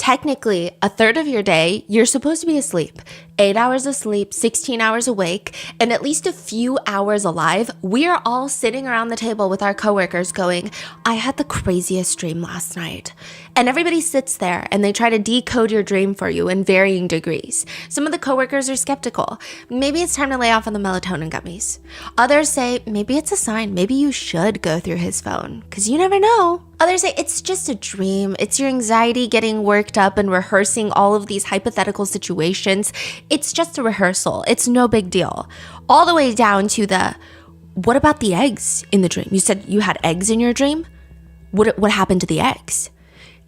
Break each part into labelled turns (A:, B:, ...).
A: technically, a third of your day, you're supposed to be asleep. 8 hours of sleep, 16 hours awake, and at least a few hours alive. We are all sitting around the table with our coworkers going, I had the craziest dream last night. And everybody sits there and they try to decode your dream for you in varying degrees. Some of the coworkers are skeptical. Maybe it's time to lay off on the melatonin gummies. Others say, maybe it's a sign. Maybe you should go through his phone, because you never know. Others say it's just a dream. It's your anxiety getting worked up and rehearsing all of these hypothetical situations. It's just a rehearsal. It's no big deal. All the way down to what about the eggs in the dream? You said you had eggs in your dream? What happened to the eggs?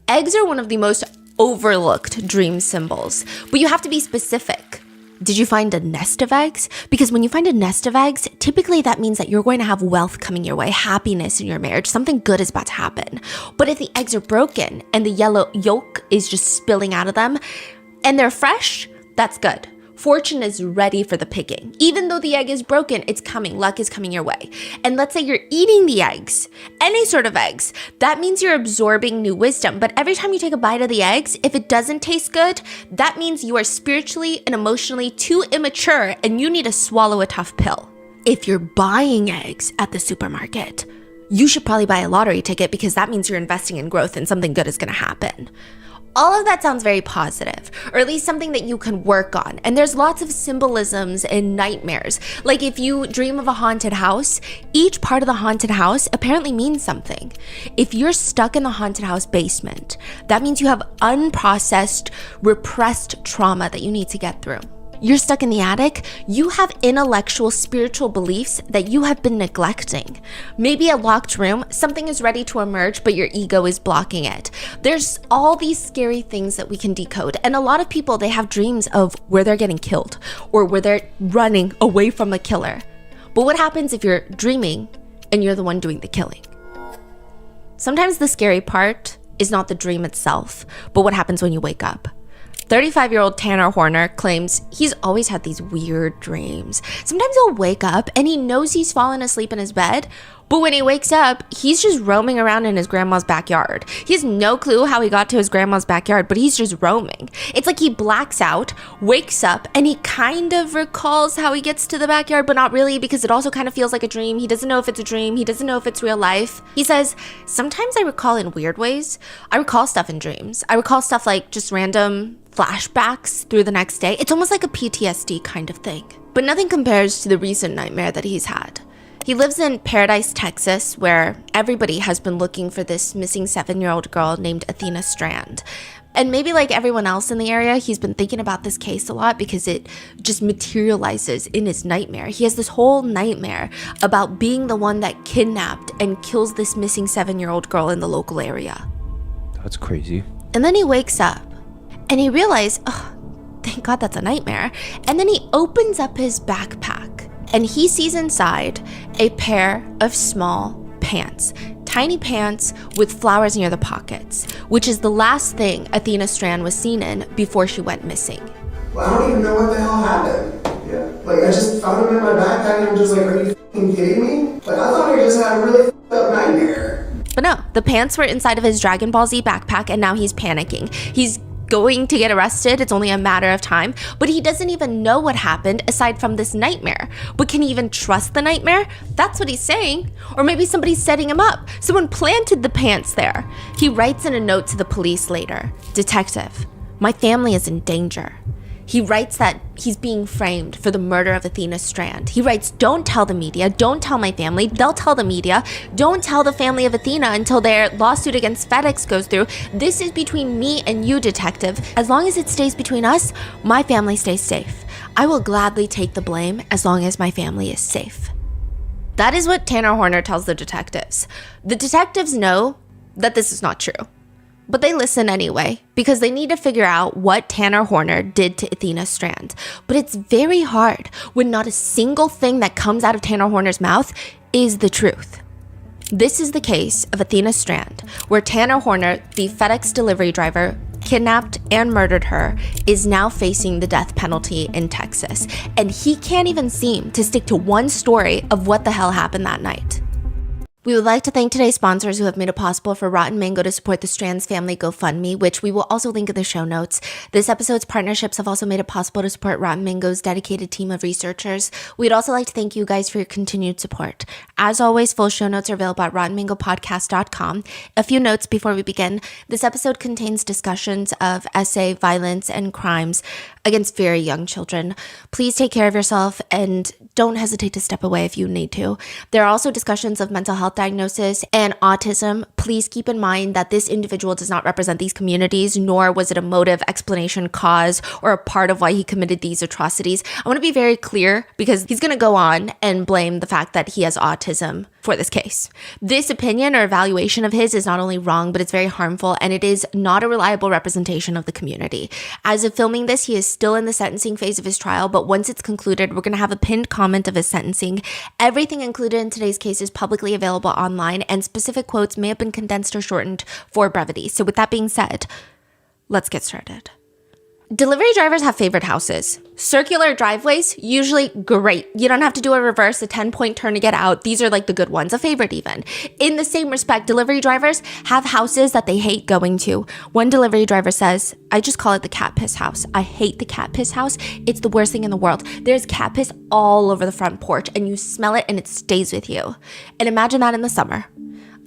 A: Eggs are one of the most overlooked dream symbols, but you have to be specific. Did you find a nest of eggs? Because when you find a nest of eggs, typically that means that you're going to have wealth coming your way, happiness in your marriage, something good is about to happen. But if the eggs are broken and the yellow yolk is just spilling out of them and they're fresh, that's good. Fortune is ready for the picking. Even though the egg is broken, it's coming. Luck is coming your way. And let's say you're eating the eggs, any sort of eggs, that means you're absorbing new wisdom. But every time you take a bite of the eggs, if it doesn't taste good, that means you are spiritually and emotionally too immature and you need to swallow a tough pill. If you're buying eggs at the supermarket, you should probably buy a lottery ticket, because that means you're investing in growth and something good is going to happen. All of that sounds very positive, or at least something that you can work on. And there's lots of symbolisms and nightmares. Like if you dream of a haunted house, each part of the haunted house apparently means something. If you're stuck in the haunted house basement, that means you have unprocessed, repressed trauma that you need to get through. You're stuck in the attic, you have intellectual, spiritual beliefs that you have been neglecting. Maybe a locked room, something is ready to emerge, but your ego is blocking it. There's all these scary things that we can decode. And a lot of people, they have dreams of where they're getting killed or where they're running away from a killer. But what happens if you're dreaming and you're the one doing the killing? Sometimes the scary part is not the dream itself, but what happens when you wake up. 35-year-old Tanner Horner claims he's always had these weird dreams. Sometimes he'll wake up and he knows he's fallen asleep in his bed, but when he wakes up, he's just roaming around in his grandma's backyard. He has no clue how he got to his grandma's backyard, but he's just roaming. It's like he blacks out, wakes up, and he kind of recalls how he gets to the backyard, but not really, because it also kind of feels like a dream. He doesn't know if it's a dream. He doesn't know if it's real life. He says, sometimes I recall in weird ways. I recall stuff in dreams. I recall stuff like just random flashbacks through the next day. It's almost like a PTSD kind of thing. But nothing compares to the recent nightmare that he's had. He lives in Paradise, Texas, where everybody has been looking for this missing 7-year-old girl named Athena Strand. And maybe like everyone else in the area, he's been thinking about this case a lot because it just materializes in his nightmare. He has this whole nightmare about being the one that kidnapped and kills this missing 7-year-old girl in the local area.
B: That's crazy.
A: And then he wakes up and he realizes, oh, thank God that's a nightmare. And then he opens up his backpack and he sees inside a pair of small pants, tiny pants with flowers near the pockets, which is the last thing Athena Strand was seen in before she went missing.
C: Well, I don't even know what the hell happened. Yeah. Like, I just found them in my backpack and I'm just like, are you f***ing kidding me? Like, I thought I just had a really f***ed up nightmare.
A: But no, the pants were inside of his Dragon Ball Z backpack and now he's panicking. He's going to get arrested. It's only a matter of time, but he doesn't even know what happened aside from this nightmare. But can he even trust the nightmare? That's what he's saying. Or maybe somebody's setting him up. Someone planted the pants there. He writes in a note to the police later, "Detective, my family is in danger." He writes that he's being framed for the murder of Athena Strand. He writes, "Don't tell the media, don't tell my family, they'll tell the media. Don't tell the family of Athena until their lawsuit against FedEx goes through. This is between me and you, detective. As long as it stays between us, my family stays safe. I will gladly take the blame as long as my family is safe." That is what Tanner Horner tells the detectives. The detectives know that this is not true. But they listen anyway, because they need to figure out what Tanner Horner did to Athena Strand. But it's very hard when not a single thing that comes out of Tanner Horner's mouth is the truth. This is the case of Athena Strand, where Tanner Horner, the FedEx delivery driver, kidnapped and murdered her, is now facing the death penalty in Texas. And he can't even seem to stick to one story of what the hell happened that night. We would like to thank today's sponsors who have made it possible for Rotten Mango to support the Strand's family GoFundMe, which we will also link in the show notes. This episode's partnerships have also made it possible to support Rotten Mango's dedicated team of researchers. We'd also like to thank you guys for your continued support. As always, full show notes are available at rottenmangopodcast.com. A few notes before we begin. This episode contains discussions of essay, violence, and crimes against very young children. Please take care of yourself and don't hesitate to step away if you need to. There are also discussions of mental health diagnosis and autism. Please keep in mind that this individual does not represent these communities, nor was it a motive, explanation, cause, or a part of why he committed these atrocities. I want to be very clear because he's going to go on and blame the fact that he has autism for this case. This opinion or evaluation of his is not only wrong, but it's very harmful, and it is not a reliable representation of the community. As of filming this, he is still in the sentencing phase of his trial, but once it's concluded, we're going to have a pinned comment of his sentencing. Everything included in today's case is publicly available online, and specific quotes may have been condensed or shortened for brevity. So with that being said, let's get started. Delivery drivers have favorite houses. Circular driveways, usually great. You don't have to do a reverse, a 10-point turn to get out. These are like the good ones, a favorite even. In the same respect, delivery drivers have houses that they hate going to. One delivery driver says, I just call it the cat piss house. I hate the cat piss house. It's the worst thing in the world. There's cat piss all over the front porch and you smell it and it stays with you. And imagine that in the summer.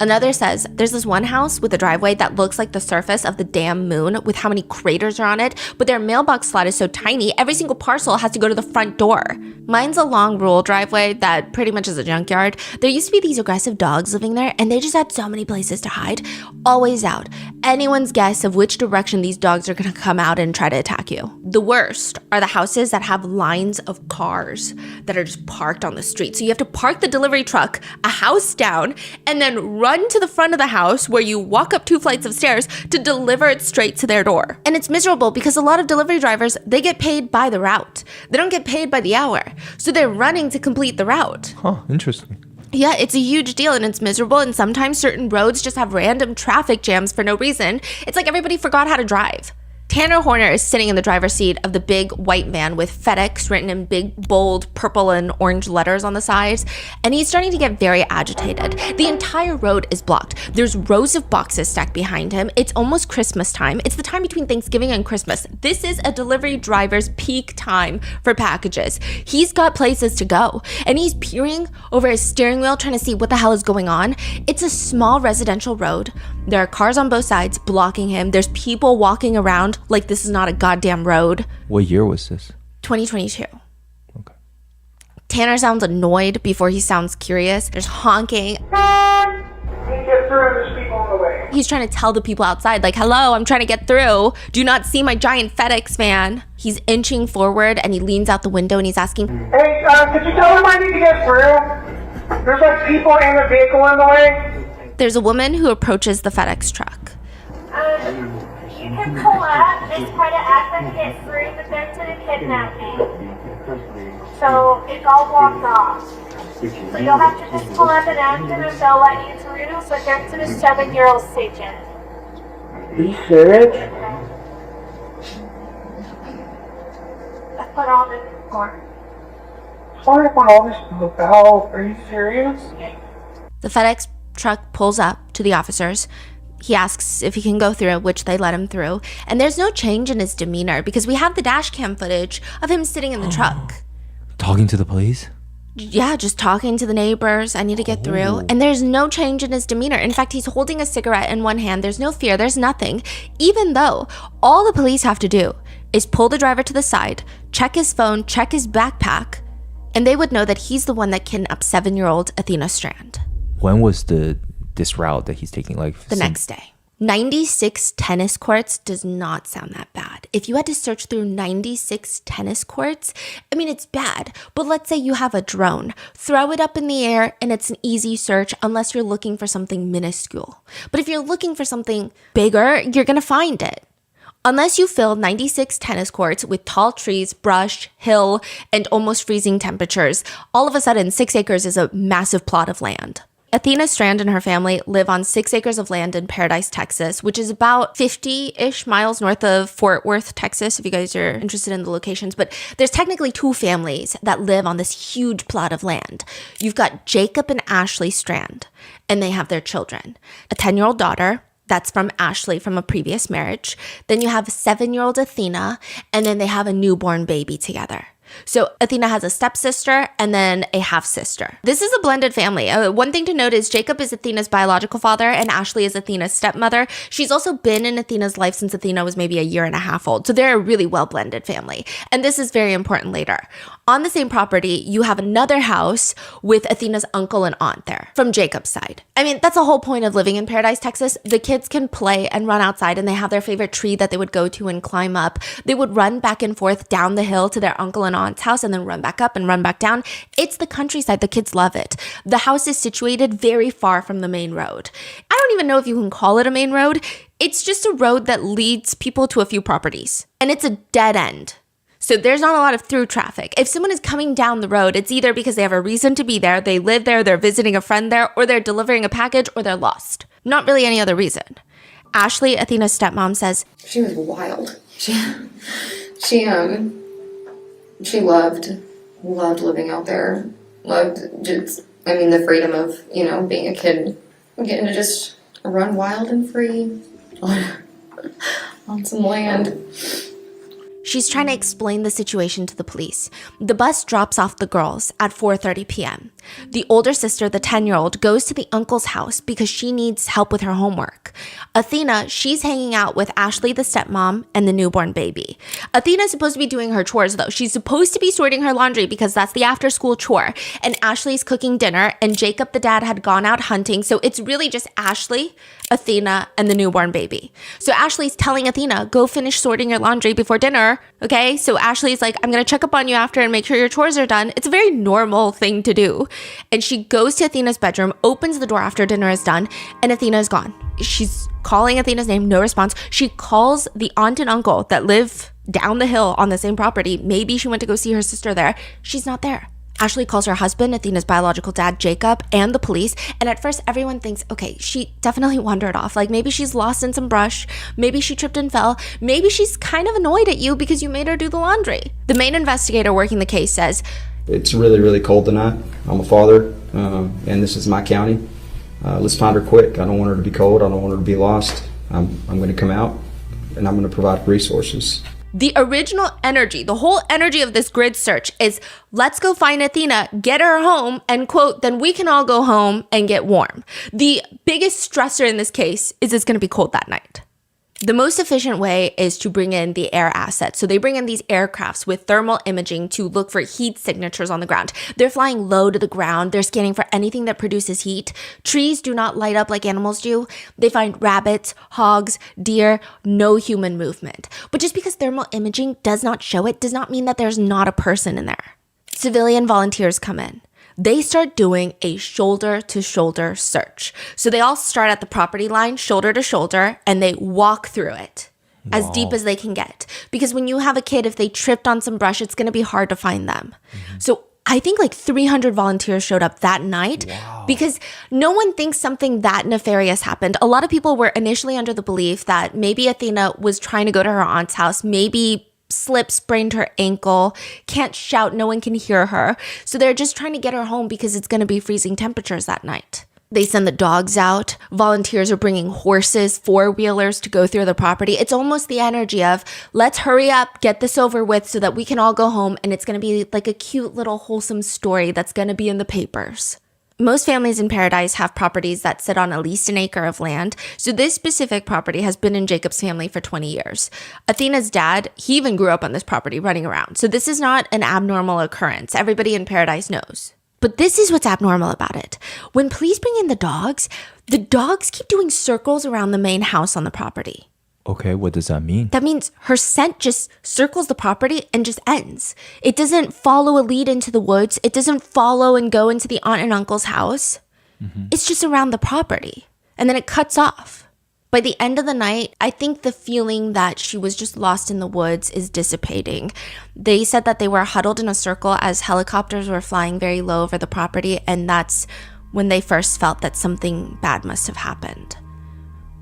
A: Another says, there's this one house with a driveway that looks like the surface of the damn moon with how many craters are on it, but their mailbox slot is so tiny, every single parcel has to go to the front door. Mine's a long rural driveway that pretty much is a junkyard. There used to be these aggressive dogs living there, and they just had so many places to hide. Always out. Anyone's guess of which direction these dogs are gonna come out and try to attack you. The worst are the houses that have lines of cars that are just parked on the street. So you have to park the delivery truck a house down and then run to the front of the house where you walk up 2 flights of stairs to deliver it straight to their door. And it's miserable because a lot of delivery drivers, they get paid by the route. They don't get paid by the hour. So they're running to complete the route.
B: Huh, interesting.
A: Yeah, it's a huge deal and it's miserable, and sometimes certain roads just have random traffic jams for no reason. It's like everybody forgot how to drive. Tanner Horner is sitting in the driver's seat of the big white van with FedEx written in big, bold, purple and orange letters on the sides, and he's starting to get very agitated. The entire road is blocked. There's rows of boxes stacked behind him. It's almost Christmas time. It's the time between Thanksgiving and Christmas. This is a delivery driver's peak time for packages. He's got places to go, and he's peering over his steering wheel trying to see what the hell is going on. It's a small residential road. There are cars on both sides blocking him. There's people walking around like this is not a goddamn road.
B: What year was this?
A: 2022.
B: Okay.
A: Tanner sounds annoyed before he sounds curious. There's honking.
C: Get through, there's people on the way.
A: He's trying to tell the people outside, like, hello, I'm trying to get through. Do you not see my giant FedEx van? He's inching forward and he leans out the window and he's asking,
C: Hey, could you tell them I need to get through? There's like people and a vehicle in the way.
A: There's a woman who approaches the FedEx truck.
D: You can pull up and try to act like get through, but they're gonna kidnap me. So it's all blocked off. So you'll have to just pull up and act and if they'll let you through, but they're to the 7-year-old station.
C: Are you serious?
D: I put on the car.
C: Sorry about all this help. Are you serious?
A: The FedEx truck pulls up to the officers. He asks if he can go through, which they let him through. And there's no change in his demeanor because we have the dash cam footage of him sitting in the truck.
B: Talking to the police?
A: Yeah, just talking to the neighbors. I need to get through. And there's no change in his demeanor. In fact, he's holding a cigarette in one hand. There's no fear. There's nothing. Even though all the police have to do is pull the driver to the side, check his phone, check his backpack, and they would know that he's the one that kidnapped 7-year-old Athena Strand.
B: When was this route that he's taking? Like
A: The next day. 96 tennis courts does not sound that bad. If you had to search through 96 tennis courts, I mean, it's bad. But let's say you have a drone. Throw it up in the air and it's an easy search unless you're looking for something minuscule. But if you're looking for something bigger, you're going to find it. Unless you fill 96 tennis courts with tall trees, brush, hill, and almost freezing temperatures, all of a sudden 6 acres is a massive plot of land. Athena Strand and her family live on 6 acres of land in Paradise, Texas, which is about 50-ish miles north of Fort Worth, Texas, if you guys are interested in the locations. But there's technically 2 families that live on this huge plot of land. You've got Jacob and Ashley Strand, and they have their children. A 10-year-old daughter, that's from Ashley from a previous marriage. Then you have 7-year-old Athena, and then they have a newborn baby together. So Athena has a stepsister and then a half-sister. This is a blended family. One thing to note is Jacob is Athena's biological father and Ashley is Athena's stepmother. She's also been in Athena's life since Athena was maybe a year and a half old. So they're a really well-blended family. And this is very important later. On the same property, you have another house with Athena's uncle and aunt there from Jacob's side. I mean, that's the whole point of living in Paradise, Texas. The kids can play and run outside and they have their favorite tree that they would go to and climb up. They would run back and forth down the hill to their uncle and aunt's house and then run back up and run back down. It's the countryside. The kids love it. The house is situated very far from the main road. I don't even know if you can call it a main road. It's just a road that leads people to a few properties. And it's a dead end. So there's not a lot of through traffic. If someone is coming down the road, it's either because they have a reason to be there, they live there, they're visiting a friend there, or they're delivering a package, or they're lost. Not really any other reason. Ashley, Athena's stepmom, says,
E: she was wild. She loved living out there. Loved the freedom of, being a kid, getting to just run wild and free on some land.
A: She's trying to explain the situation to the police. The bus drops off the girls at 4:30 p.m. The older sister, the 10-year-old, goes to the uncle's house because she needs help with her homework. Athena, she's hanging out with Ashley, the stepmom, and the newborn baby. Athena's supposed to be doing her chores, though. She's supposed to be sorting her laundry because that's the after-school chore. And Ashley's cooking dinner, and Jacob, the dad, had gone out hunting. So it's really just Ashley, Athena, and the newborn baby. So Ashley's telling Athena, go finish sorting your laundry before dinner. Okay, so Ashley's like, I'm gonna check up on you after and make sure your chores are done. It's a very normal thing to do. And she goes to Athena's bedroom, opens the door after dinner is done, and Athena is gone. She's calling Athena's name, no response. She calls the aunt and uncle that live down the hill on the same property. Maybe she went to go see her sister there. She's not there. Ashley calls her husband, Athena's biological dad, Jacob, and the police. And at first, everyone thinks, okay, she definitely wandered off. Like maybe she's lost in some brush. Maybe she tripped and fell. Maybe she's kind of annoyed at you because you made her do the laundry. The main investigator working the case says,
F: it's really, really cold tonight. I'm a father, and this is my county. Let's find her quick. I don't want her to be cold. I don't want her to be lost. I'm going to come out, and I'm going to provide resources.
A: The original energy, the whole energy of this grid search is let's go find Athena, get her home, and quote, then we can all go home and get warm. The biggest stressor in this case is it's going to be cold that night. The most efficient way is to bring in the air assets. So they bring in these aircrafts with thermal imaging to look for heat signatures on the ground. They're flying low to the ground. They're scanning for anything that produces heat. Trees do not light up like animals do. They find rabbits, hogs, deer, no human movement. But just because thermal imaging does not show it does not mean that there's not a person in there. Civilian volunteers come in. They start doing a shoulder-to-shoulder search. So they all start at the property line, shoulder to shoulder, and they walk through it as deep as they can get. Because when you have a kid, if they tripped on some brush, it's going to be hard to find them. So I think like 300 volunteers showed up that night because no one thinks something that nefarious happened. A lot of people were initially under the belief that maybe Athena was trying to go to her aunt's house, maybe slipped, sprained her ankle, can't shout, no one can hear her. So they're just trying to get her home because it's going to be freezing temperatures that night. They send the dogs out. Volunteers are bringing horses, four-wheelers to go through the property. It's almost the energy of, let's hurry up, get this over with so that we can all go home and it's going to be like a cute little wholesome story that's going to be in the papers. Most families in Paradise have properties that sit on at least an acre of land. So this specific property has been in Jacob's family for 20 years. Athena's dad, he even grew up on this property running around. So this is not an abnormal occurrence. Everybody in Paradise knows. But this is what's abnormal about it. When police bring in the dogs keep doing circles around the main house on the property.
B: Okay, what does that mean?
A: That means her scent just circles the property and just ends. It doesn't follow a lead into the woods. It doesn't follow and go into the aunt and uncle's house. It's just around the property. And then it cuts off. By the end of the night, I think the feeling that she was just lost in the woods is dissipating. They said that they were huddled in a circle as helicopters were flying very low over the property, and that's when they first felt that something bad must have happened.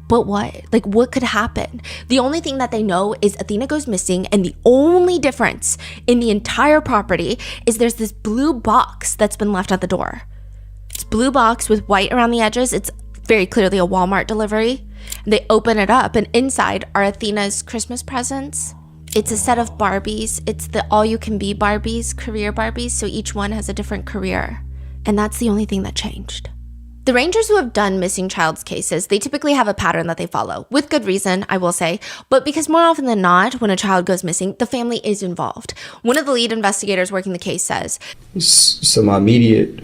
A: But what? Like, what could happen? The only thing that they know is Athena goes missing, and the only difference in the entire property is there's this blue box that's been left at the door. It's blue box with white around the edges. It's very clearly a Walmart delivery. They open it up, and inside are Athena's Christmas presents. It's a set of Barbies. It's the all-you-can-be Barbies, career Barbies, so each one has a different career. And that's the only thing that changed. The rangers who have done missing child's cases, they typically have a pattern that they follow, with good reason, I will say, but because more often than not, when a child goes missing, the family is involved. One of the lead investigators working the case says,
F: So my immediate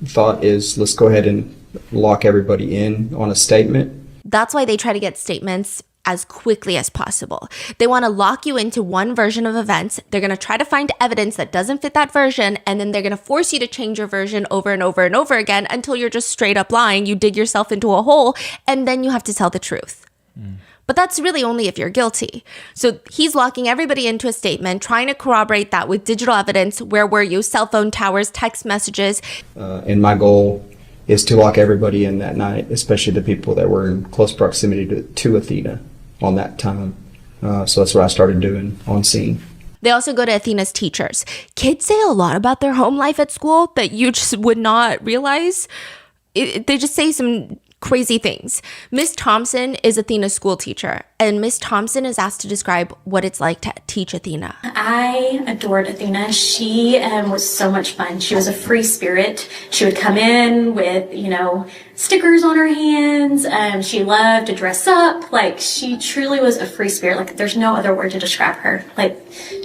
F: thought is, let's go ahead and lock everybody in on a statement.
A: That's why they try to get statements as quickly as possible. They want to lock you into one version of events. They're going to try to find evidence that doesn't fit that version, and then they're going to force you to change your version over and over and over again until you're just straight up lying. You dig yourself into a hole, and then you have to tell the truth. But that's really only if you're guilty. So he's locking everybody into a statement, trying to corroborate that with digital evidence. Where were you? Cell phone towers, text messages.
F: And my goal is to lock everybody in that night, especially the people that were in close proximity to Athena on that time. So that's what I started doing on scene.
A: They also go to Athena's teachers. Kids say a lot about their home life at school that you just would not realize. They just say some crazy things. Miss Thompson is Athena's school teacher, and Miss Thompson is asked to describe what it's like to teach Athena.
G: I adored Athena. She was so much fun. She was a free spirit. She would come in with, stickers on her hands. She loved to dress up. Like, she truly was a free spirit. Like, there's no other word to describe her. Like,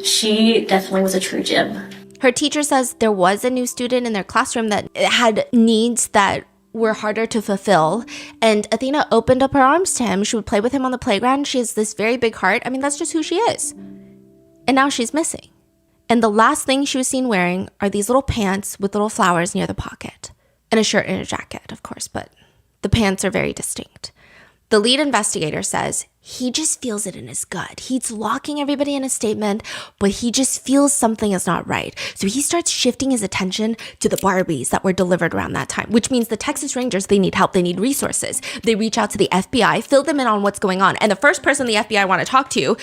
G: she definitely was a true gem.
A: Her teacher says there was a new student in their classroom that had needs that were harder to fulfill, and Athena opened up her arms to him. She would play with him on the playground. She has this very big heart. I mean, that's just who she is. And now she's missing. And the last thing she was seen wearing are these little pants with little flowers near the pocket. And a shirt and a jacket, of course, but the pants are very distinct. The lead investigator says he just feels it in his gut. He's locking everybody in a statement, but he just feels something is not right. So he starts shifting his attention to the Barbies that were delivered around that time, which means the Texas Rangers, they need help. They need resources. They reach out to the FBI, fill them in on what's going on. And the first person the FBI want to talk to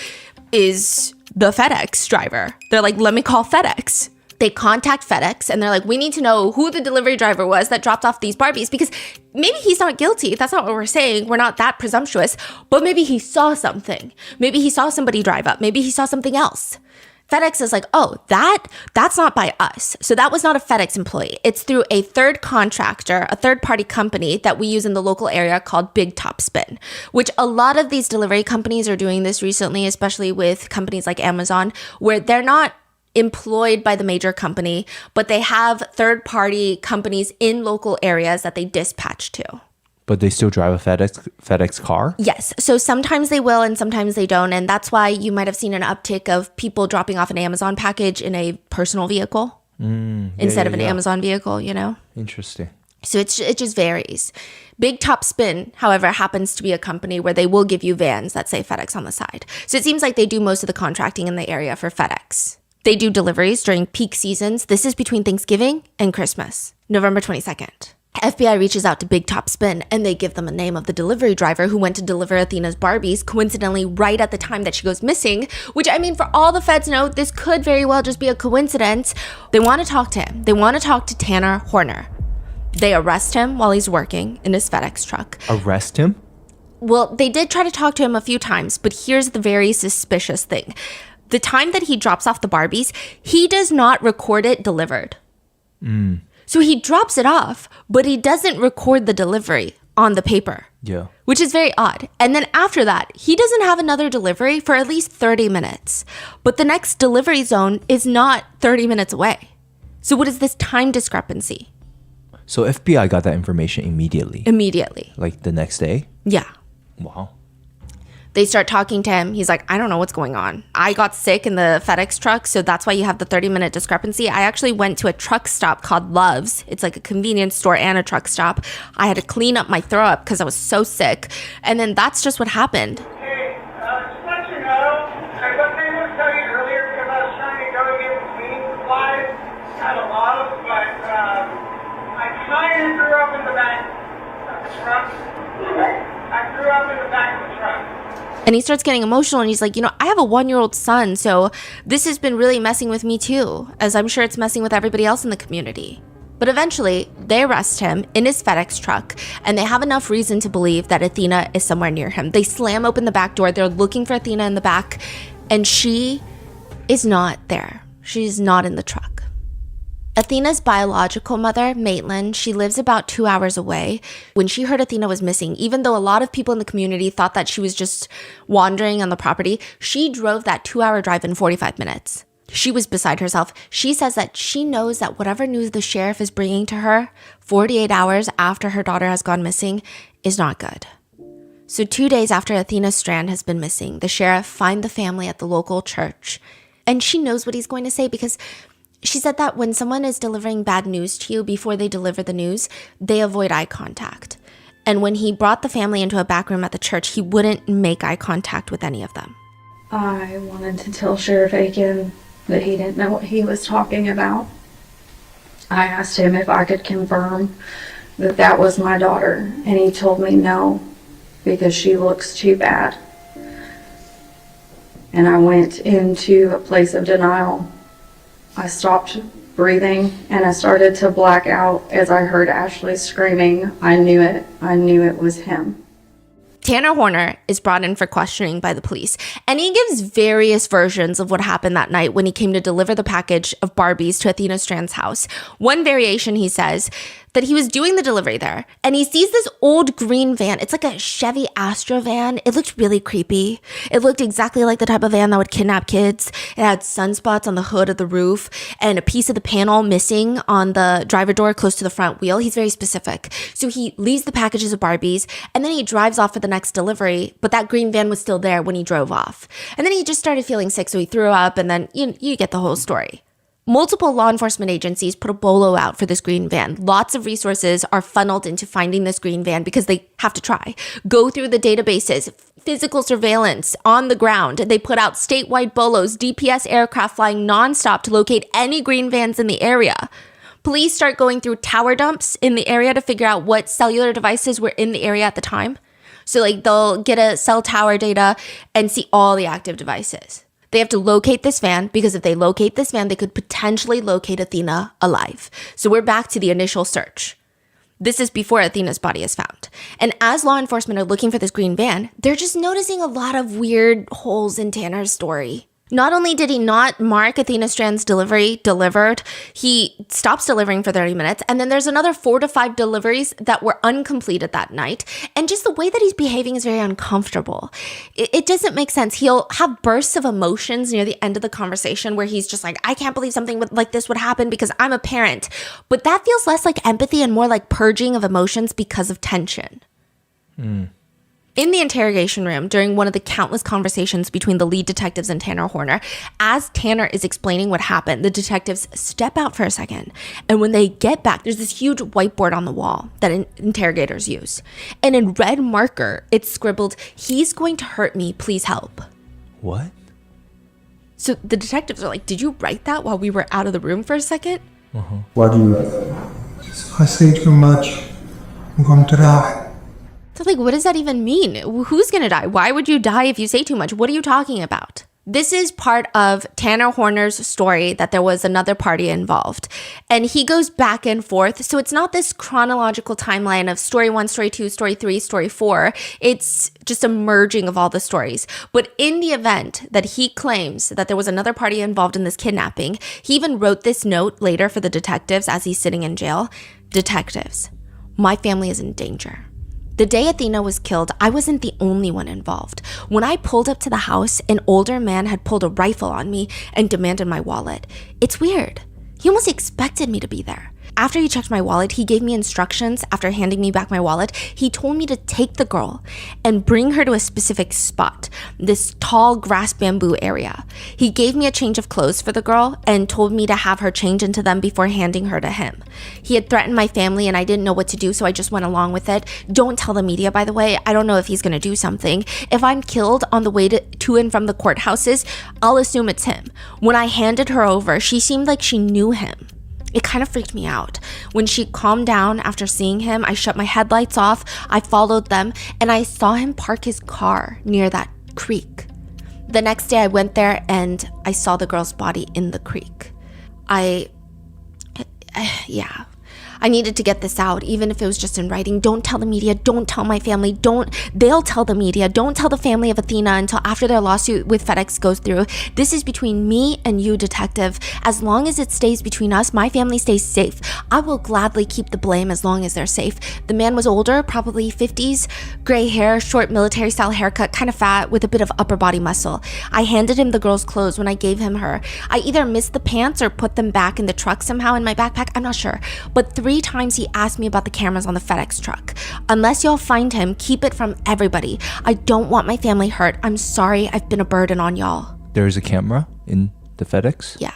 A: is the FedEx driver. They're like, let me call FedEx. They contact FedEx and they're like, we need to know who the delivery driver was that dropped off these Barbies, because maybe he's not guilty. That's not what we're saying. We're not that presumptuous, but maybe he saw something. Maybe he saw somebody drive up. Maybe he saw something else. FedEx is like, oh, that's not by us. So that was not a FedEx employee. It's through a third contractor, a third-party company that we use in the local area called Big Top Spin, which a lot of these delivery companies are doing this recently, especially with companies like Amazon, where they're not employed by the major company, but they have third-party companies in local areas that they dispatch to.
B: But they still drive a FedEx car?
A: Yes. So sometimes they will and sometimes they don't. And that's why you might have seen an uptick of people dropping off an Amazon package in a personal vehicle instead of an Amazon vehicle,
B: Interesting.
A: So it just varies. Big Top Spin, however, happens to be a company where they will give you vans that say FedEx on the side. So it seems like they do most of the contracting in the area for FedEx. They do deliveries during peak seasons. This is between Thanksgiving and Christmas, November 22nd. FBI reaches out to Big Top Spin and they give them a name of the delivery driver who went to deliver Athena's Barbies, coincidentally right at the time that she goes missing, which, I mean, for all the feds know, this could very well just be a coincidence. They want to talk to him. They want to talk to Tanner Horner. They arrest him while he's working in his FedEx truck.
B: Arrest him?
A: Well, they did try to talk to him a few times, but here's the very suspicious thing. The time that he drops off the Barbies, he does not record it delivered. So he drops it off, but he doesn't record the delivery on the paper.
B: Yeah.
A: Which is very odd. And then after that, he doesn't have another delivery for at least 30 minutes. But the next delivery zone is not 30 minutes away. So what is this time discrepancy?
B: So FBI got that information immediately?
A: Immediately.
B: Like the next day?
A: Yeah.
B: Wow.
A: They start talking to him. He's like, I don't know what's going on. I got sick in the FedEx truck, so that's why you have the 30-minute discrepancy. I actually went to a truck stop called Love's. It's like a convenience store and a truck stop. I had to clean up my throw up because I was so sick. And then that's just what happened.
H: Hey, just let you know, I was able to tell you earlier because I was trying to go get cleaning supplies. Had a lot of, but I kind of threw
A: And he starts getting emotional and he's like, I have a 1-year-old son, so this has been really messing with me too, as I'm sure it's messing with everybody else in the community. But eventually, they arrest him in his FedEx truck, and they have enough reason to believe that Athena is somewhere near him. They slam open the back door, they're looking for Athena in the back, and she is not there. She's not in the truck. Athena's biological mother, Maitland, she lives about 2 hours away. When she heard Athena was missing, even though a lot of people in the community thought that she was just wandering on the property, she drove that 2-hour drive in 45 minutes. She was beside herself. She says that she knows that whatever news the sheriff is bringing to her 48 hours after her daughter has gone missing is not good. So 2 days after Athena Strand has been missing, the sheriff finds the family at the local church. And she knows what he's going to say because she said that when someone is delivering bad news to you before they deliver the news, they avoid eye contact. And when he brought the family into a back room at the church, he wouldn't make eye contact with any of them.
I: I wanted to tell Sheriff Aiken that he didn't know what he was talking about. I asked him if I could confirm that that was my daughter, and he told me no, because she looks too bad. And I went into a place of denial. I stopped breathing, and I started to black out as I heard Ashley screaming. I knew it. I knew it was him.
A: Tanner Horner is brought in for questioning by the police, and he gives various versions of what happened that night when he came to deliver the package of Barbies to Athena Strand's house. One variation, he says that he was doing the delivery there, and he sees this old green van. It's like a Chevy Astra van. It looked really creepy. It looked exactly like the type of van that would kidnap kids. It had sunspots on the hood of the roof and a piece of the panel missing on the driver door close to the front wheel. He's very specific. So he leaves the packages of Barbies, and then he drives off for the next delivery, but that green van was still there when he drove off. And then he just started feeling sick, so he threw up, and then you get the whole story. Multiple law enforcement agencies put a bolo out for this green van. Lots of resources are funneled into finding this green van because they have to try. Go through the databases, physical surveillance on the ground. They put out statewide bolos, DPS aircraft flying nonstop to locate any green vans in the area. Police start going through tower dumps in the area to figure out what cellular devices were in the area at the time. So they'll get a cell tower data and see all the active devices. They have to locate this van because if they locate this van, they could potentially locate Athena alive. So we're back to the initial search. This is before Athena's body is found. And as law enforcement are looking for this green van, they're just noticing a lot of weird holes in Tanner's story. Not only did he not mark Athena Strand's delivery delivered, he stops delivering for 30 minutes. And then there's another 4 to 5 deliveries that were uncompleted that night. And just the way that he's behaving is very uncomfortable. It doesn't make sense. He'll have bursts of emotions near the end of the conversation where he's just like, I can't believe something like this would happen because I'm a parent. But that feels less like empathy and more like purging of emotions because of tension. In the interrogation room, during one of the countless conversations between the lead detectives and Tanner Horner, as Tanner is explaining what happened, the detectives step out for a second. And when they get back, there's this huge whiteboard on the wall that interrogators use. And in red marker, it's scribbled, "He's going to hurt me, please help."
B: What?
A: So the detectives are like, did you write that while we were out of the room for a second?
J: Why do you write that? I say too much. I'm going to die.
A: So what does that even mean? Who's gonna die? Why would you die if you say too much? What are you talking about? This is part of Tanner Horner's story that there was another party involved. And he goes back and forth. So it's not this chronological timeline of story 1, story 2, story 3, story 4. It's just a merging of all the stories. But in the event that he claims that there was another party involved in this kidnapping, he even wrote this note later for the detectives as he's sitting in jail. Detectives, my family is in danger. The day Athena was killed, I wasn't the only one involved. When I pulled up to the house, an older man had pulled a rifle on me and demanded my wallet. It's weird. He almost expected me to be there. After he checked my wallet, he gave me instructions. After handing me back my wallet, he told me to take the girl and bring her to a specific spot, this tall grass bamboo area. He gave me a change of clothes for the girl and told me to have her change into them before handing her to him. He had threatened my family and I didn't know what to do, so I just went along with it. Don't tell the media, by the way. I don't know if he's going to do something. If I'm killed on the way to and from the courthouses, I'll assume it's him. When I handed her over, she seemed like she knew him. It kind of freaked me out. When she calmed down after seeing him, I shut my headlights off, I followed them, and I saw him park his car near that creek. The next day I went there and I saw the girl's body in the creek. I needed to get this out, even if it was just in writing. Don't tell the media. Don't tell my family. They'll tell the media. Don't tell the family of Athena until after their lawsuit with FedEx goes through. This is between me and you, detective. As long as it stays between us, my family stays safe. I will gladly keep the blame as long as they're safe. The man was older, probably 50s, gray hair, short military style haircut, kind of fat with a bit of upper body muscle. I handed him the girl's clothes when I gave him her. I either missed the pants or put them back in the truck somehow in my backpack. I'm not sure. But 3 times he asked me about the cameras on the FedEx truck. Unless y'all find him, keep it from everybody. I don't want my family hurt. I'm sorry I've been a burden on y'all.
B: There's a camera in the FedEx?
A: Yeah.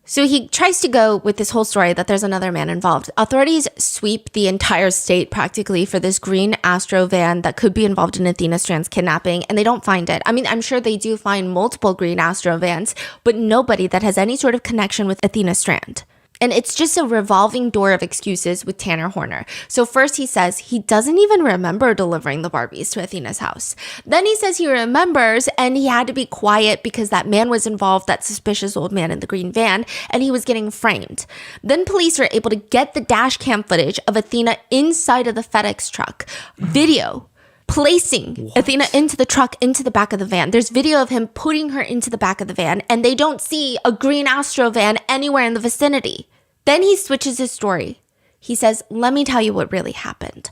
A: So he tries to go with this whole story that there's another man involved. Authorities sweep the entire state practically for this green Astro van that could be involved in Athena Strand's kidnapping, and they don't find it. I mean, I'm sure they do find multiple green Astro vans, but nobody that has any sort of connection with Athena Strand. And it's just a revolving door of excuses with Tanner Horner. So first he says he doesn't even remember delivering the Barbies to Athena's house. Then he says he remembers and he had to be quiet because that man was involved, that suspicious old man in the green van, and he was getting framed. Then police are able to get the dash cam footage of Athena inside of the FedEx truck. Video. Placing Athena into the truck, into the back of the van. There's video of him putting her into the back of the van, and they don't see a green Astro van anywhere in the vicinity. Then he switches his story. He says, let me tell you what really happened.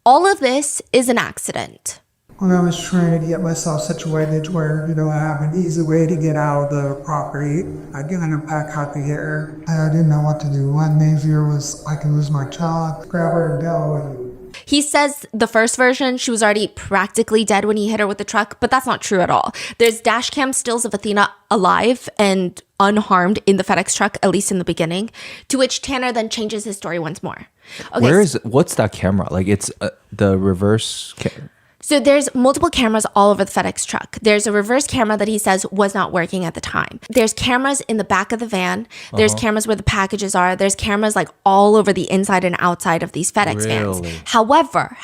A: All of this is an accident.
J: When I was trying to get myself situated where, I have an easy way to get out of the property, I didn't pack out the hair. I didn't know what to do. One main fear was I could lose my child, grab her and go.
A: He says the first version, she was already practically dead when he hit her with the truck, but that's not true at all. There's dash cam stills of Athena alive and unharmed in the FedEx truck, at least in the beginning, to which Tanner then changes his story once more. Okay,
B: What's that camera? Like it's the reverse
A: So there's multiple cameras all over the FedEx truck. There's a reverse camera that he says was not working at the time. There's cameras in the back of the van. There's cameras where the packages are. There's cameras like all over the inside and outside of these FedEx vans. However,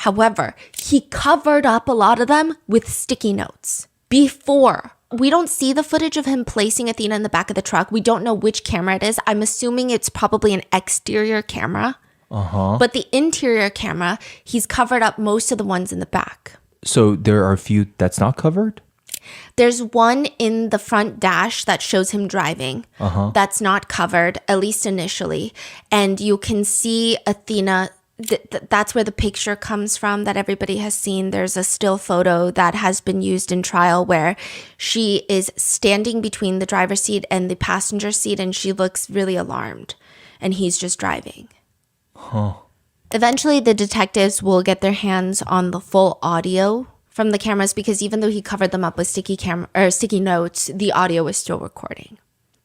A: he covered up a lot of them with sticky notes. Before, we don't see the footage of him placing Athena in the back of the truck. We don't know which camera it is. I'm assuming it's probably an exterior camera. But the interior camera, he's covered up most of the ones in the back.
B: So there are a few that's not covered?
A: There's one in the front dash that shows him driving. That's not covered, at least initially. And you can see Athena, that's where the picture comes from that everybody has seen. There's a still photo that has been used in trial where she is standing between the driver's seat and the passenger seat and she looks really alarmed. And he's just driving. Eventually, the detectives will get their hands on the full audio from the cameras because even though he covered them up with sticky notes, the audio is still recording.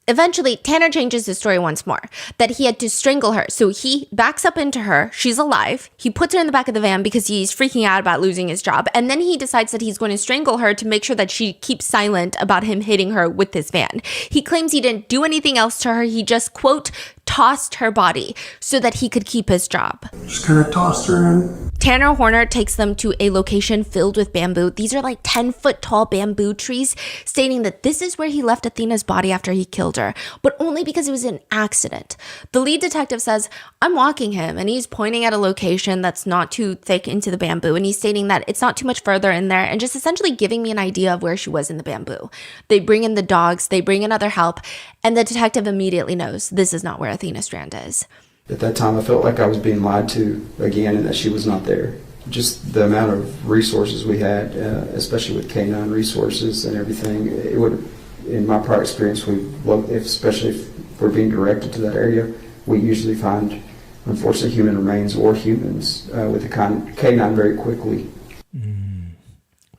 A: Eventually, Tanner changes his story once more, that he had to strangle her. So he backs up into her. She's alive. He puts her in the back of the van because he's freaking out about losing his job. And then he decides that he's going to strangle her to make sure that she keeps silent about him hitting her with this van. He claims he didn't do anything else to her. He just, quote, tossed her body so that he could keep his job.
J: Just kind of tossed her in.
A: Tanner Horner takes them to a location filled with bamboo. These are like 10-foot tall bamboo trees, stating that this is where he left Athena's body after he killed her, but only because it was an accident. The lead detective says, I'm walking him, and he's pointing at a location that's not too thick into the bamboo, and he's stating that it's not too much further in there, and just essentially giving me an idea of where she was in the bamboo. They bring in the dogs, they bring in other help, and the detective immediately knows this is not where Athena Strand is.
F: At that time, I felt like I was being lied to again and that she was not there. Just the amount of resources we had, especially with K9 resources and everything, it would, in my prior experience, especially if we're being directed to that area, we usually find, unfortunately, human remains or humans with the K9 very quickly.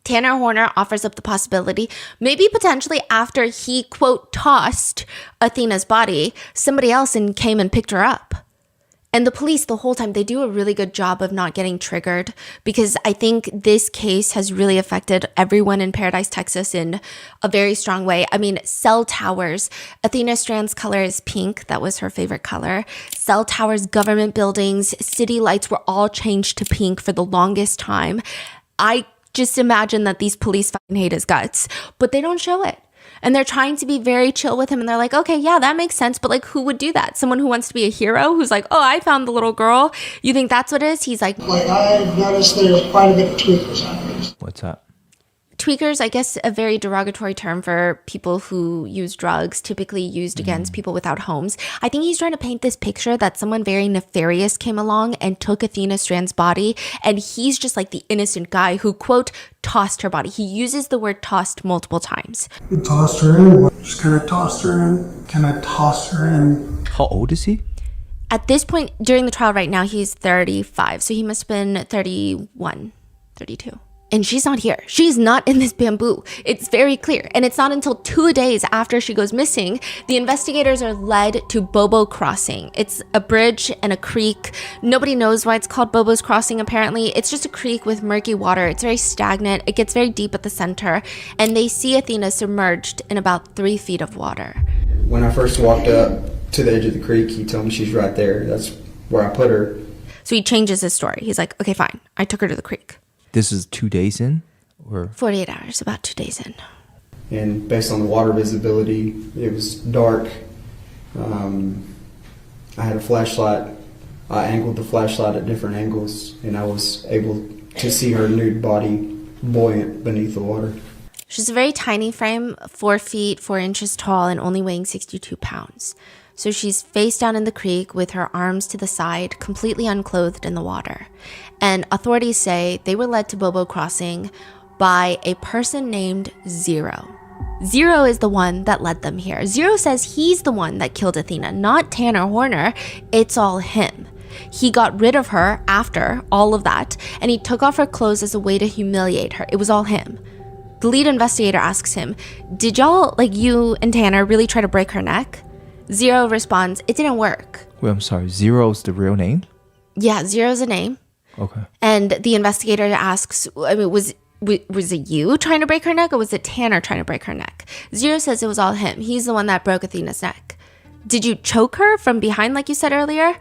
A: Tanner Horner offers up the possibility, maybe potentially after he, quote, tossed Athena's body, somebody else came and picked her up. And the police, the whole time, they do a really good job of not getting triggered because I think this case has really affected everyone in Paradise, Texas in a very strong way. I mean, cell towers, Athena Strand's color is pink. That was her favorite color. Cell towers, government buildings, city lights were all changed to pink for the longest time. I just imagine that these police fucking hate his guts, but they don't show it. And they're trying to be very chill with him. And they're like, okay, yeah, that makes sense. But like, who would do that? Someone who wants to be a hero, who's like, oh, I found the little girl. You think that's what it is? He's like,
J: I've noticed there's quite a bit of tweakers out there.
B: What's that?
A: tweakers, I guess a very derogatory term for people who use drugs, typically used against people without homes. I think he's trying to paint this picture that someone very nefarious came along and took Athena Strand's body, and he's just like the innocent guy who, quote, tossed her body. He uses the word tossed multiple times.
J: You tossed her in, just kind of tossed her in, kind of tossed her in.
B: How old is he?
A: At this point during the trial right now, he's 35, so he must have been 31, 32. And she's not here. She's not in this bamboo. It's very clear. And it's not until 2 days after she goes missing, the investigators are led to Bobo Crossing. It's a bridge and a creek. Nobody knows why it's called Bobo's Crossing, apparently. It's just a creek with murky water. It's very stagnant. It gets very deep at the center. And they see Athena submerged in about 3 feet of water.
F: When I first walked up to the edge of the creek, he told me she's right there. That's where I put her.
A: So he changes his story. He's like, okay, fine. I took her to the creek.
B: This is 2 days in? Or
A: 48 hours, about 2 days in.
F: And based on the water visibility, it was dark. I had a flashlight. I angled the flashlight at different angles, and I was able to see her nude body buoyant beneath the water.
A: She's a very tiny frame, 4 feet, 4 inches tall, and only weighing 62 pounds. So she's face down in the creek with her arms to the side, completely unclothed in the water. And authorities say they were led to Bobo Crossing by a person named Zero. Zero is the one that led them here. Zero says he's the one that killed Athena, not Tanner Horner. It's all him. He got rid of her after all of that, and he took off her clothes as a way to humiliate her. It was all him. The lead investigator asks him, did y'all, like you and Tanner, really try to break her neck? Zero responds, it didn't work.
B: wait, I'm sorry. Zero's the real name?
A: Yeah, Zero's a name.
B: Okay.
A: And the investigator asks, I mean, was it you trying to break her neck, or was it Tanner trying to break her neck? Zero says it was all him. He's the one that broke Athena's neck. Did you choke her from behind like you said earlier?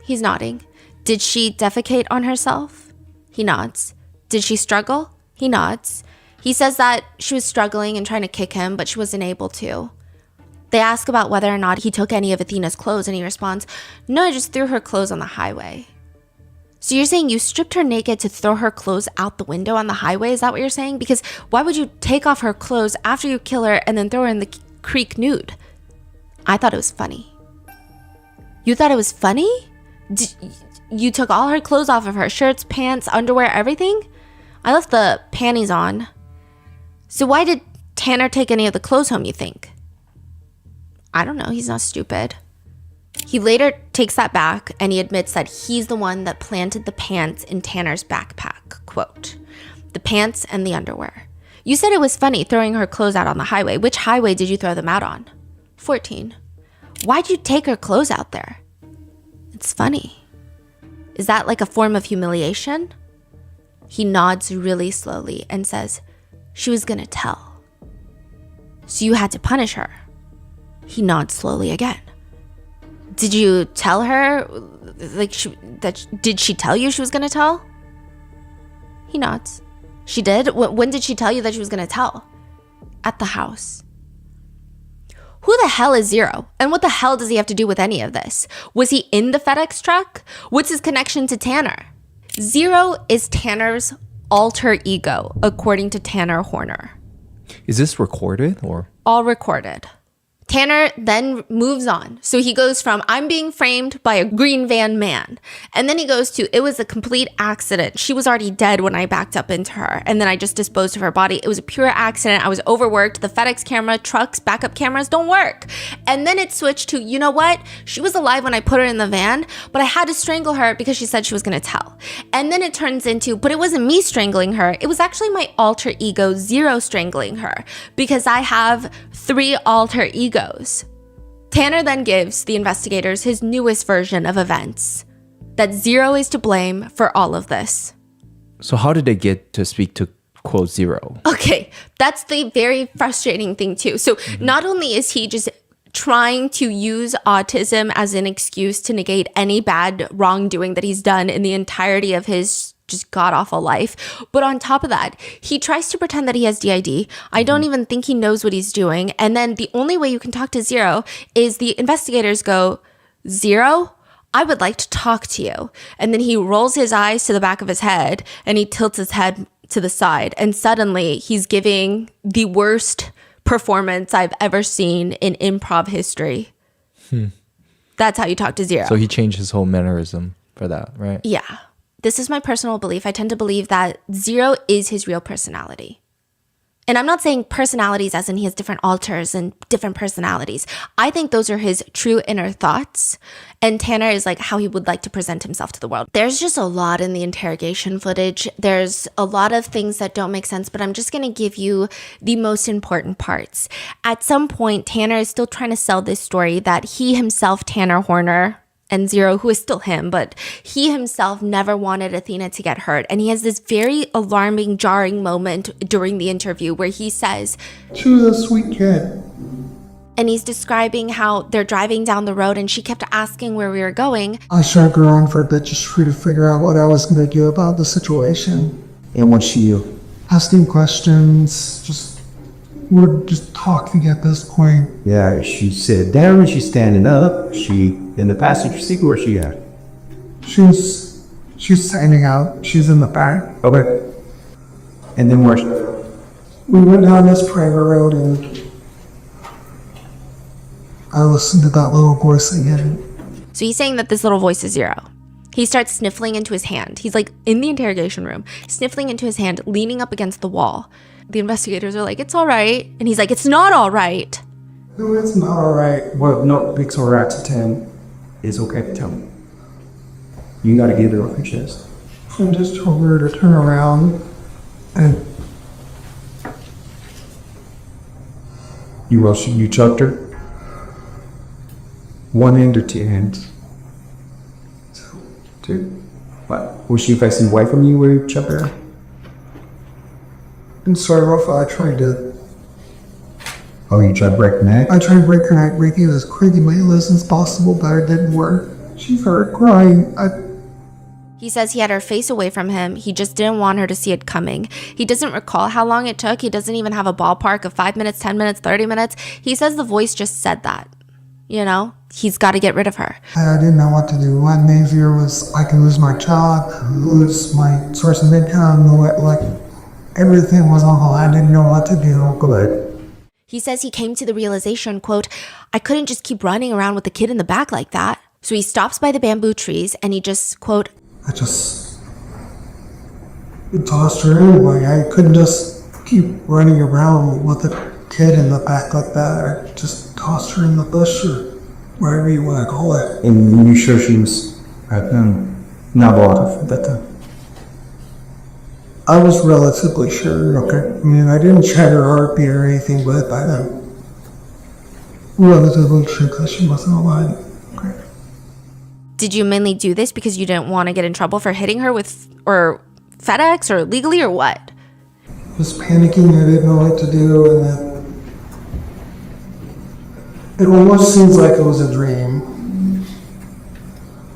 A: He's nodding. Did she defecate on herself? He nods. Did she struggle? He nods. He says that she was struggling and trying to kick him, but she wasn't able to. They ask about whether or not he took any of Athena's clothes, and he responds, no, I just threw her clothes on the highway. So you're saying you stripped her naked to throw her clothes out the window on the highway? Is that what you're saying? Because why would you take off her clothes after you kill her and then throw her in the creek nude? I thought it was funny. You thought it was funny? You took all her clothes off of her, shirts, pants, underwear, everything? I left the panties on. So why did Tanner take any of the clothes home, you think? I don't know, he's not stupid. He later takes that back, and he admits that he's the one that planted the pants in Tanner's backpack, quote, the pants and the underwear. You said it was funny throwing her clothes out on the highway. Which highway did you throw them out on? 14. Why'd you take her clothes out there? It's funny. Is that like a form of humiliation? He nods really slowly and says, she was gonna tell. So you had to punish her. He nods slowly again. Did you tell her, did she tell you she was gonna tell? He nods. She did? When did she tell you that she was gonna tell? At the house. Who the hell is Zero? And what the hell does he have to do with any of this? Was he in the FedEx truck? What's his connection to Tanner? Zero is Tanner's alter ego, according to Tanner Horner.
B: Is this recorded or?
A: All recorded. Tanner then moves on. So he goes from, I'm being framed by a green van man. And then he goes to, it was a complete accident. She was already dead when I backed up into her. And then I just disposed of her body. It was a pure accident. I was overworked. The FedEx camera, trucks, backup cameras don't work. And then it switched to, you know what? She was alive when I put her in the van, but I had to strangle her because she said she was going to tell. And then it turns into, but it wasn't me strangling her. It was actually my alter ego, Zero, strangling her, because I have 3 alter egos. Tanner then gives the investigators his newest version of events, that Zero is to blame for all of this.
B: So how did they get to speak to, quote, Zero?
A: Okay, that's the very frustrating thing too. So not only is he just trying to use autism as an excuse to negate any bad wrongdoing that he's done in the entirety of his just god-awful life. But on top of that, he tries to pretend that he has DID. I don't even think he knows what he's doing. And then the only way you can talk to Zero is the investigators go, Zero, I would like to talk to you. And then he rolls his eyes to the back of his head and he tilts his head to the side. And suddenly he's giving the worst performance I've ever seen in improv history. That's how you talk to Zero.
B: So he changed his whole mannerism for that, right?
A: Yeah. This is my personal belief. I tend to believe that Zero is his real personality. And I'm not saying personalities as in he has different alters and different personalities. I think those are his true inner thoughts. And Tanner is like how he would like to present himself to the world. There's just a lot in the interrogation footage. There's a lot of things that don't make sense, but I'm just going to give you the most important parts. At some point, Tanner is still trying to sell this story that he himself, Tanner Horner, and Zero, who is still him, but he himself never wanted Athena to get hurt. And he has this very alarming, jarring moment during the interview where he says,
J: She was a sweet kid.
A: and he's describing how they're driving down the road and she kept asking where we were going.
J: I dragged her on for a bit just trying to figure out what I was going to do about the situation.
F: And what she do?
J: Asking questions, we're just talking at this point.
K: Yeah, she sat down, she's standing up, she in the passenger seat, where she at?
J: She's standing out. She's in the back.
K: Okay. And then where she?
J: We went down this private road and I listened to that little voice again.
A: So he's saying that this little voice is Zero. He starts sniffling into his hand. He's like in the interrogation room, sniffling into his hand, leaning up against the wall. The investigators are like, it's all right. And he's like, it's not all right.
J: No, it's not all right.
F: Well, no, it's all right to tell him. It's okay to tell him. You gotta get it off your chest.
J: I just told her to turn around and
F: You chucked her? One hand or two hands? Two. What? Was she facing away from you where you chucked her?
J: and sort of I tried to.
K: Oh, you tried to break her neck?
J: I tried to break her neck, making it as quick and painless as possible, but it didn't work. She started crying.
A: He says he had her face away from him. He just didn't want her to see it coming. He doesn't recall how long it took. He doesn't even have a ballpark of 5 minutes, 10 minutes, 30 minutes. He says the voice just said that. You know, he's got to get rid of her.
J: I didn't know what to do. One main fear was I could lose my job, lose my source of income, like everything was on hold. I didn't know what to do. But
A: he says he came to the realization, quote, I couldn't just keep running around with the kid in the back like that. So he stops by the bamboo trees and he just, quote,
J: I just tossed her anyway. I couldn't just keep running around with a kid in the back like that. I just tossed her in the bush or wherever you want to call it.
F: And you sure she was not alive at that time?
J: I was relatively sure, okay? I mean, I didn't check her heartbeat or anything, but I'm relatively sure that she wasn't alive. Okay.
A: Did you mainly do this because you didn't want to get in trouble for hitting her with, or FedEx, or legally, or what?
J: I was panicking, I didn't know what to do, and then it almost seems like it was a dream.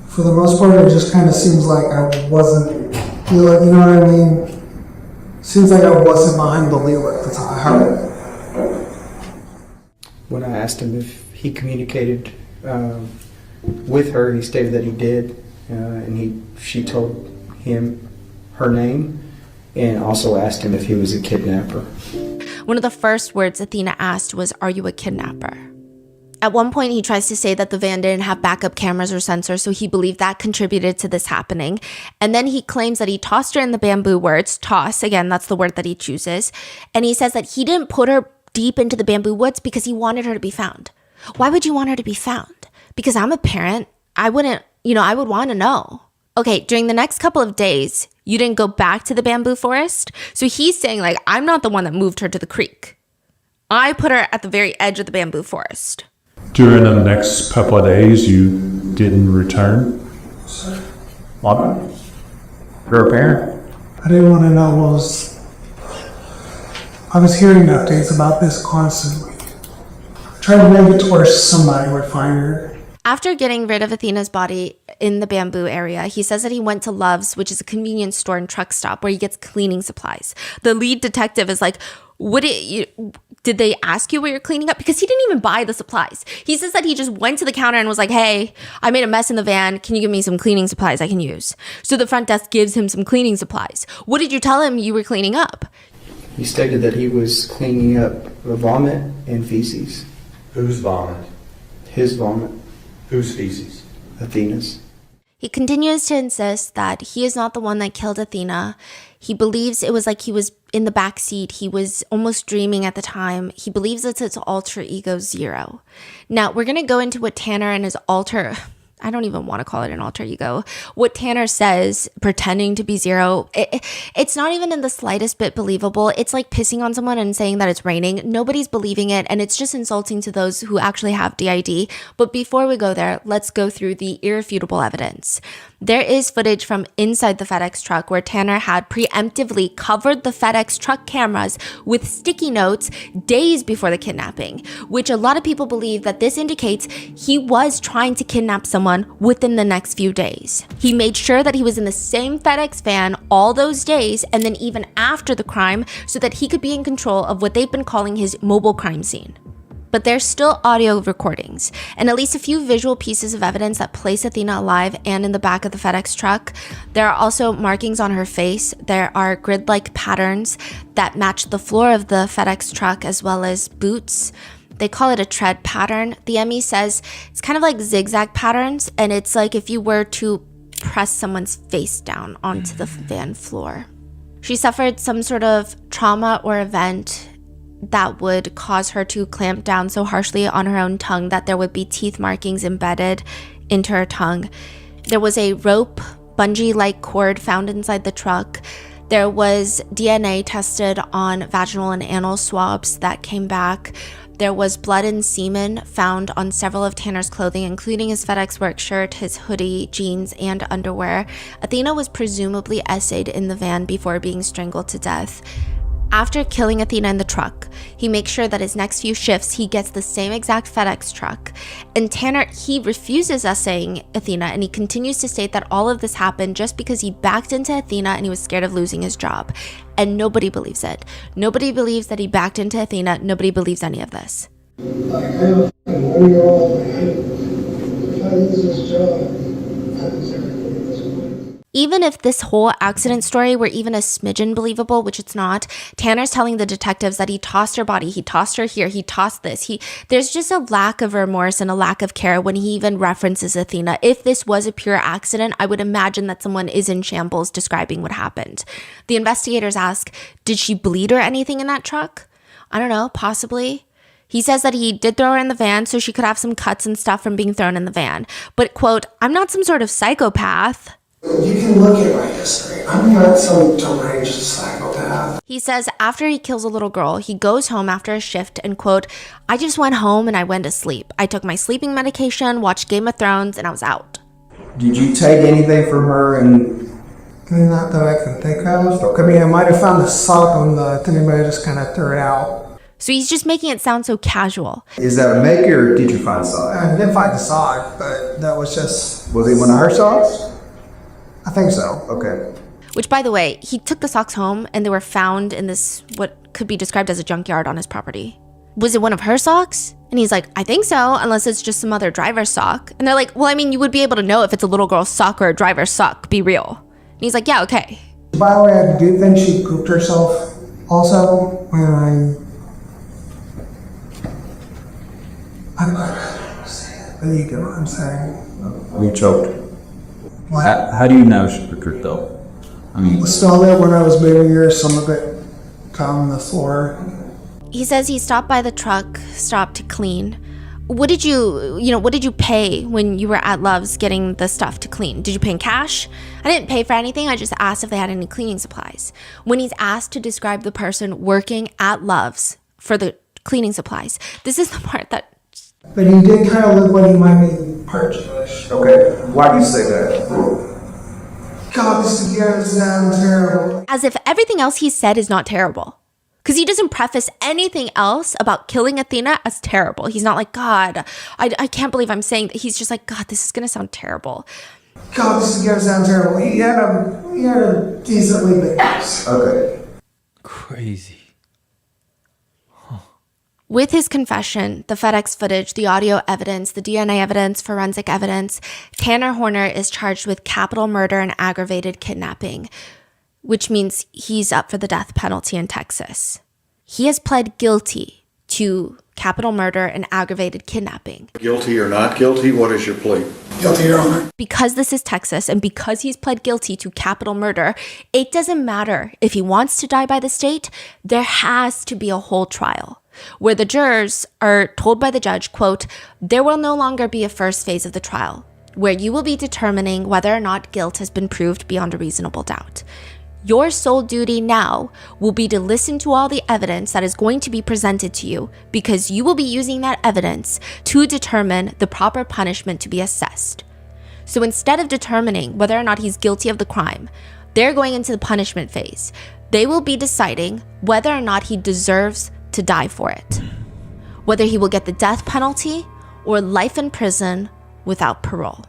J: For the most part, it just kind of seems like I wasn't, you know what I mean? Seems like I wasn't behind the wheel at the time.
F: When I asked him if he communicated with her, he stated that he did, and she told him her name, and also asked him if he was a kidnapper.
A: One of the first words Athena asked was, are you a kidnapper? At one point, he tries to say that the van didn't have backup cameras or sensors, so he believed that contributed to this happening. And then he claims that he tossed her in the bamboo woods. Toss, again, that's the word that he chooses. And he says that he didn't put her deep into the bamboo woods because he wanted her to be found. Why would you want her to be found? Because I'm a parent. I would want to know. Okay, during the next couple of days, you didn't go back to the bamboo forest. So he's saying, like, I'm not the one that moved her to the creek. I put her at the very edge of the bamboo forest.
L: During the next couple of days, you didn't return? What? You're a parent?
J: I didn't want to know what was. I was hearing updates about this constantly. Trying to make it to where somebody would find her.
A: After getting rid of Athena's body in the bamboo area, he says that he went to Love's, which is a convenience store and truck stop where he gets cleaning supplies. The lead detective is like, did they ask you where you're cleaning up? Because he didn't even buy the supplies. He says that he just went to the counter and was like, hey, I made a mess in the van. Can you give me some cleaning supplies I can use? So the front desk gives him some cleaning supplies. What did you tell him you were cleaning up?
F: He stated that he was cleaning up vomit and feces.
L: Whose vomit?
F: His vomit.
L: Whose feces?
F: Athena's.
A: He continues to insist that he is not the one that killed Athena. He believes it was like he was in the back seat. He was almost dreaming at the time. He believes it's his alter ego Zero. Now, we're going to go into what Tanner and his I don't even want to call it an alter ego. What Tanner says, pretending to be Zero, it's not even in the slightest bit believable. It's like pissing on someone and saying that it's raining. Nobody's believing it, and it's just insulting to those who actually have DID. But before we go there, let's go through the irrefutable evidence. There is footage from inside the FedEx truck where Tanner had preemptively covered the FedEx truck cameras with sticky notes days before the kidnapping, which a lot of people believe that this indicates he was trying to kidnap someone within the next few days. He made sure that he was in the same FedEx van all those days and then even after the crime so that he could be in control of what they've been calling his mobile crime scene. But there's still audio recordings and at least a few visual pieces of evidence that place Athena alive and in the back of the FedEx truck. There are also markings on her face. There are grid-like patterns that match the floor of the FedEx truck as well as boots. They call it a tread pattern. The ME says it's kind of like zigzag patterns, and it's like if you were to press someone's face down onto the van floor. She suffered some sort of trauma or event that would cause her to clamp down so harshly on her own tongue that there would be teeth markings embedded into her tongue. There was a rope, bungee-like cord found inside the truck. There was DNA tested on vaginal and anal swabs that came back. There was blood and semen found on several of Tanner's clothing, including his FedEx work shirt, his hoodie, jeans, and underwear. Athena was presumably essayed in the van before being strangled to death. After killing Athena in the truck, he makes sure that his next few shifts he gets the same exact FedEx truck. And Tanner, he refuses essaying Athena, and he continues to state that all of this happened just because he backed into Athena and he was scared of losing his job. And nobody believes it. Nobody believes that he backed into Athena. Nobody believes any of this.
C: Like, I have a 1-year-old, if I lose this job, I lose everything at this point.
A: Even if this whole accident story were even a smidgen believable, which it's not, Tanner's telling the detectives that he tossed her body, he tossed her here, he tossed this. There's just a lack of remorse and a lack of care when he even references Athena. If this was a pure accident, I would imagine that someone is in shambles describing what happened. The investigators ask, did she bleed or anything in that truck? I don't know, possibly. He says that he did throw her in the van so she could have some cuts and stuff from being thrown in the van. But, quote, I'm not some sort of psychopath.
C: You can look at my history. I'm not some deranged psychopath.
A: He says after he kills a little girl, he goes home after a shift and, quote, I just went home and I went to sleep. I took my sleeping medication, watched Game of Thrones, and I was out.
K: Did you take anything from her? And
J: not that I can think of. I mean, I might have found the sock on the thing, but I just kind of threw it out.
A: So he's just making it sound so casual.
K: Is that a make or did you find a sock?
J: I didn't find the sock, but that was just...
K: Was it one of her socks?
J: I think so.
K: Okay.
A: Which, by the way, he took the socks home and they were found in this, what could be described as a junkyard on his property. Was it one of her socks? And he's like, I think so, unless it's just some other driver's sock. And they're like, well, I mean, you would be able to know if it's a little girl's sock or a driver's sock. Be real. And he's like, yeah, okay.
J: By the way, I do think she pooped herself also when you get what I'm saying.
K: You choked.
J: What?
M: How do you know she took her though? I mean,
J: Still there when I was moving her, some of it found on the floor.
A: He says he stopped by the truck, stopped to clean. What did you pay when you were at Love's getting the stuff to clean? Did you pay in cash? I didn't pay for anything. I just asked if they had any cleaning supplies. When he's asked to describe the person working at Love's for the cleaning supplies, this is the part that...
J: But he did kind of look like he might be part Jewish.
K: Okay. Why do you say that?
J: God, this again sounds terrible.
A: As if everything else he said is not terrible. Because he doesn't preface anything else about killing Athena as terrible. He's not like, God, I can't believe I'm saying that. He's just like, God, this is going to sound terrible.
C: God, this is gonna sound terrible. He had a decently big house. Okay.
B: Crazy.
A: With his confession, the FedEx footage, the audio evidence, the DNA evidence, forensic evidence, Tanner Horner is charged with capital murder and aggravated kidnapping, which means he's up for the death penalty in Texas. He has pled guilty to capital murder and aggravated kidnapping.
N: Guilty or not guilty, what is your plea?
C: Guilty, Your Honor.
A: Because this is Texas and because he's pled guilty to capital murder, it doesn't matter if he wants to die by the state, there has to be a whole trial where the jurors are told by the judge, quote, there will no longer be a first phase of the trial where you will be determining whether or not guilt has been proved beyond a reasonable doubt. Your sole duty now will be to listen to all the evidence that is going to be presented to you because you will be using that evidence to determine the proper punishment to be assessed. So instead of determining whether or not he's guilty of the crime, they're going into the punishment phase. They will be deciding whether or not he deserves to die for it, whether he will get the death penalty or life in prison without parole.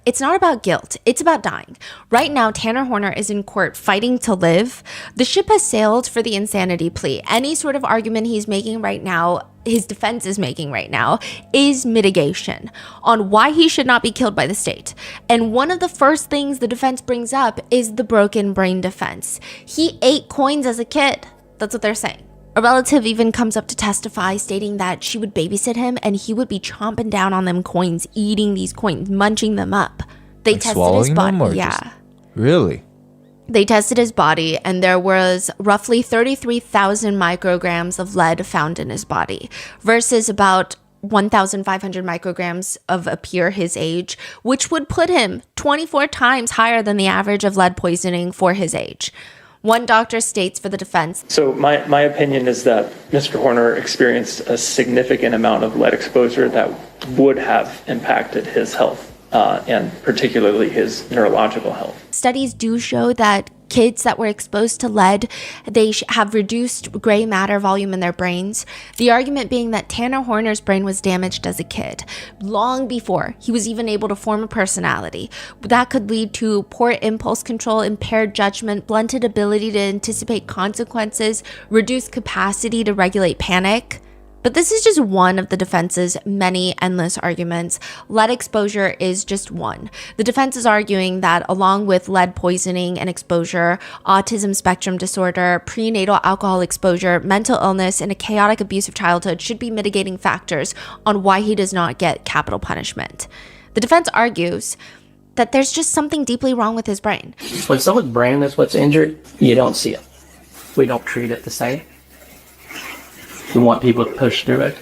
A: It's not about guilt. It's about dying. Right now, Tanner Horner is in court fighting to live. The ship has sailed for the insanity plea. Any sort of argument he's making right now, his defense is making right now, is mitigation on why he should not be killed by the state. And one of the first things the defense brings up is the broken brain defense. He ate coins as a kid. That's what they're saying. A relative even comes up to testify, stating that she would babysit him and he would be chomping down on them coins, eating these coins, munching them up. They
B: Like
A: tested his body. Yeah.
B: Really?
A: They tested his body and there was roughly 33,000 micrograms of lead found in his body versus about 1,500 micrograms of a peer his age, which would put him 24 times higher than the average of lead poisoning for his age. One doctor states for the defense.
O: So my opinion is that Mr. Horner experienced a significant amount of lead exposure that would have impacted his health and particularly his neurological health.
A: Studies do show that kids that were exposed to lead, they have reduced gray matter volume in their brains. The argument being that Tanner Horner's brain was damaged as a kid, long before he was even able to form a personality. That could lead to poor impulse control, impaired judgment, blunted ability to anticipate consequences, reduced capacity to regulate panic. But this is just one of the defense's many endless arguments. Lead exposure is just one. The defense is arguing that along with lead poisoning and exposure, autism spectrum disorder, prenatal alcohol exposure, mental illness, and a chaotic abusive childhood should be mitigating factors on why he does not get capital punishment. The defense argues that there's just something deeply wrong with his brain.
P: When someone's brain is what's injured, you don't see it. We don't treat it the same. We want people to push through it.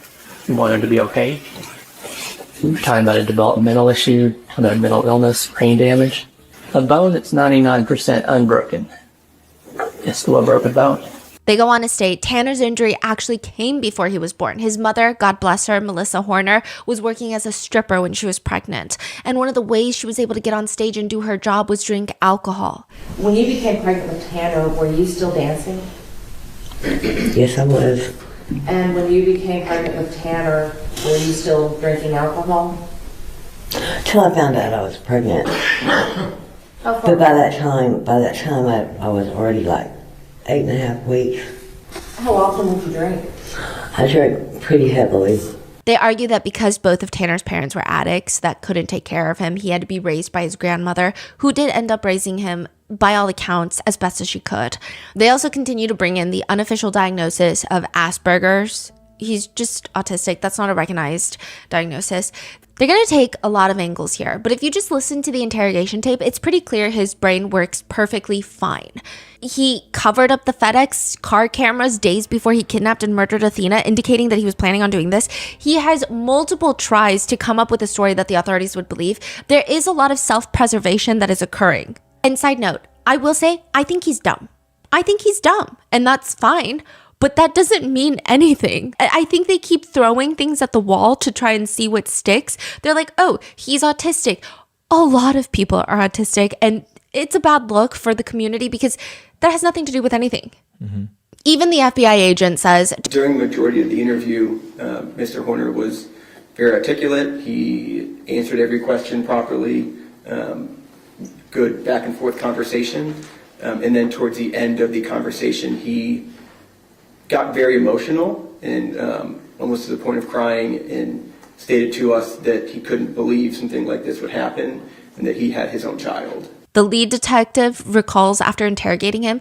P: We want them to be okay. We're talking about a developmental issue, about mental illness, brain damage. A bone that's 99% unbroken is still a broken bone.
A: They go on to state Tanner's injury actually came before he was born. His mother, God bless her, Melissa Horner, was working as a stripper when she was pregnant. And one of the ways she was able to get on stage and do her job was drink alcohol.
Q: When you became pregnant with Tanner, were you still dancing?
R: Yes, I was.
Q: And when you became pregnant with Tanner, were you still drinking alcohol?
R: Till I found out I was pregnant. But by that time I was already like 8.5 weeks.
Q: How often would you drink?
R: I drank pretty heavily.
A: They argue that because both of Tanner's parents were addicts that couldn't take care of him, he had to be raised by his grandmother, who did end up raising him, by all accounts, as best as she could. They also continue to bring in the unofficial diagnosis of Asperger's. He's just autistic. That's not a recognized diagnosis. They're going to take a lot of angles here, but if you just listen to the interrogation tape, it's pretty clear his brain works perfectly fine. He covered up the FedEx car cameras days before he kidnapped and murdered Athena, indicating that he was planning on doing this. He has multiple tries to come up with a story that the authorities would believe. There is a lot of self-preservation that is occurring. And side note, I will say, I think he's dumb. I think he's dumb, and that's fine. But that doesn't mean anything. I think they keep throwing things at the wall to try and see what sticks. They're like, oh, he's autistic. A lot of people are autistic, and it's a bad look for the community because that has nothing to do with anything. Mm-hmm. Even the FBI agent says,
S: during the majority of the interview, Mr. Horner was very articulate. He answered every question properly, good back and forth conversation. And then towards the end of the conversation, he got very emotional and almost to the point of crying, and stated to us that he couldn't believe something like this would happen and that he had his own child.
A: The lead detective recalls after interrogating him,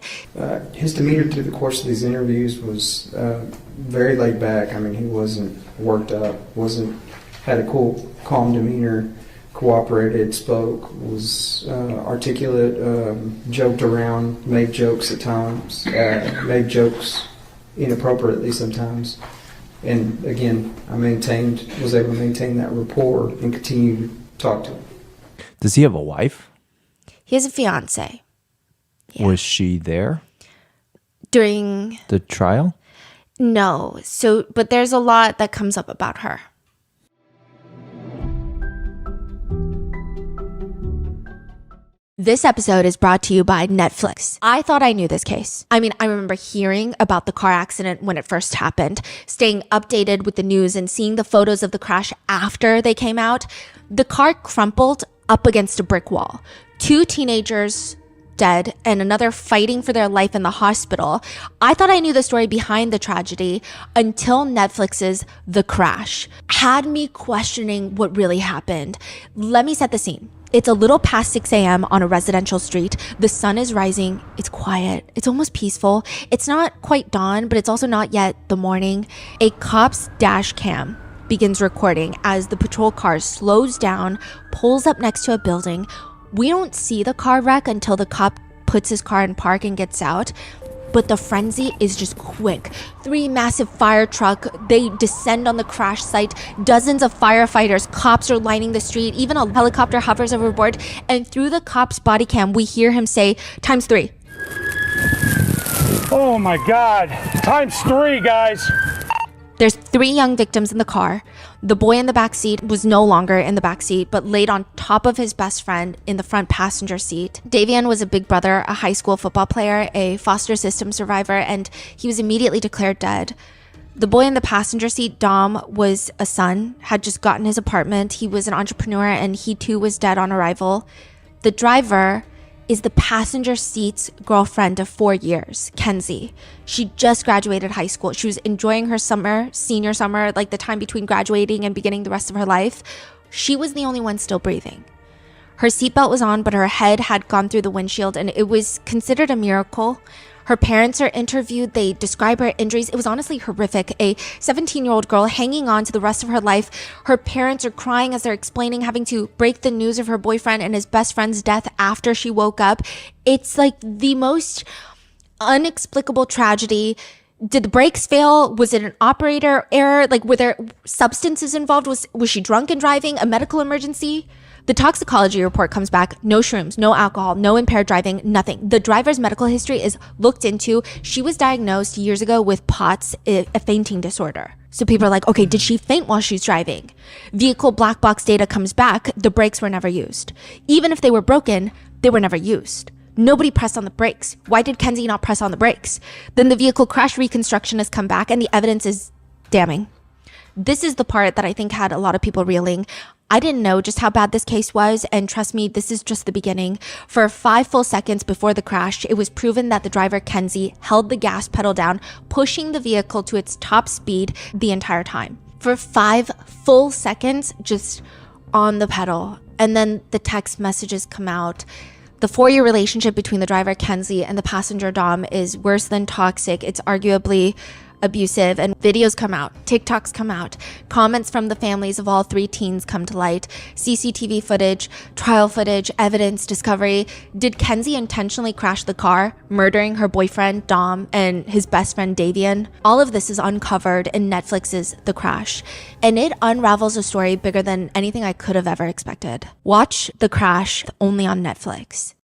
F: his demeanor through the course of these interviews was very laid back. I mean, he wasn't worked up, had a cool, calm demeanor, cooperated, spoke, was articulate, joked around, made jokes at times, made jokes inappropriately sometimes. And again, was able to maintain that rapport and continue to talk to him.
B: Does he have a wife?
A: He has a fiance.
B: Yeah. Was she there
A: during
B: the trial?
A: No. But there's a lot that comes up about her. This episode is brought to you by Netflix. I thought I knew this case. I remember hearing about the car accident when it first happened, staying updated with the news and seeing the photos of the crash after they came out. The car crumpled up against a brick wall. 2 teenagers dead and another fighting for their life in the hospital. I thought I knew the story behind the tragedy until Netflix's The Crash had me questioning what really happened. Let me set the scene. It's a little past 6 a.m. on a residential street. The sun is rising. It's quiet. It's almost peaceful. It's not quite dawn, but it's also not yet the morning. A cop's dash cam begins recording as the patrol car slows down, pulls up next to a building. We don't see the car wreck until the cop puts his car in park and gets out. But the frenzy is just quick. 3 massive fire trucks, they descend on the crash site. Dozens of firefighters, cops are lining the street. Even a helicopter hovers overboard. And through the cop's body cam, we hear him say, ×3.
H: Oh my God, ×3, guys.
A: There's 3 young victims in the car. The boy in the back seat was no longer in the back seat, but laid on top of his best friend in the front passenger seat. Davian was a big brother, a high school football player, a foster system survivor, and he was immediately declared dead. The boy in the passenger seat, Dom, was a son, had just gotten his apartment. He was an entrepreneur, and he too was dead on arrival. The driver is the passenger seat's girlfriend of 4 years, Kenzie. She just graduated high school. She was enjoying her senior summer, like the time between graduating and beginning the rest of her life. She was the only one still breathing. Her seatbelt was on, but her head had gone through the windshield, and it was considered a miracle. Her parents are interviewed. They describe her injuries. It was honestly horrific. A 17-year-old girl hanging on to the rest of her life. Her parents are crying as they're explaining having to break the news of her boyfriend and his best friend's death after she woke up. It's like the most inexplicable tragedy. Did the brakes fail? Was it an operator error? Like, were there substances involved? Was she drunk and driving? A medical emergency? The toxicology report comes back, no shrooms, no alcohol, no impaired driving, nothing. The driver's medical history is looked into. She was diagnosed years ago with POTS, a fainting disorder. So people are like, okay, did she faint while she's driving? Vehicle black box data comes back, the brakes were never used. Even if they were broken, they were never used. Nobody pressed on the brakes. Why did Kenzie not press on the brakes? Then the vehicle crash reconstruction has come back and the evidence is damning. This is the part that I think had a lot of people reeling. I didn't know just how bad this case was, and trust me, this is just the beginning. For 5 full seconds before the crash, it was proven that the driver, Kenzie, held the gas pedal down, pushing the vehicle to its top speed the entire time. For 5 full seconds, just on the pedal. And then the text messages come out. The 4-year relationship between the driver, Kenzie, and the passenger, Dom, is worse than toxic. It's arguably abusive, and videos come out, TikToks come out, comments from the families of all 3 teens come to light, CCTV footage, trial footage, evidence discovery. Did Kenzie intentionally crash the car, murdering her boyfriend, Dom, and his best friend, Davian? All of this is uncovered in Netflix's The Crash, and it unravels a story bigger than anything I could have ever expected. Watch The Crash only on Netflix.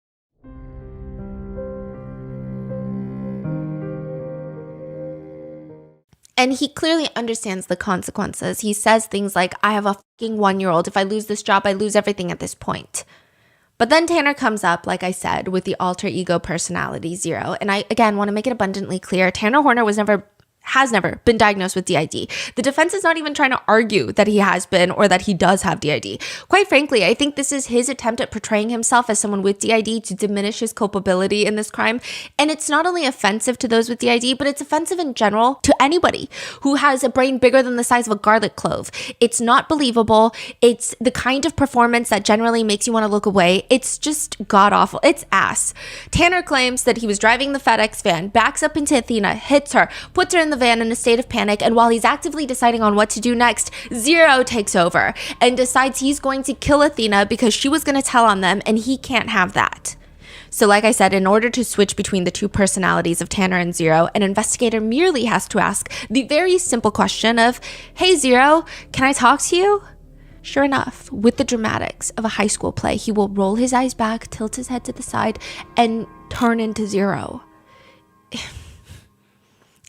A: And he clearly understands the consequences. He says things like, I have a fucking 1-year-old. If I lose this job, I lose everything at this point. But then Tanner comes up, like I said, with the alter ego personality 0. And I, again, want to make it abundantly clear, Tanner Horner has never been diagnosed with DID. The defense is not even trying to argue that he has been or that he does have DID. Quite frankly, I think this is his attempt at portraying himself as someone with DID to diminish his culpability in this crime. And it's not only offensive to those with DID, but it's offensive in general to anybody who has a brain bigger than the size of a garlic clove. It's not believable. It's the kind of performance that generally makes you want to look away. It's just god-awful. It's ass. Tanner claims that he was driving the FedEx van, backs up into Athena, hits her, puts her in the van in a state of panic, and while he's actively deciding on what to do next, 0 takes over and decides he's going to kill Athena because she was going to tell on them, and he can't have that. So like I said, in order to switch between the two personalities of Tanner and 0, an investigator merely has to ask the very simple question of, hey 0, can I talk to you? Sure enough, with the dramatics of a high school play, he will roll his eyes back, tilt his head to the side, and turn into 0.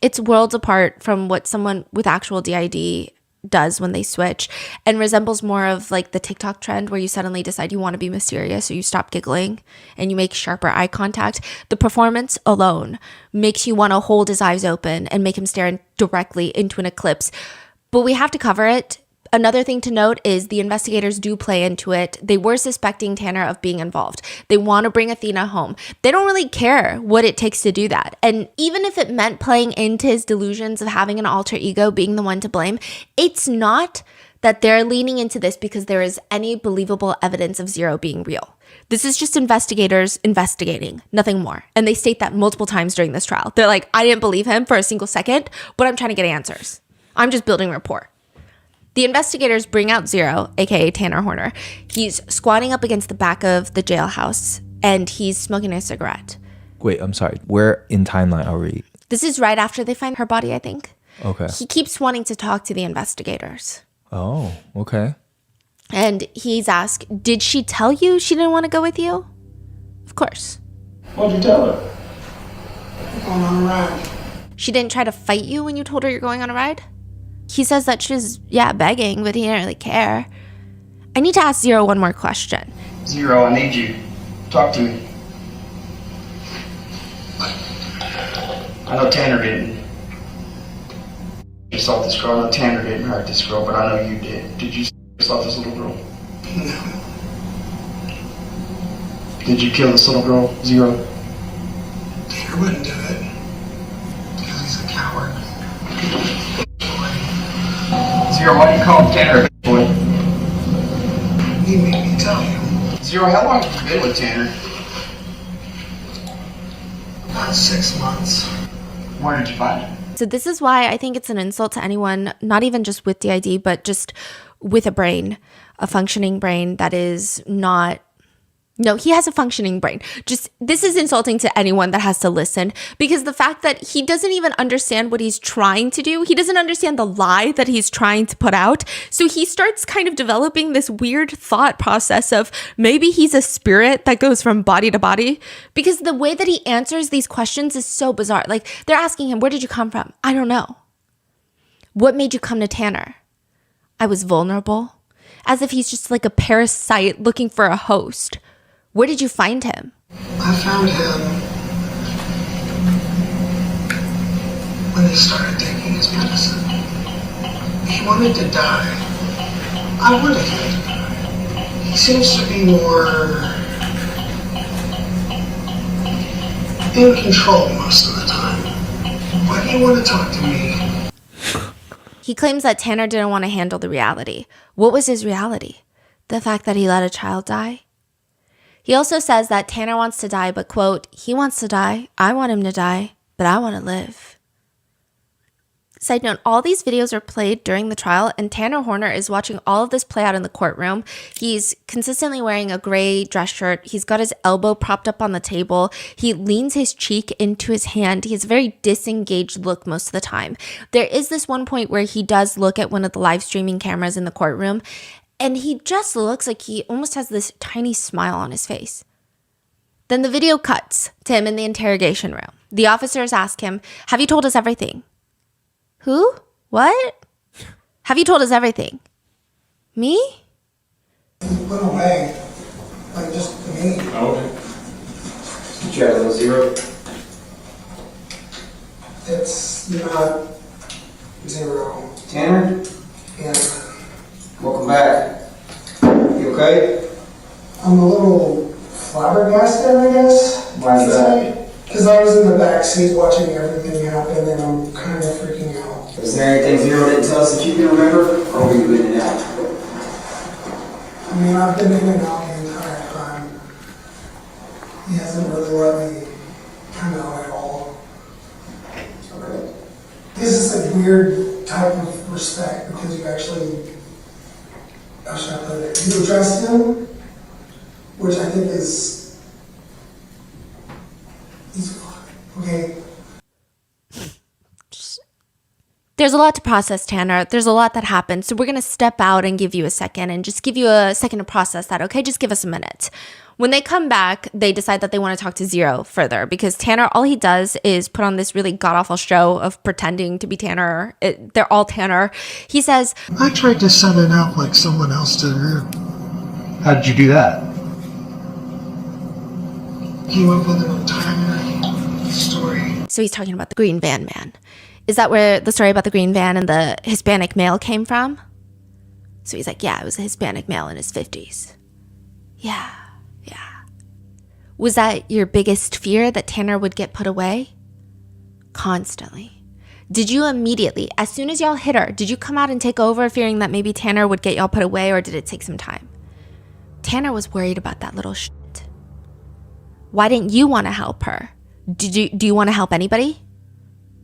A: It's worlds apart from what someone with actual DID does when they switch, and resembles more of like the TikTok trend where you suddenly decide you want to be mysterious, or you stop giggling and you make sharper eye contact. The performance alone makes you want to hold his eyes open and make him stare directly into an eclipse. But we have to cover it. Another thing to note is the investigators do play into it. They were suspecting Tanner of being involved. They want to bring Athena home. They don't really care what it takes to do that. And even if it meant playing into his delusions of having an alter ego being the one to blame, it's not that they're leaning into this because there is any believable evidence of 0 being real. This is just investigators investigating, nothing more. And they state that multiple times during this trial. They're like, I didn't believe him for a single second, but I'm trying to get answers. I'm just building rapport. The investigators bring out 0, aka Tanner Horner. He's squatting up against the back of the jailhouse and he's smoking a cigarette.
B: Wait, I'm sorry. Where in timeline are we?
A: This is right after they find her body, I think.
B: Okay.
A: He keeps wanting to talk to the investigators.
B: Oh, okay.
A: And he's asked, did she tell you she didn't want to go with you? Of course.
C: What'd you tell her? I'm going on a ride.
A: She didn't try to fight you when you told her you're going on a ride? He says that she was, begging, but he didn't really care. I need to ask 0 one more question.
T: 0, I need you. Talk to me. I know Tanner didn't assault this girl. I know Tanner didn't hurt this girl, but I know you did. Did you assault this little girl?
C: No.
T: Did you kill this little girl, 0?
C: Tanner wouldn't do it. Because he's a coward.
T: 0, why do you call Tanner a boy?
C: You made me tell you.
T: 0, how long have you been with Tanner?
C: About 6 months.
T: Where did you find him?
A: So this is why I think it's an insult to anyone, not even just with DID, but just with a brain, a functioning brain that is not... No, he has a functioning brain. This is insulting to anyone that has to listen, because the fact that he doesn't even understand what he's trying to do, he doesn't understand the lie that he's trying to put out. So he starts kind of developing this weird thought process of maybe he's a spirit that goes from body to body, because the way that he answers these questions is so bizarre. Like, they're asking him, where did you come from? I don't know. What made you come to Tanner? I was vulnerable. As if he's just like a parasite looking for a host. Where did you find him?
C: I found him when he started taking his medicine. He wanted to die. I wanted him to die. He seems to be more in control most of the time. Why do you want to talk to me?
A: He claims that Tanner didn't want to handle the reality. What was his reality? The fact that he let a child die? He also says that Tanner wants to die, but, quote, he wants to die. I want him to die, but I want to live. Side note, all these videos are played during the trial, and Tanner Horner is watching all of this play out in the courtroom. He's consistently wearing a gray dress shirt. He's got his elbow propped up on the table. He leans his cheek into his hand. He has a very disengaged look most of the time. There is this one point where he does look at one of the live streaming cameras in the courtroom, and he just looks like he almost has this tiny smile on his face. Then the video cuts to him in the interrogation room. The officers ask him, have you told us everything? Who? What? Have you told us everything? Me?
C: He went away. Like, just me.
F: Okay. Did you have a little zero?
C: It's not zero.
F: Tanner?
C: Yeah.
F: Welcome back. You okay?
C: I'm a little flabbergasted, I guess.
F: Why is that?
C: Because I was in the back seat watching everything happen, and I'm kind of freaking out.
F: Is there anything Zero didn't tell us that you can remember? Or were you in and out?
C: I mean, I've been in and out the entire time. He hasn't really let me come out at all.
F: Okay.
C: This is a weird type of respect because you actually, how should I put it? You addressed him, which I think is, okay.
A: There's a lot to process, Tanner. There's a lot that happened. So we're going to step out and give you a second and just give you a second to process that, okay? Just give us a minute. When they come back, they decide that they want to talk to Zero further because Tanner, all he does is put on this really god-awful show of pretending to be Tanner. They're all Tanner. He says,
J: I tried to set it up like someone else did.
K: How did you do that?
C: He went with an entire story.
A: So he's talking about the green van man. Is that where the story about the green van and the Hispanic male came from? So he's like, yeah, it was a Hispanic male in his 50s. Yeah. Was that your biggest fear, that Tanner would get put away? Constantly. Did you immediately, as soon as y'all hit her, did you come out and take over fearing that maybe Tanner would get y'all put away, or did it take some time? Tanner was worried about that little shit. Why didn't you want to help her? Do you want to help anybody?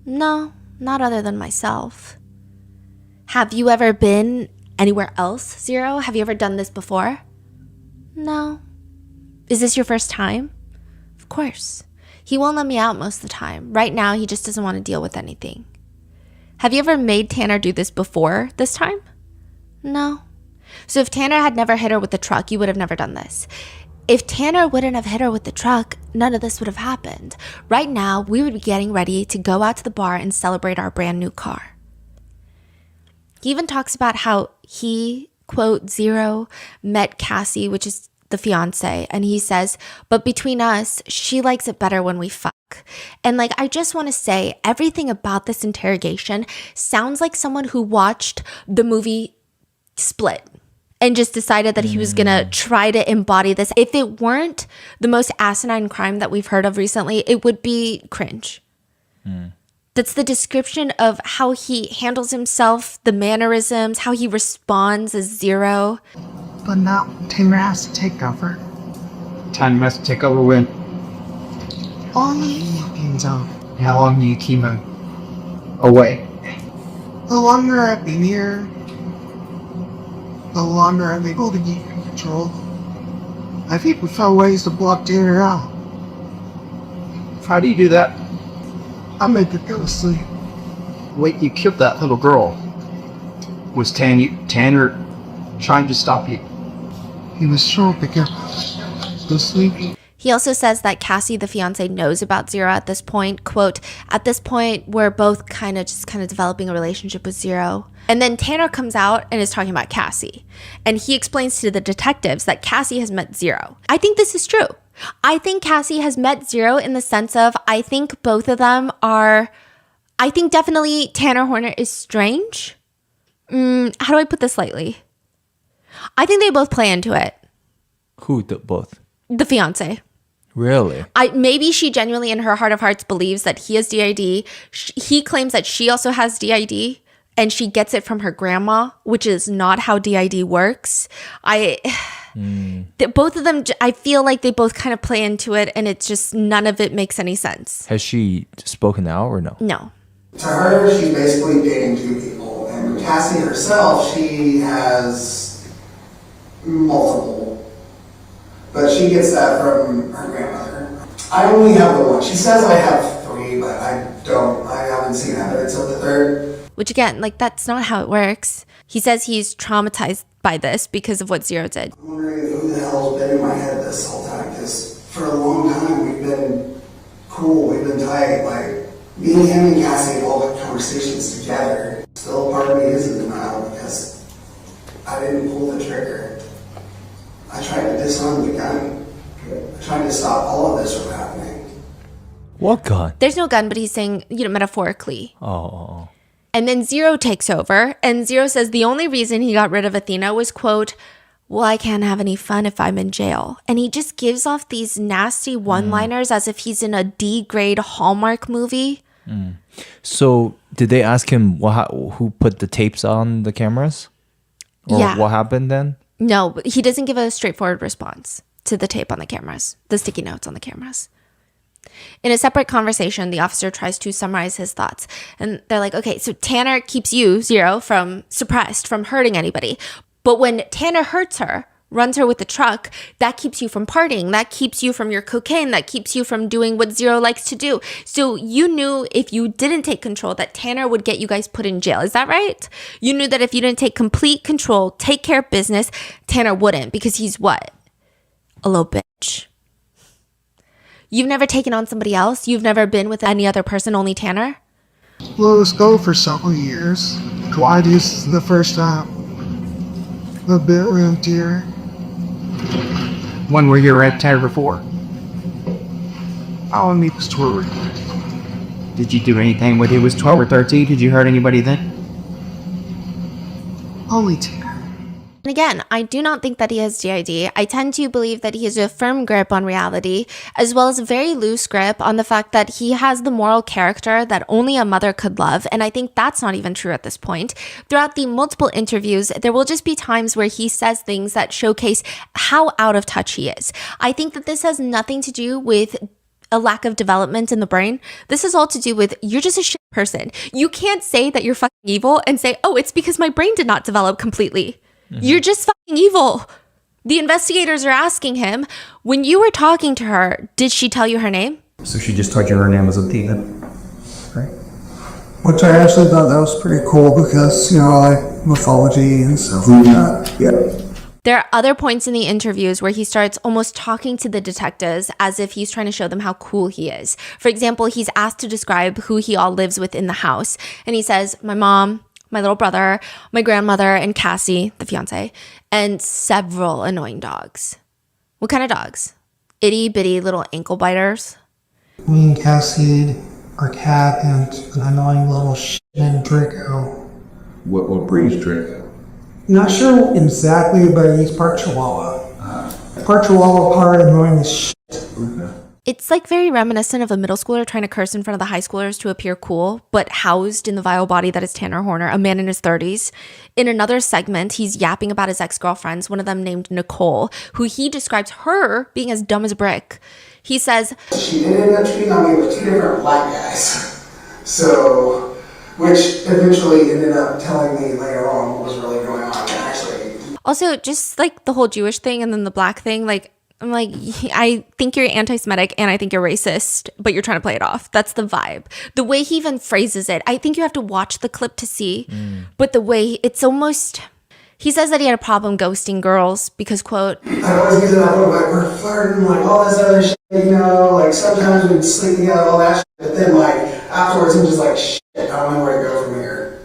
A: No, not other than myself. Have you ever been anywhere else, Zero? Have you ever done this before? No. Is this your first time? Of course. He won't let me out most of the time. Right now, he just doesn't want to deal with anything. Have you ever made Tanner do this before this time? No. So if Tanner had never hit her with the truck, you would have never done this. If Tanner wouldn't have hit her with the truck, none of this would have happened. Right now, we would be getting ready to go out to the bar and celebrate our brand new car. He even talks about how he, quote, Zero, met Cassie, which is the fiance, and he says, but between us, she likes it better when we fuck. And like, I just want to say, everything about this interrogation sounds like someone who watched the movie Split and just decided that he was gonna try to embody this. If it weren't the most asinine crime that we've heard of recently, it would be cringe. That's the description of how he handles himself, the mannerisms, how he responds as Zero.
J: But now Tanner has to take over.
K: Time has to take over when?
J: Only
K: How long do you keep him away?
J: the longer I've been here, the longer I'm able to keep in control. I think we found ways to block Tanner out.
K: How do you do that?
J: I make her go to sleep.
K: Wait, you killed that little girl. Was Tanner trying to stop you?
J: He was trying to get to sleep.
A: He also says that Cassie, the fiance, knows about Zero at this point. Quote, at this point, we're both kind of developing a relationship with Zero. And then Tanner comes out and is talking about Cassie. And he explains to the detectives that Cassie has met Zero. I think this is true. I think Cassie has met Zero in the sense of, I think both of them are, I think definitely Tanner Horner is strange. How do I put this lightly? I think they both play into it.
B: Who, both?
A: The fiance.
B: Really?
A: Maybe she genuinely in her heart of hearts believes that he has DID. He claims that she also has DID and she gets it from her grandma, which is not how DID works. Both of them, I feel like they both kind of play into it and it's just none of it makes any sense.
B: Has she spoken out or no?
A: No.
C: To her, she's basically dating two people. And Cassie herself, she has multiple. But she gets that from her grandmother. I only have the one. She says I have three, but I don't. I haven't seen evidence of the third.
A: Which again, like that's not how it works. He says he's traumatized by this because of what Zero did.
C: I'm wondering who the hell's been in my head this whole time. Because for a long time, we've been cool. We've been tight. Like, me, him, and Cassie have all had conversations together. Still, part of me is in denial because I didn't pull the trigger. I tried to this on the gun, trying to stop all of this from happening.
B: What gun?
A: There's no gun, but he's saying, metaphorically.
B: Oh.
A: And then Zero takes over, and Zero says the only reason he got rid of Athena was, quote, well, I can't have any fun if I'm in jail. And he just gives off these nasty one-liners as if he's in a D-grade Hallmark movie.
B: So did they ask him who put the tapes on the cameras? Or
A: Yeah.
B: what happened then?
A: No, but he doesn't give a straightforward response to the tape on the cameras, the sticky notes on the cameras. In a separate conversation, the officer tries to summarize his thoughts. And they're like, okay, so Tanner keeps you, Zero, from hurting anybody. But when Tanner hurts her, runs her with the truck, that keeps you from partying. That keeps you from your cocaine. That keeps you from doing what Zero likes to do. So you knew if you didn't take control that Tanner would get you guys put in jail. Is that right? You knew that if you didn't take complete control, take care of business, Tanner wouldn't, because he's what? A little bitch. You've never taken on somebody else? You've never been with any other person, only Tanner?
J: Let us go for several years. Why this is the first time? A bit rude, dear.
K: When were you at Tanner before?
J: I'll need the story.
K: Did you do anything when he was 12 or 13? Did you hurt anybody then?
J: Only two.
A: And again, I do not think that he has GID. I tend to believe that he has a firm grip on reality, as well as a very loose grip on the fact that he has the moral character that only a mother could love. And I think that's not even true at this point. Throughout the multiple interviews, there will just be times where he says things that showcase how out of touch he is. I think that this has nothing to do with a lack of development in the brain. This is all to do with you're just a shit person. You can't say that you're fucking evil and say, oh, it's because my brain did not develop completely. You're just fucking evil. The investigators are asking him, when you were talking to her, did she tell you her name?
K: So she just told you her name was Athena, right?
J: Which I actually thought that was pretty cool because, like mythology and stuff like that. Yeah.
A: There are other points in the interviews where he starts almost talking to the detectives as if he's trying to show them how cool he is. For example, he's asked to describe who he all lives with in the house. And he says, my mom, my little brother, my grandmother, and Cassie, the fiance, and several annoying dogs. What kind of dogs? Itty bitty little ankle biters?
J: Me and Cassie, our cat, and an annoying little shit named Draco.
N: What breed's Draco?
J: Not sure exactly, but he's part Chihuahua. Part Chihuahua, part annoying as shit.
A: It's like very reminiscent of a middle schooler trying to curse in front of the high schoolers to appear cool, but housed in the vile body that is Tanner Horner, a man in his 30s. In another segment, he's yapping about his ex-girlfriends, one of them named Nicole, who he describes her being as dumb as a brick. He says,
C: She did end up cheating on me with 2 different black guys. So, which eventually ended up telling me later on what was really going on. Actually,
A: also, just like the whole Jewish thing and then the black thing, like, I'm like, I think you're anti-Semitic and I think you're racist, but you're trying to play it off. That's the vibe. The way he even phrases it, I think you have to watch the clip to see, but the way it's almost, he says that he had a problem ghosting girls because, quote,
C: I always use it like, we're flirting, like all this other shit, like sometimes we'd sleep together, all that shit, but then like afterwards I'm just like, shit, I don't know where to go from here.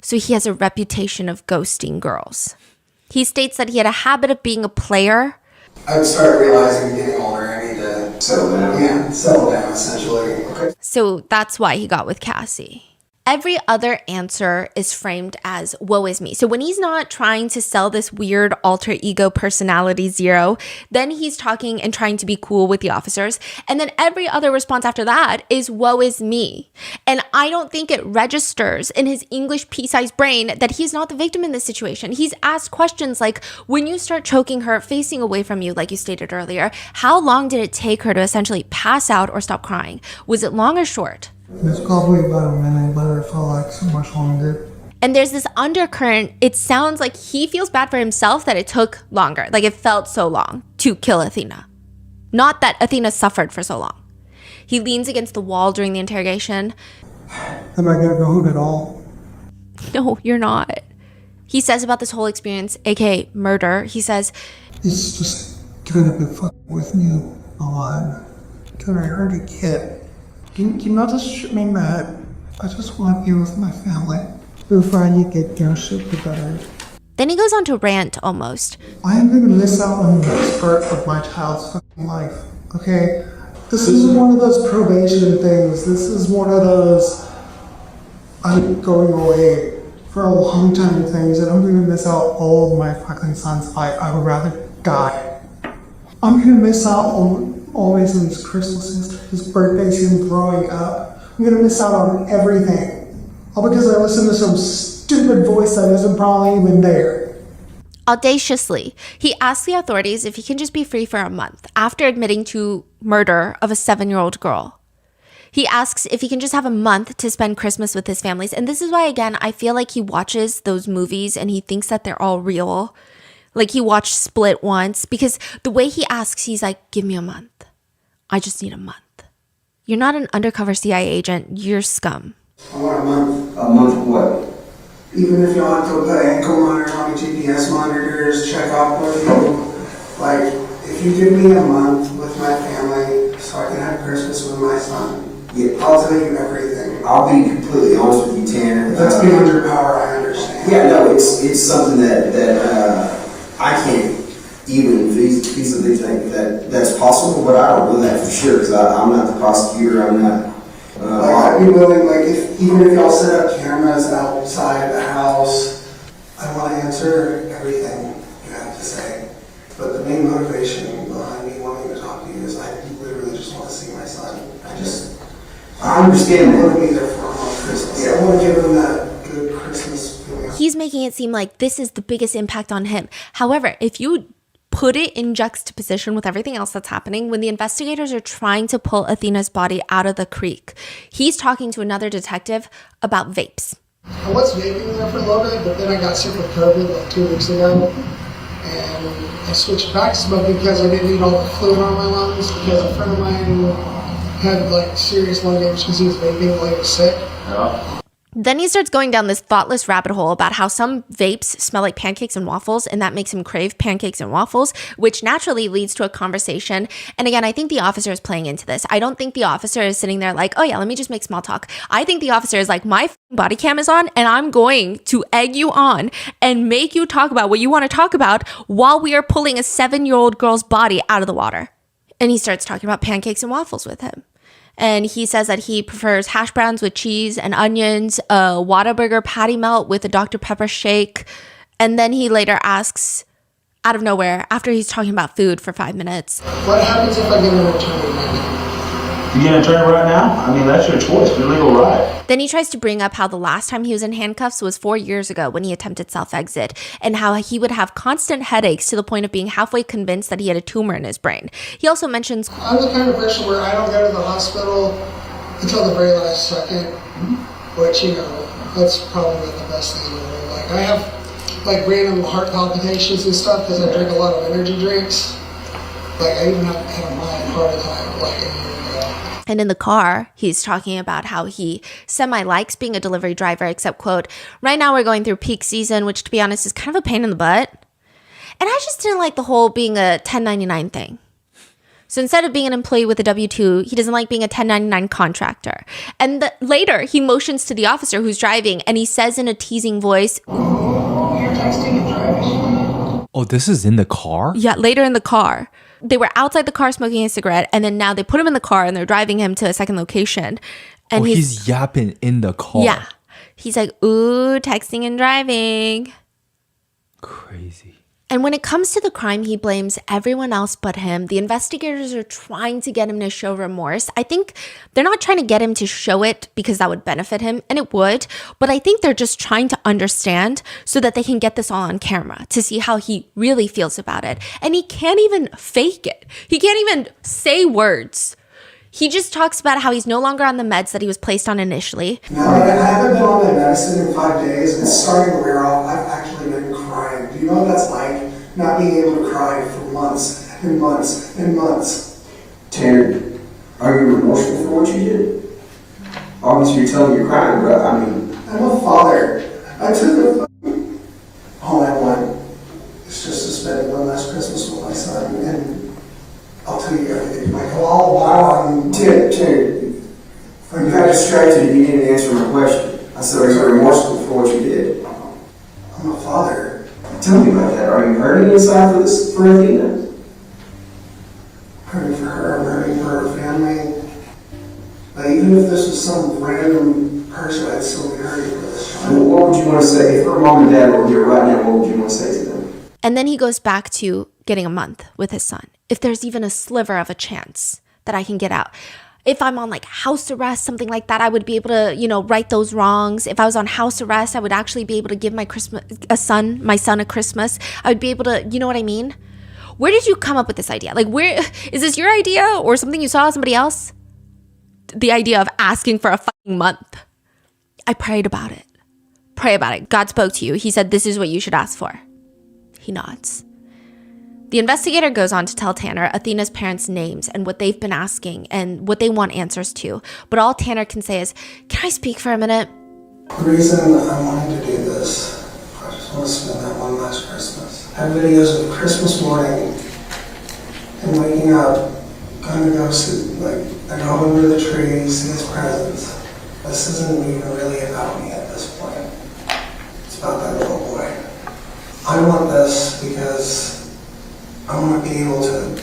A: So he has a reputation of ghosting girls. He states that he had a habit of being a player.
C: I started realizing getting older, I need to settle down. Yeah, settle down essentially. Okay.
A: So that's why he got with Cassie. Every other answer is framed as woe is me. So when he's not trying to sell this weird alter ego personality Zero, then he's talking and trying to be cool with the officers. And then every other response after that is woe is me. And I don't think it registers in his English pea-sized brain that he's not the victim in this situation. He's asked questions like, when you start choking her, facing away from you, like you stated earlier, how long did it take her to essentially pass out or stop crying? Was it long or short?
J: It's probably about a minute, but it felt like so much longer.
A: And there's this undercurrent. It sounds like he feels bad for himself that it took longer. Like it felt so long to kill Athena. Not that Athena suffered for so long. He leans against the wall during the interrogation.
J: Am I gonna go home at all?
A: No, you're not. He says about this whole experience, aka murder, he says,
J: It's just gonna be fucking with me a lot. Can I hurt a kid? Can you not just shoot me mad? I just want to be with my family. Before you get your shit together.
A: Then he goes on to rant almost.
J: I am going to miss out on the best part of my child's fucking life, okay? This is one of those probation things. This is one of those I'm going away for a long time things, and I'm going to miss out all of my fucking son's life. I would rather die. I'm going to miss out on always his Christmases, his birthdays, him growing up. I'm going to miss out on everything. All because I listened to some stupid voice that isn't probably even there.
A: Audaciously, he asks the authorities if he can just be free for a month after admitting to murder of a 7-year-old girl. He asks if he can just have a month to spend Christmas with his families. And this is why, again, I feel like he watches those movies and he thinks that they're all real. Like he watched Split once, because the way he asks, he's like, give me a month. I just need a month. You're not an undercover CIA agent. You're scum.
C: I want a month.
F: A month of what?
C: Even if you want to put ankle monitor on the GPS monitors, check out with you. Like, if you give me a month with my family so I can have Christmas with my son, yeah, I'll tell you everything.
F: I'll be completely honest with you, Tanner.
C: If that's beyond your power, I understand.
F: Yeah, no, it's something that I can't even feasibly think that's possible, but I don't know that for sure because I'm not the prosecutor. I'm not.
C: I'd be willing, even if y'all set up cameras outside the house, I want to answer everything you have to say. But the main motivation behind me wanting to talk to you is I literally just want to see my son. I understand. I want to be there for him on Christmas. Yeah, I want to give him that good Christmas feeling.
A: He's making it seem like this is the biggest impact on him. However, if you put it in juxtaposition with everything else that's happening, when the investigators are trying to pull Athena's body out of the creek, he's talking to another detective about vapes.
J: I was vaping there for a little bit, but then I got sick with COVID like 2 weeks ago. And I switched back to smoking because I didn't need all the fluid on my lungs, because a friend of mine had serious lung damage because he was vaping while he was sick.
F: Yeah.
A: Then he starts going down this thoughtless rabbit hole about how some vapes smell like pancakes and waffles, and that makes him crave pancakes and waffles, which naturally leads to a conversation. And again, I think the officer is playing into this. I don't think the officer is sitting there like, oh yeah, let me just make small talk. I think the officer is like, my body cam is on, and I'm going to egg you on and make you talk about what you want to talk about while we are pulling a 7-year-old girl's body out of the water. And he starts talking about pancakes and waffles with him. And he says that he prefers hash browns with cheese and onions, a Whataburger patty melt with a Dr. Pepper shake. And then he later asks, out of nowhere, after he's talking about food for 5 minutes,
J: what happens if I get an attorney right now?
N: You get an attorney right now? I mean, that's your choice. Your legal right.
A: Then he tries to bring up how the last time he was in handcuffs was 4 years ago when he attempted self-exit, and how he would have constant headaches to the point of being halfway convinced that he had a tumor in his brain. He also mentions,
J: I'm the kind of person where I don't go to the hospital until the very last second, which, that's probably not the best thing in the world. I have random heart palpitations and stuff because I drink a lot of energy drinks. I even had a mild heart attack a year ago.
A: And in the car, he's talking about how he semi-likes being a delivery driver, except, quote, right now we're going through peak season, which to be honest is kind of a pain in the butt. And I just didn't like the whole being a 1099 thing. So instead of being an employee with a W-2, he doesn't like being a 1099 contractor. And later, he motions to the officer who's driving, and he says in a teasing voice,
J: you're texting and driving.
B: Oh, this is in the car?
A: Yeah, later in the car. They were outside the car smoking a cigarette, and then now they put him in the car and they're driving him to a second location. And
B: he's yapping in the car.
A: Yeah. He's like, ooh, texting and driving.
B: Crazy.
A: And when it comes to the crime, he blames everyone else but him. The investigators are trying to get him to show remorse. I think they're not trying to get him to show it because that would benefit him, and it would, but I think they're just trying to understand so that they can get this all on camera to see how he really feels about it. And he can't even fake it. He can't even say words. He just talks about how he's no longer on the meds that he was placed on initially.
C: Now that I haven't been on my medicine in 5 days, it's starting to wear off. I've actually been crying. Do you know what that's like? Not being able to cry for months and months and months.
F: Tanner, are you remorseful for what you did? Obviously you're telling me you're crying, but I'm
C: a father. I took all I want is just to spend one last Christmas with my son, and I'll tell you everything.
F: Tanner, you got distracted and you didn't answer my question. I said, are you remorseful for what you did?
C: I'm a father. Tell me about that. Are you hurting inside for this, for Athena? Hurting for her, I'm hurting for her family. Like, even if this was some random person, I'd still be hurting for this child. What would you want to say? If her mom and dad were here right now, what would you want to say to them?
A: And then he goes back to getting a month with his son. If there's even a sliver of a chance that I can get out. If I'm on like house arrest, something like that, I would be able to, right those wrongs. If I was on house arrest, I would actually be able to give my son a Christmas. I would be able to, you know what I mean? Where did you come up with this idea? Like, where is this your idea or something you saw somebody else? The idea of asking for a fucking month. I prayed about it. Pray about it. God spoke to you. He said, this is what you should ask for. He nods. The investigator goes on to tell Tanner Athena's parents' names and what they've been asking and what they want answers to. But all Tanner can say is, can I speak for a minute?
C: The reason I wanted to do this, I just want to spend that one last Christmas. I have videos of Christmas morning and waking up, going to go see, I go under the tree, see his presents. This isn't even really about me at this point. It's about that little boy. I want this because I want to be able to,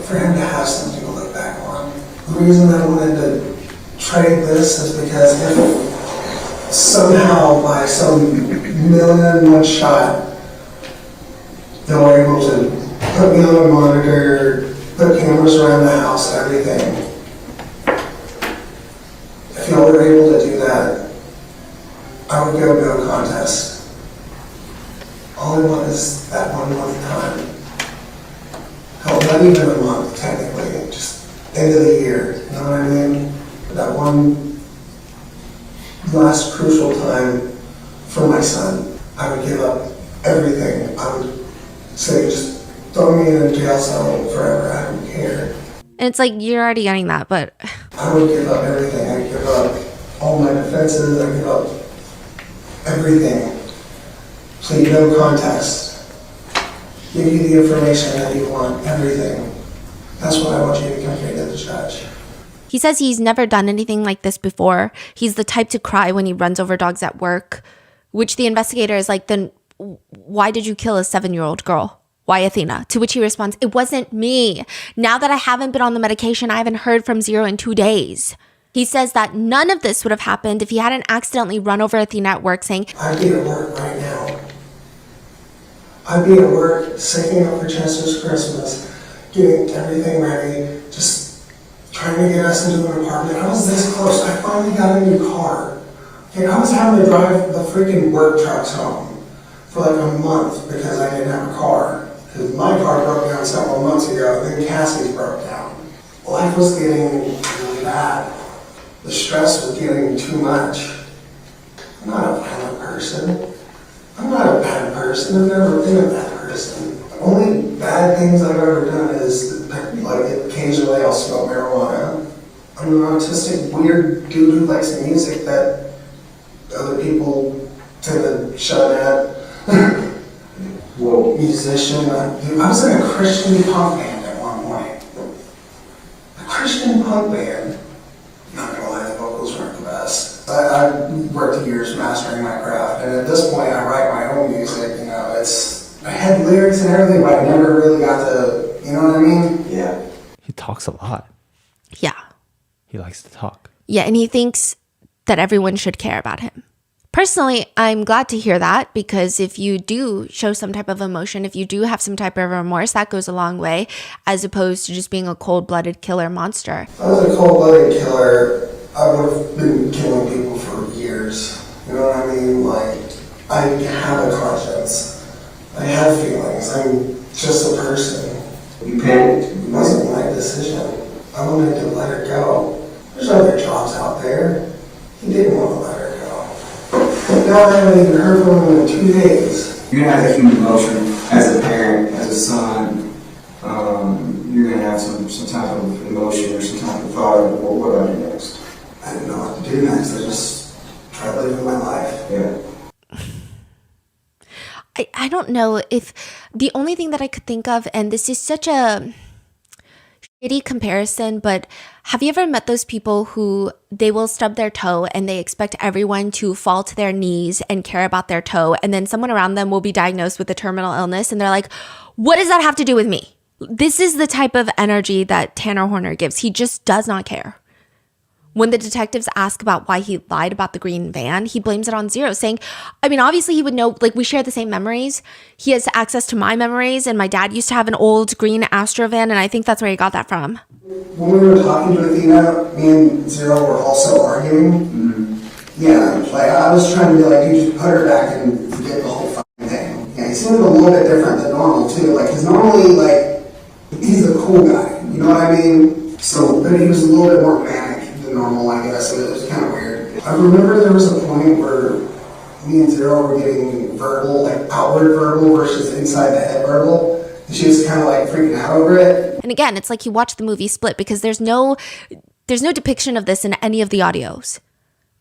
C: for him to have something to look back on. The reason I wanted to trade this is because if somehow by some million shot they were able to put me on a monitor, put cameras around the house, everything. If y'all were able to do that, I would go no contest. All I want is that 1 month time. Hell, not even a month, technically. Just end of the year, you know what I mean? That one last crucial time for my son. I would give up everything. I would say, just throw me in a jail cell forever. I don't care.
A: And it's like, you're already getting that, but...
C: I would give up everything. I'd give up all my defenses. I'd give up everything. So you no contest. Give you the information that you want, everything. That's what I want you to convey to the judge.
A: He says he's never done anything like this before. He's the type to cry when he runs over dogs at work, which the investigator is like, then why did you kill a 7-year-old girl? Why Athena? To which he responds, it wasn't me. Now that I haven't been on the medication, I haven't heard from Zero in 2 days. He says that none of this would have happened if he hadn't accidentally run over Athena at work saying,
C: I'd be at work right now. I'd be at work, saving up for Chester's Christmas, getting everything ready, just trying to get us into an apartment. I was this close. I finally got a new car. Okay, I was having to drive the freaking work trucks home for like a month because I didn't have a car. Because my car broke down several months ago, then Cassie's broke down. Life was getting really bad. The stress was getting too much. I'm not a violent person. I'm not a bad person. I've never been a bad person. The only bad things I've ever done is, like, occasionally I'll smoke marijuana. I'm an autistic, weird dude who likes music that other people tend to shun at. Well, musician. I was in a Christian punk band at one point. A Christian punk band. Not gonna lie, the vocals weren't the best. I worked years mastering my craft, and at this point I write my own music, I had lyrics and everything, but I never really got to, you know what I mean? Yeah.
B: He talks a lot.
A: yeah.
B: He likes to talk.
A: Yeah, and he thinks that everyone should care about him. Personally, I'm glad to hear that, because if you do show some type of emotion, if you do have some type of remorse, that goes a long way, as opposed to just being a cold-blooded killer monster.
C: If I was a cold-blooded killer, I would have been killing people for years. You know what I mean? Like, I have a conscience. I have feelings. I'm just a person. You panicked. It wasn't my decision. I wanted to let her go. There's other jobs out there. He didn't want to let her go. Now I haven't even heard from him in 2 days.
U: You're gonna have a human emotion as a parent, as a son. You're gonna have some type of emotion or some type of thought of what do I do next?
C: I didn't know what to do next. I just tried living my life.
U: Yeah.
A: I don't know if the only thing that I could think of, and this is such a Shitty comparison, but have you ever met those people who they will stub their toe and they expect everyone to fall to their knees and care about their toe, and then someone around them will be diagnosed with a terminal illness and they're like, what does that have to do with me? This is the type of energy that Tanner Horner gives. He just does not care. When the detectives ask about why he lied about the green van, he blames it on Zero, saying, I mean, obviously he would know, like, we share the same memories. He has access to my memories, and my dad used to have an old green Astro van, and I think that's where he got that from.
C: When we were talking to Athena, me and Zero were also arguing. Yeah, like, I was trying to be like, you just put her back and forget the whole fucking thing. Yeah, he seemed a little bit different than normal, too. Like, because normally, like, he's a cool guy, you know what I mean? So, but he was a little bit more manic normal, I guess, and it was kind of weird. I remember there was a point where me and Zero were getting verbal, like outward verbal versus inside the head verbal, and she was kind of like freaking out over it.
A: And again, it's like you watch the movie Split, because there's no depiction of this in any of the audios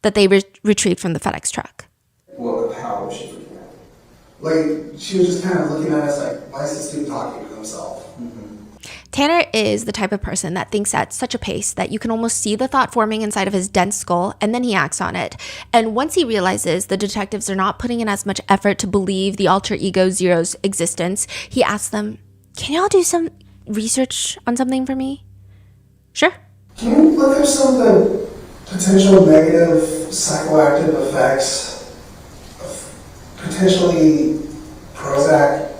A: that they retrieved from the FedEx truck.
C: Well, how was she freaking out? Like, she was just kind of looking at us like, why is this dude talking to himself?
A: Tanner is the type of person that thinks at such a pace that you can almost see the thought forming inside of his dense skull, and then he acts on it. And once he realizes the detectives are not putting in as much effort to believe the alter ego Zero's existence, he asks them, can y'all do some research on something for me? Sure.
C: Can you look up some of the potential negative psychoactive effects of potentially Prozac?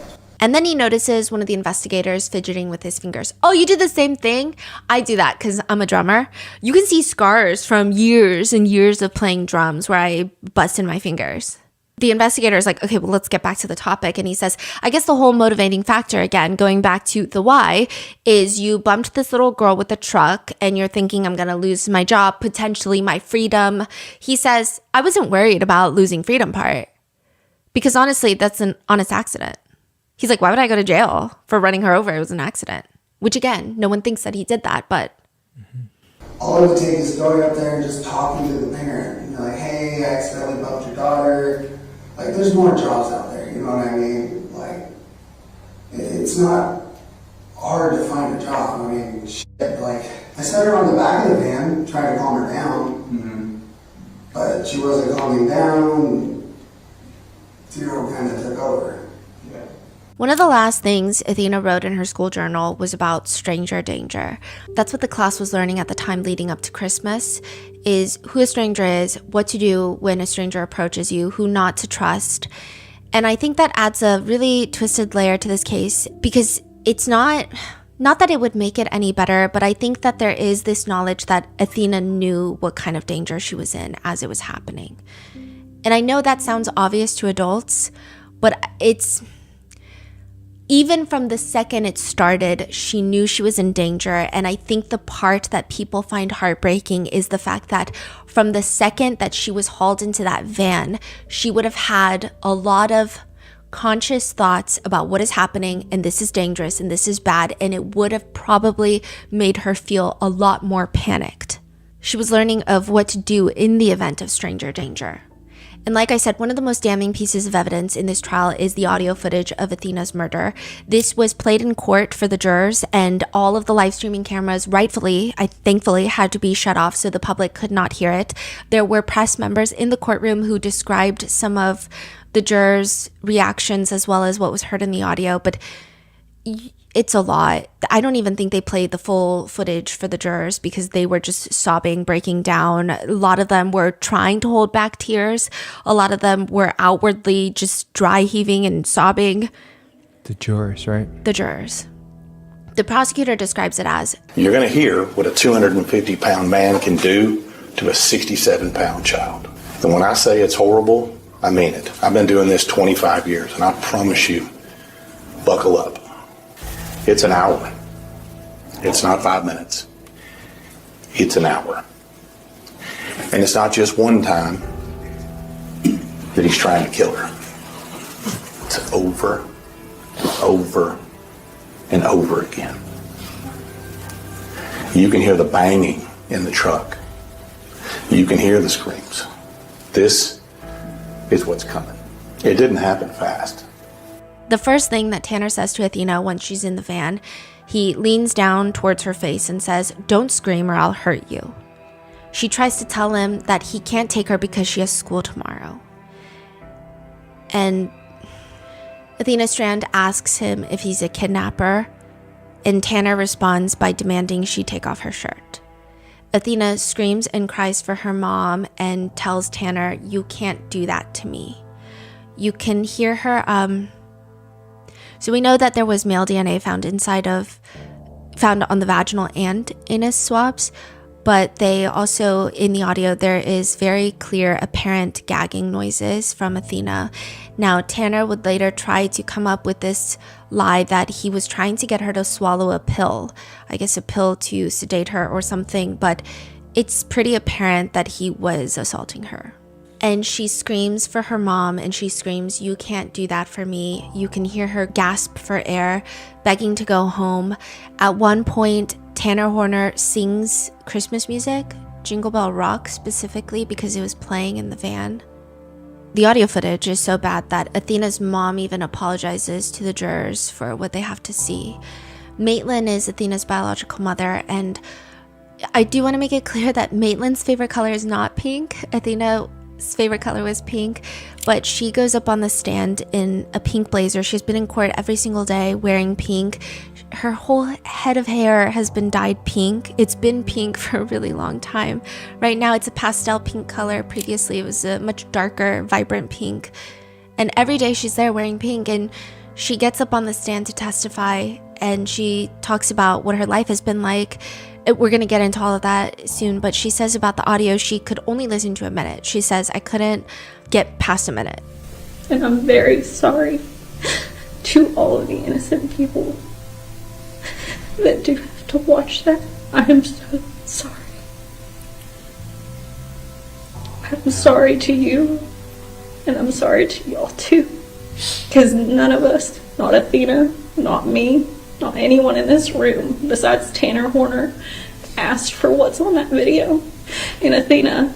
A: And then he notices one of the investigators fidgeting with his fingers. Oh, you did the same thing? I do that because I'm a drummer. You can see scars from years and years of playing drums where I busted my fingers. The investigator is like, okay, well, let's get back to the topic. And he says, I guess the whole motivating factor, again, going back to the why, is you bumped this little girl with a truck and you're thinking I'm going to lose my job, potentially my freedom. He says, I wasn't worried about losing freedom part because honestly, that's an honest accident. He's like, why would I go to jail for running her over? It was an accident. Which again, no one thinks that he did that, but...
C: All it would take is going up there and just talking to the parent. And you're like, hey, I accidentally bumped your daughter. Like, there's more jobs out there, you know what I mean? Like, it's not hard to find a job. I mean, shit, like, I set her on the back of the van, trying to calm her down. But she wasn't calming down. Zero kind of took over.
A: One of the last things Athena wrote in her school journal was about stranger danger. That's what the class was learning at the time leading up to Christmas, is who a stranger is, what to do when a stranger approaches you, who not to trust. And I think that adds a really twisted layer to this case because it's not that it would make it any better, but I think that there is this knowledge that Athena knew what kind of danger she was in as it was happening. And I know that sounds obvious to adults, but it's... Even from the second it started, she knew she was in danger. And I think the part that people find heartbreaking is the fact that from the second that she was hauled into that van, she would have had a lot of conscious thoughts about what is happening, and this is dangerous, and this is bad, and it would have probably made her feel a lot more panicked. She was learning of what to do in the event of stranger danger. And like I said, one of the most damning pieces of evidence in this trial is the audio footage of Athena's murder. This was played in court for the jurors, and all of the live streaming cameras thankfully had to be shut off so the public could not hear it. There were press members in the courtroom who described some of the jurors' reactions as well as what was heard in the audio, but it's a lot. I don't even think they played the full footage for the jurors because they were just sobbing, breaking down. A lot of them were trying to hold back tears. A lot of them were outwardly just dry heaving and sobbing.
B: The jurors, right?
A: The jurors. The prosecutor describes it as,
D: you're going to hear what a 250-pound man can do to a 67-pound child. And when I say it's horrible, I mean it. I've been doing this 25 years, and I promise you, buckle up. It's an hour. It's not 5 minutes. It's an hour. And it's not just one time that he's trying to kill her. It's over, over, and over again. You can hear the banging in the truck. You can hear the screams. This is what's coming. It didn't happen fast.
A: the first thing that Tanner says to Athena once she's in the van He leans down towards her face and says, "Don't scream or I'll hurt you." She tries to tell him that he can't take her because she has school tomorrow. And Athena Strand asks him if he's a kidnapper, and Tanner responds by demanding she take off her shirt. Athena screams and cries for her mom and tells Tanner, "You can't do that to me." You can hear her, so we know that there was male DNA found on the vaginal and anus swabs, but they also, in the audio, there is very clear apparent gagging noises from Athena. Now, Tanner would later try to come up with this lie that he was trying to get her to swallow a pill, I guess a pill to sedate her or something, but it's pretty apparent that he was assaulting her. And she screams for her mom, and she screams, "You can't do that for me." You can hear her gasp for air, begging to go home. At one point, Tanner Horner sings Christmas music, Jingle Bell Rock specifically, because it was playing in the van. The audio footage is so bad that Athena's mom even apologizes to the jurors for what they have to see. Maitland is Athena's biological mother, and I do want to make it clear that Maitland's favorite color is not pink. Athena's favorite color was pink, but she goes up on the stand in a pink blazer. She's been in court every single day wearing pink. Her whole head of hair has been dyed pink. It's been pink for a really long time. Right now it's a pastel pink color. Previously it was a much darker, vibrant pink. And every day she's there wearing pink, and she gets up on the stand to testify, and she talks about what her life has been like. We're going to get into all of that soon, but she says about the audio she could only listen to a minute. She says, "I couldn't get past a minute."
I: And I'm very sorry to all of the innocent people that do have to watch that. I am so sorry. I'm sorry to you, and I'm sorry to y'all too. Because none of us, not Athena, not me, not anyone in this room besides Tanner Horner, asked for what's on that video. And Athena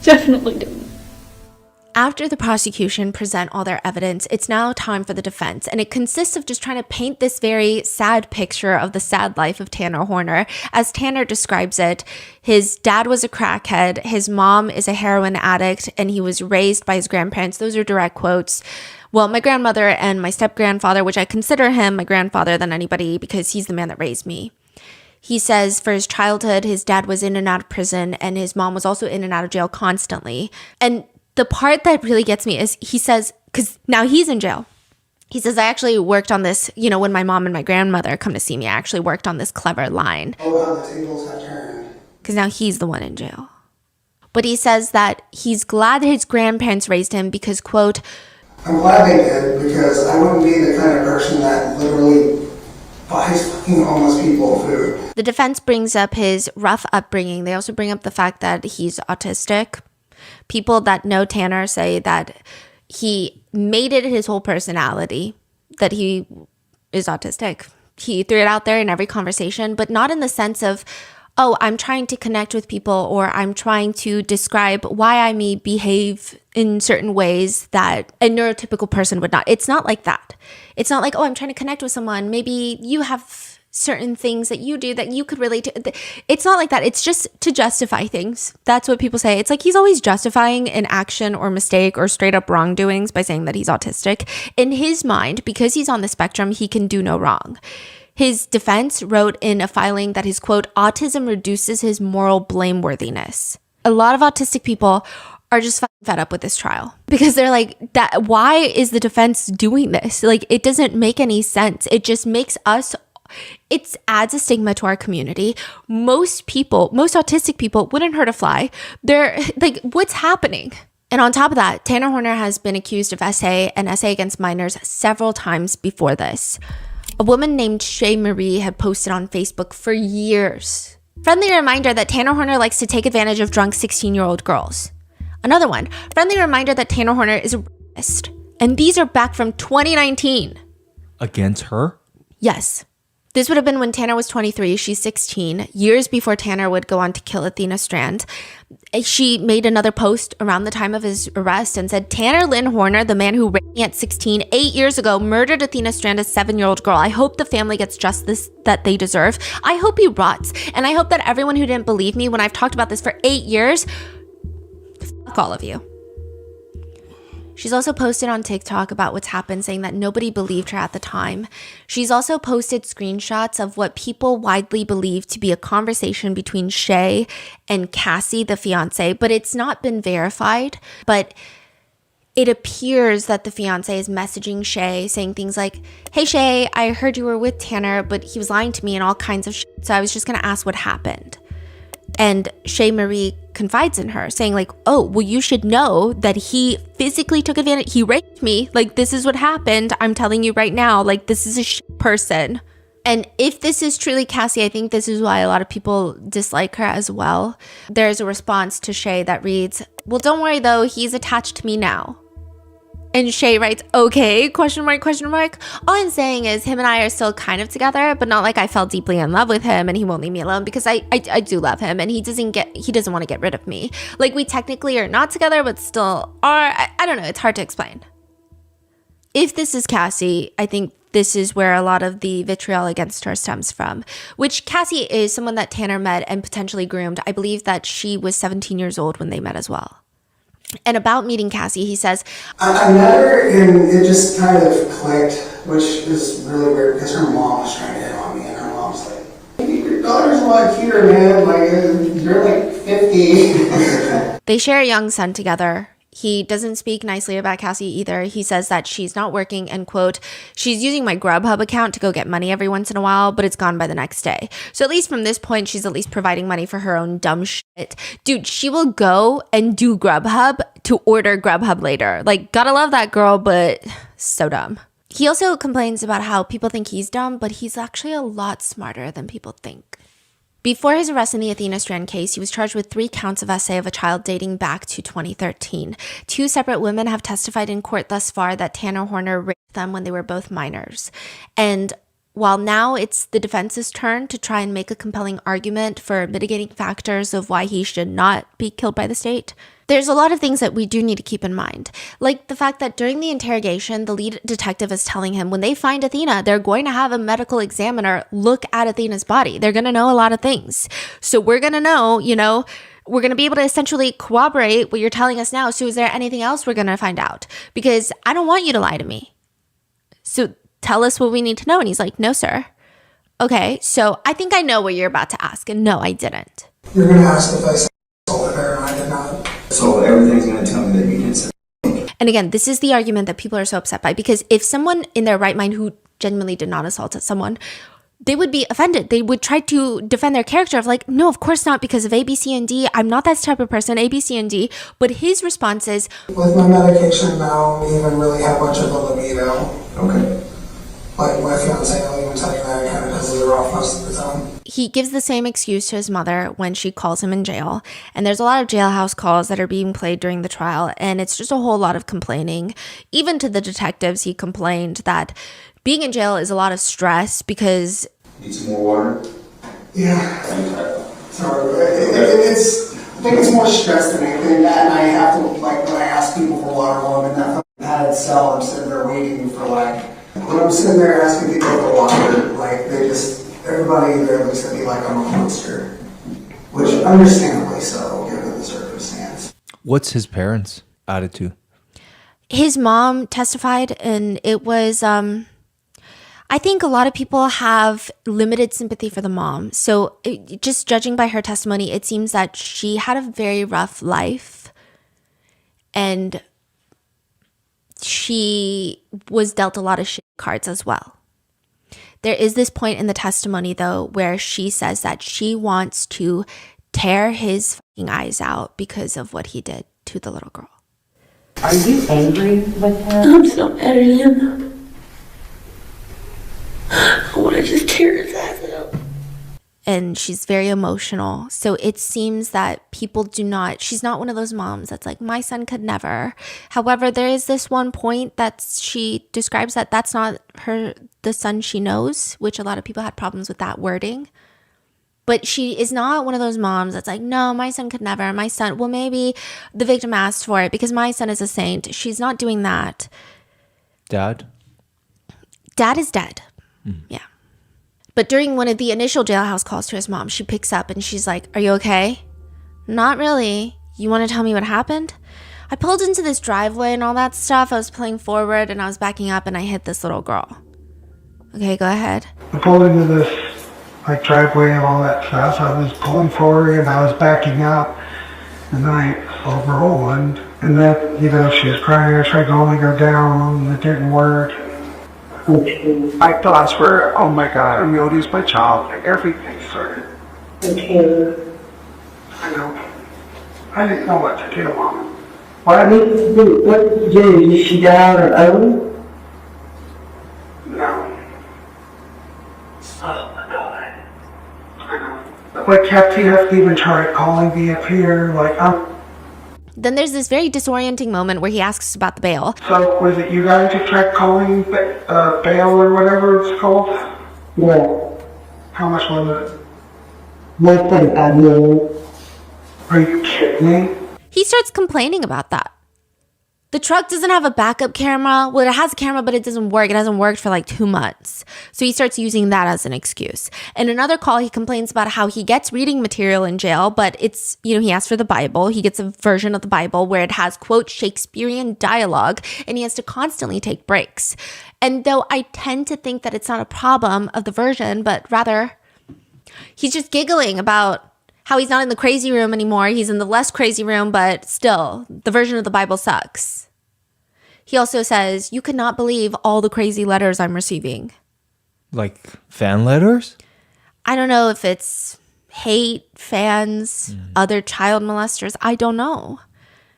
I: definitely didn't.
A: After the prosecution present all their evidence, it's now time for the defense, and it consists of just trying to paint this very sad picture of the sad life of Tanner Horner. As Tanner describes it, his dad was a crackhead, his mom is a heroin addict, and he was raised by his grandparents. Those are direct quotes. Well, my grandmother and my step-grandfather, which I consider him my grandfather than anybody because he's the man that raised me. He says for his childhood, his dad was in and out of prison, and his mom was also in and out of jail constantly. And the part that really gets me is he says, because now he's in jail. He says, "I actually worked on this, when my mom and my grandmother come to see me, I actually worked on this clever line."
C: Oh, how the tables have turned.
A: Because now he's the one in jail. But he says that he's glad that his grandparents raised him because, quote,
C: "I'm glad they did, because I wouldn't be the kind of person that literally buys fucking homeless people food."
A: The defense brings up his rough upbringing. They also bring up the fact that he's autistic. People that know Tanner say that he made it his whole personality, that he is autistic. He threw it out there in every conversation, but not in the sense of, "Oh, I'm trying to connect with people," or "I'm trying to describe why I may behave in certain ways that a neurotypical person would not." It's not like that. It's not like, "Oh, I'm trying to connect with someone. Maybe you have certain things that you do that you could relate to." It's not like that. It's just to justify things. That's what people say. It's like he's always justifying an action or mistake or straight up wrongdoings by saying that he's autistic. In his mind, because he's on the spectrum, he can do no wrong. His defense wrote in a filing that his, quote, "autism reduces his moral blameworthiness." A lot of autistic people are just fed up with this trial because they're like, "That why is the defense doing this? Like, it doesn't make any sense. It just makes us, it adds a stigma to our community." Most autistic people wouldn't hurt a fly. They're like, what's happening? And on top of that, Tanner Horner has been accused of SA and SA against minors several times before this. A woman named Shay Marie had posted on Facebook for years. Friendly reminder that Tanner Horner likes to take advantage of drunk 16-year-old girls. Another one, friendly reminder that Tanner Horner is a rapist. And these are back from 2019.
B: Against her?
A: Yes. This would have been when Tanner was 23. She's 16, years before Tanner would go on to kill Athena Strand. She made another post around the time of his arrest and said, Tanner Lynn Horner, the man who raped me at 16, 8 years ago, murdered Athena Strand, a 7-year-old girl. I hope the family gets justice that they deserve. I hope he rots. And I hope that everyone who didn't believe me when I've talked about this for 8 years, fuck all of you. She's also posted on TikTok about what's happened, saying that nobody believed her at the time. She's also posted screenshots of what people widely believe to be a conversation between Shay and Cassie, the fiance, but it's not been verified. But it appears that the fiance is messaging Shay, saying things like, hey Shay, I heard you were with Tanner, but he was lying to me and all kinds of shit, so I was just gonna ask what happened. And Shay Marie confides in her, saying like, oh, well, you should know that he physically took advantage. He raped me. Like, this is what happened. I'm telling you right now, like, this is a shit person. And if this is truly Cassie, I think this is why a lot of people dislike her as well. There's a response to Shay that reads, well, don't worry though, he's attached to me now. And Shay writes, okay, question mark, question mark. All I'm saying is him and I are still kind of together, but not like I fell deeply in love with him and he won't leave me alone, because I do love him and he doesn't want to get rid of me. Like, we technically are not together, but still are. I don't know. It's hard to explain. If this is Cassie, I think this is where a lot of the vitriol against her stems from, which Cassie is someone that Tanner met and potentially groomed. I believe that she was 17 years old when they met as well. And about meeting Cassie, he says,
C: I met her and it just kind of clicked, which is really weird because her mom was trying to hit on me and her mom's like, your daughter's a lot cuter, man. Like, you're like 50.
A: They share a young son together. He doesn't speak nicely about Cassie either. He says that she's not working and, quote, she's using my Grubhub account to go get money every once in a while, but it's gone by the next day. So at least from this point, she's at least providing money for her own dumb shit. Dude, she will go and do Grubhub to order Grubhub later. Like, gotta love that girl, but so dumb. He also complains about how people think he's dumb, but he's actually a lot smarter than people think. Before his arrest in the Athena Strand case, he was charged with 3 counts of SA of a child dating back to 2013. 2 separate women have testified in court thus far that Tanner Horner raped them when they were both minors. And while now it's the defense's turn to try and make a compelling argument for mitigating factors of why he should not be killed by the state, there's a lot of things that we do need to keep in mind. Like the fact that during the interrogation, the lead detective is telling him when they find Athena, they're going to have a medical examiner look at Athena's body. They're going to know a lot of things. So we're going to know, we're going to be able to essentially corroborate what you're telling us now. So is there anything else we're going to find out? Because I don't want you to lie to me. So tell us what we need to know. And he's like, no, sir. Okay, so I think I know what you're about to ask. And no, I didn't.
C: You're going to ask if I sold her and I did not.
U: So everything's going to tell me that you did say.
A: And again, this is the argument that people are so upset by, because if someone in their right mind who genuinely did not assault someone, they would be offended. They would try to defend their character of like, no, of course not, because of A, B, C, and D. I'm not that type of person, A, B, C, and D. But his response is,
C: with my medication now, I don't even really have much of a libido.
U: Okay.
C: Like my fiance, I'll even tell you that, it kind of pisses her off most of the time.
A: He gives the same excuse to his mother when she calls him in jail. And there's a lot of jailhouse calls that are being played during the trial. And it's just a whole lot of complaining. Even to the detectives, he complained that being in jail is a lot of stress because...
U: Need some more water?
C: Yeah. Sorry. I think it's more stress than anything. And I have to, like, when I ask people for water while I'm in that padded cell, I'm sitting there waiting for, like... When I'm sitting there asking people for water, like, everybody there looks at me like I'm a monster. Which, understandably so, given the circumstance.
B: What's his parents' attitude?
A: His mom testified, and it was, I think a lot of people have limited sympathy for the mom. So just judging by her testimony, it seems that she had a very rough life. And she was dealt a lot of shit cards as well. There is this point in the testimony, though, where she says that she wants to tear his fucking eyes out because of what he did to the little girl.
R: Are you angry with him?
E: I'm so mad at him. I want to just tear his eyes out.
A: and she's very emotional. So it seems that people she's not one of those moms that's like, my son could never. However, there is this one point that she describes that that's not the son she knows, which a lot of people had problems with that wording. But she is not one of those moms that's like, no, my son could never. My son, well, maybe the victim asked for it because my son is a saint. She's not doing that.
B: Dad
A: is dead. Yeah. But during one of the initial jailhouse calls to his mom, she picks up and she's like, are you okay? Not really. You want to tell me what happened? I pulled into this driveway and all that stuff. I was pulling forward and I was backing up and I hit this little girl. Okay, go ahead.
J: I pulled into this driveway and all that stuff. I was pulling forward and I was backing up and then I overrolled and then, she was crying. I tried to only go down and it didn't work. My thoughts were, oh my God, I'm going to lose my child. Everything started. I know. I didn't know what to do, Mom.
R: What did you do? Did she die on her own?
J: No. Oh my God. I know. Like, Athena even tried calling me up here,
A: Then there's this very disorienting moment where he asks about the bail.
J: So, was it you guys who tried calling bail or whatever it's called?
R: Yeah.
J: How much was it?
R: Less than $5 million.
J: Are you kidding me?
A: He starts complaining about that. The truck doesn't have a backup camera. Well, it has a camera, but it doesn't work. It hasn't worked for 2 months. So he starts using that as an excuse. In another call, he complains about how he gets reading material in jail, but it's, he asks for the Bible. He gets a version of the Bible where it has, quote, Shakespearean dialogue, and he has to constantly take breaks. And though I tend to think that it's not a problem of the version, but rather he's just giggling about how he's not in the crazy room anymore. He's in the less crazy room, but still, the version of the Bible sucks. He also says, you could not believe all the crazy letters I'm receiving.
B: Like fan letters?
A: I don't know if it's hate, fans, other child molesters. I don't know.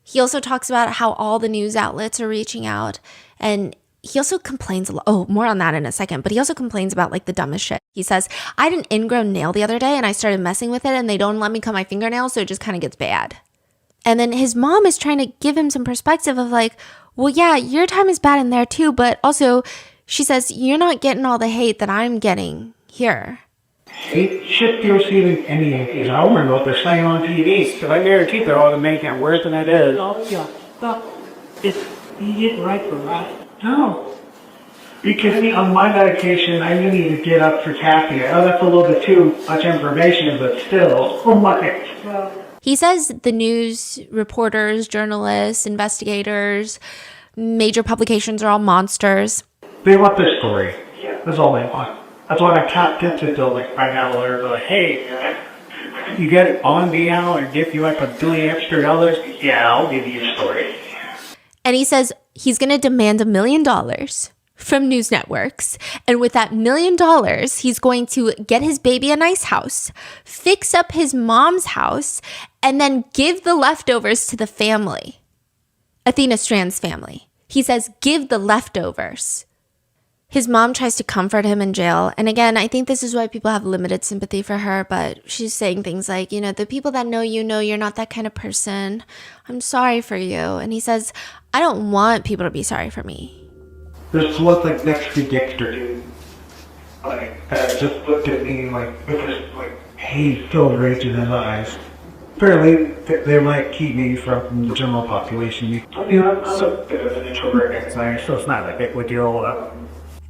A: He also talks about how all the news outlets are reaching out. And he also complains a lot. Oh, more on that in a second. But he also complains about the dumbest shit. He says, I had an ingrown nail the other day and I started messing with it and they don't let me cut my fingernails, so it just kind of gets bad. And then his mom is trying to give him some perspective of well, yeah, your time is bad in there too. But also, she says, you're not getting all the hate that I'm getting here.
J: Hate should be receiving any hate. I don't know what they're saying on TV, because I guarantee they're all making it worse than it is. Oh, yeah. Stop. You get right for that. No. Because on my medication, I need to get up for caffeine. Oh, that's a little bit too much information, but still. Oh my.
A: He says the news reporters, journalists, investigators, major publications are all monsters.
J: They want their story. That's all they want. That's what I tapped into till right now. They're hey, you get it on me now and give you $1 billion extra. Yeah, I'll give you your story.
A: And he says he's going to demand $1 million from news networks. And with that $1 million, he's going to get his baby a nice house, fix up his mom's house, and then give the leftovers to the family. Athena Strand's family. He says, give the leftovers. His mom tries to comfort him in jail. And again, I think this is why people have limited sympathy for her, but she's saying things like, the people that know you're not that kind of person. I'm sorry for you. And he says, I don't want people to be sorry for me.
J: This was next to Dexter. Just looked at me with this hate filled rage in his eyes. Apparently, they might keep me from the general population. I'm so bit of an introvert, so it's not a big deal.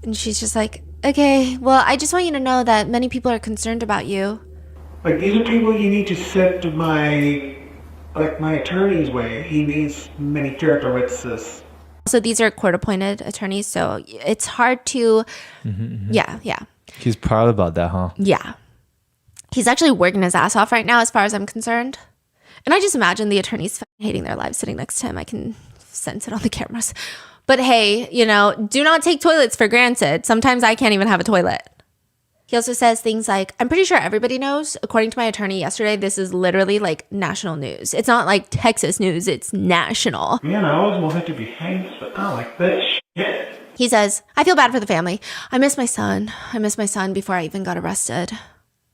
A: And she's just like, okay, well, I just want you to know that many people are concerned about you.
J: These are people you need to set my attorney's way. He needs many character witnesses.
A: So these are court-appointed attorneys, so it's hard to, yeah.
B: He's proud about that, huh?
A: Yeah. He's actually working his ass off right now, as far as I'm concerned. And I just imagine the attorneys hating their lives sitting next to him. I can sense it on the cameras. But hey, do not take toilets for granted. Sometimes I can't even have a toilet. He also says things like, I'm pretty sure everybody knows, according to my attorney yesterday, this is literally national news. It's not Texas news, it's national.
J: I always wanted to be famous, but not like this shit.
A: He says, I feel bad for the family. I miss my son. I miss my son before I even got arrested.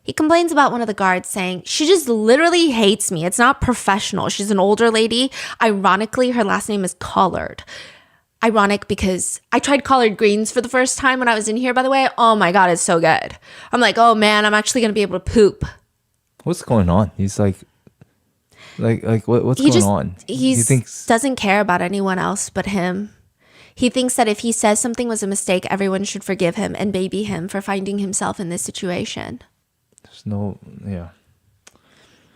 A: He complains about one of the guards saying, she just literally hates me. It's not professional. She's an older lady. Ironically, her last name is Collard. Ironic because I tried collard greens for the first time when I was in here, by the way. Oh my God, it's so good. I'm like, oh man, I'm actually going to be able to poop.
B: What's going on? He's what's going on?
A: He doesn't care about anyone else but him. He thinks that if he says something was a mistake, everyone should forgive him and baby him for finding himself in this situation.
B: Yeah.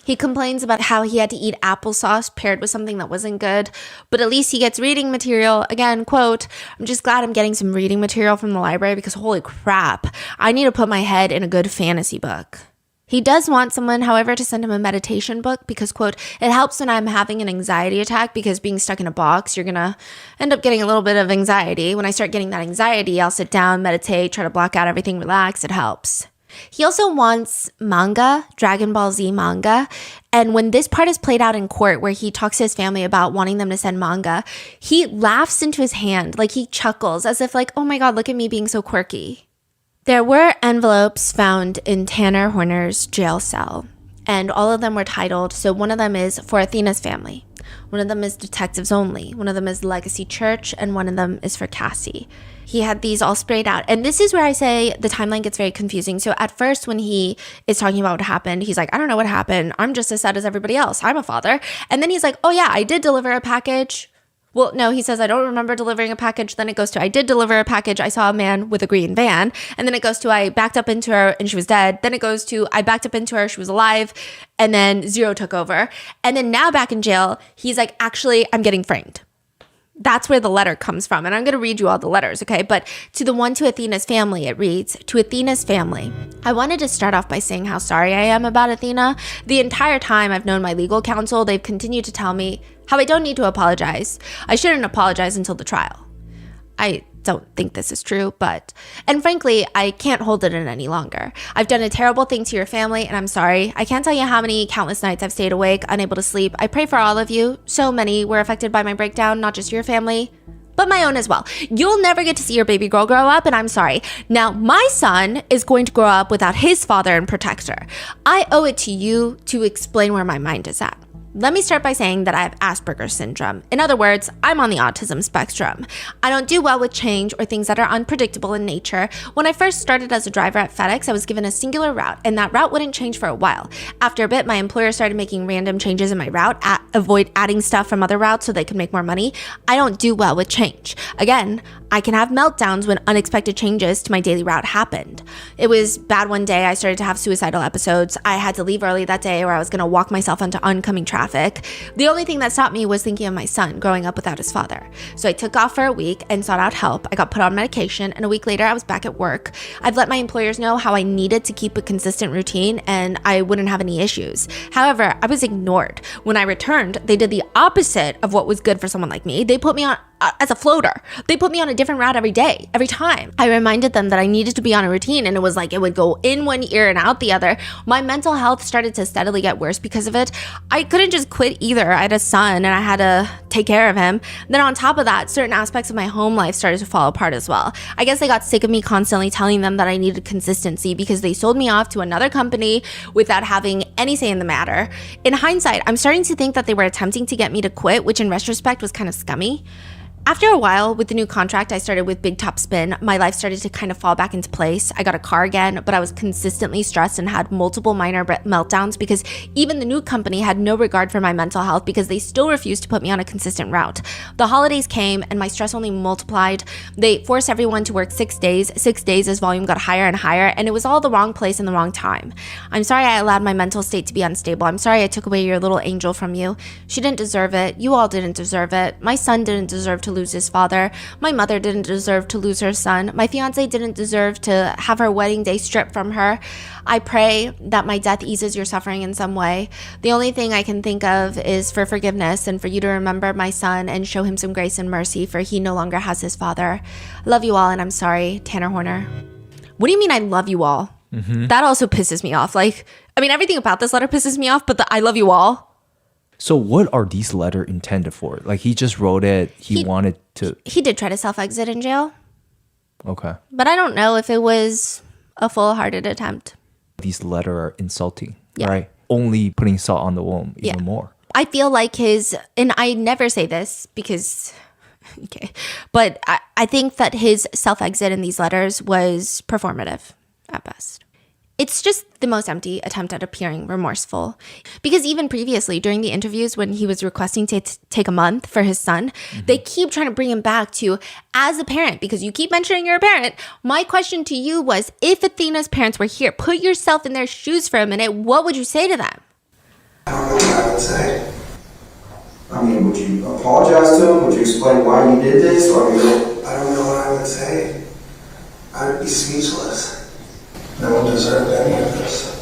A: He complains about how he had to eat applesauce paired with something that wasn't good, but at least he gets reading material. Again, quote, I'm just glad I'm getting some reading material from the library because holy crap, I need to put my head in a good fantasy book. He does want someone, however, to send him a meditation book because, quote, it helps when I'm having an anxiety attack because being stuck in a box, you're going to end up getting a little bit of anxiety. When I start getting that anxiety, I'll sit down, meditate, try to block out everything, relax. It helps. He also wants manga, Dragon Ball Z manga. And when this part is played out in court where he talks to his family about wanting them to send manga, he laughs into his hand, like he chuckles as if like, oh my God, look at me being so quirky. There were envelopes found in Tanner Horner's jail cell, and all of them were titled. So one of them is for Athena's family. One of them is detectives only. One of them is Legacy Church, and one of them is for Cassie. He had these all sprayed out. And this is where I say the timeline gets very confusing. So at first when he is talking about what happened, he's like, I don't know what happened. I'm just as sad as everybody else. I'm a father. And then he's like, oh yeah, I did deliver a package. Well, no, he says, I don't remember delivering a package. Then it goes to, I did deliver a package. I saw a man with a green van. And then it goes to, I backed up into her and she was dead. Then it goes to, I backed up into her, she was alive. And then Zero took over. And then now back in jail, he's like, actually, I'm getting framed. That's where the letter comes from. And I'm going to read you all the letters, okay? But to the one to Athena's family, it reads, to Athena's family, I wanted to start off by saying how sorry I am about Athena. The entire time I've known my legal counsel, they've continued to tell me how I don't need to apologize. I shouldn't apologize until the trial. I don't think this is true, and frankly, I can't hold it in any longer. I've done a terrible thing to your family, and I'm sorry. I can't tell you how many countless nights I've stayed awake, unable to sleep. I pray for all of you. So many were affected by my breakdown, not just your family, but my own as well. You'll never get to see your baby girl grow up, and I'm sorry. Now, my son is going to grow up without his father and protector. I owe it to you to explain where my mind is at. Let me start by saying that I have Asperger's syndrome. In other words, I'm on the autism spectrum. I don't do well with change or things that are unpredictable in nature. When I first started as a driver at FedEx, I was given a singular route, and that route wouldn't change for a while. After a bit, my employer started making random changes in my route, avoid adding stuff from other routes so they could make more money. I don't do well with change. Again, I can have meltdowns when unexpected changes to my daily route happened. It was bad one day. I started to have suicidal episodes. I had to leave early that day, or I was going to walk myself onto oncoming traffic. The only thing that stopped me was thinking of my son growing up without his father. So I took off for a week and sought out help. I got put on medication, and a week later I was back at work. I've let my employers know how I needed to keep a consistent routine and I wouldn't have any issues. However, I was ignored. When I returned, they did the opposite of what was good for someone like me. They put me on as a floater. They put me on a different route every day, every time. I reminded them that I needed to be on a routine, and it was like it would go in one ear and out the other. My mental health started to steadily get worse because of it. I couldn't just quit either. I had a son and I had to take care of him. Then on top of that, certain aspects of my home life started to fall apart as well. I guess they got sick of me constantly telling them that I needed consistency because they sold me off to another company without having any say in the matter. In hindsight, I'm starting to think that they were attempting to get me to quit, which in retrospect was kind of scummy. After a while, with the new contract I started with Big Top Spin, my life started to kind of fall back into place. I got a car again, but I was consistently stressed and had multiple minor meltdowns because even the new company had no regard for my mental health because they still refused to put me on a consistent route. The holidays came and my stress only multiplied. They forced everyone to work 6 days. 6 days as volume got higher and higher, and it was all the wrong place and the wrong time. I'm sorry I allowed my mental state to be unstable. I'm sorry I took away your little angel from you. She didn't deserve it. You all didn't deserve it. My son didn't deserve to lose his father. My mother didn't deserve to lose her son. My fiance didn't deserve to have her wedding day stripped from her. I pray that my death eases your suffering in some way. The only thing I can think of is for forgiveness and for you to remember my son and show him some grace and mercy, for he no longer has his father. I love you all, and I'm sorry, Tanner Horner. What do you mean I love you all? Mm-hmm. That also pisses me off. Everything about this letter pisses me off, but the I love you all.
B: So what are these letters intended for? Like, he just wrote it. He wanted to...
A: He did try to self-exit in jail.
B: Okay.
A: But I don't know if it was a full-hearted attempt.
B: these letters are insulting,
A: Yeah.
B: right? Only putting salt on the wound even more.
A: I feel like and I never say this because, okay, but I think that his self-exit in these letters was performative at best. It's just the most empty attempt at appearing remorseful. Because even previously, during the interviews when he was requesting to take a month for his son, they keep trying to bring him back to, as a parent, because you keep mentioning you're a parent. My question to you was, if Athena's parents were here, put yourself in their shoes for a minute, what would you say to them?
C: I don't know what I would say. I mean, would you apologize to him? Would you explain why you did this? Or, I don't know what I would say. I would be speechless. No one deserved any of this.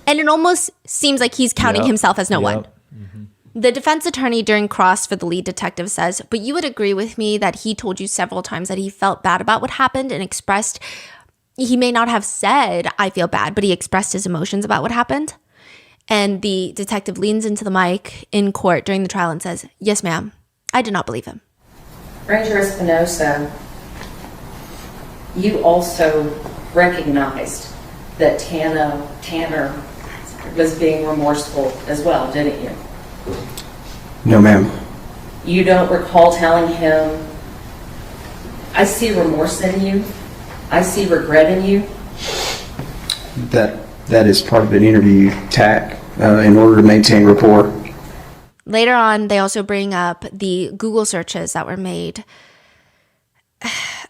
A: And it almost seems like he's counting himself as no one. The defense attorney during cross for the lead detective says, but you would agree with me that he told you several times that he felt bad about what happened and expressed, he may not have said, I feel bad, but he expressed his emotions about what happened. And the detective leans into the mic in court during the trial and says, yes, ma'am, I did not believe him.
Q: Ranger Espinosa, you also recognized that Tanner was being remorseful as well, didn't you?
F: No, ma'am.
Q: You don't recall telling him, I see remorse in you, I see regret in you?
F: That is part of an interview tack in order to maintain rapport.
A: Later on, they also bring up the Google searches that were made.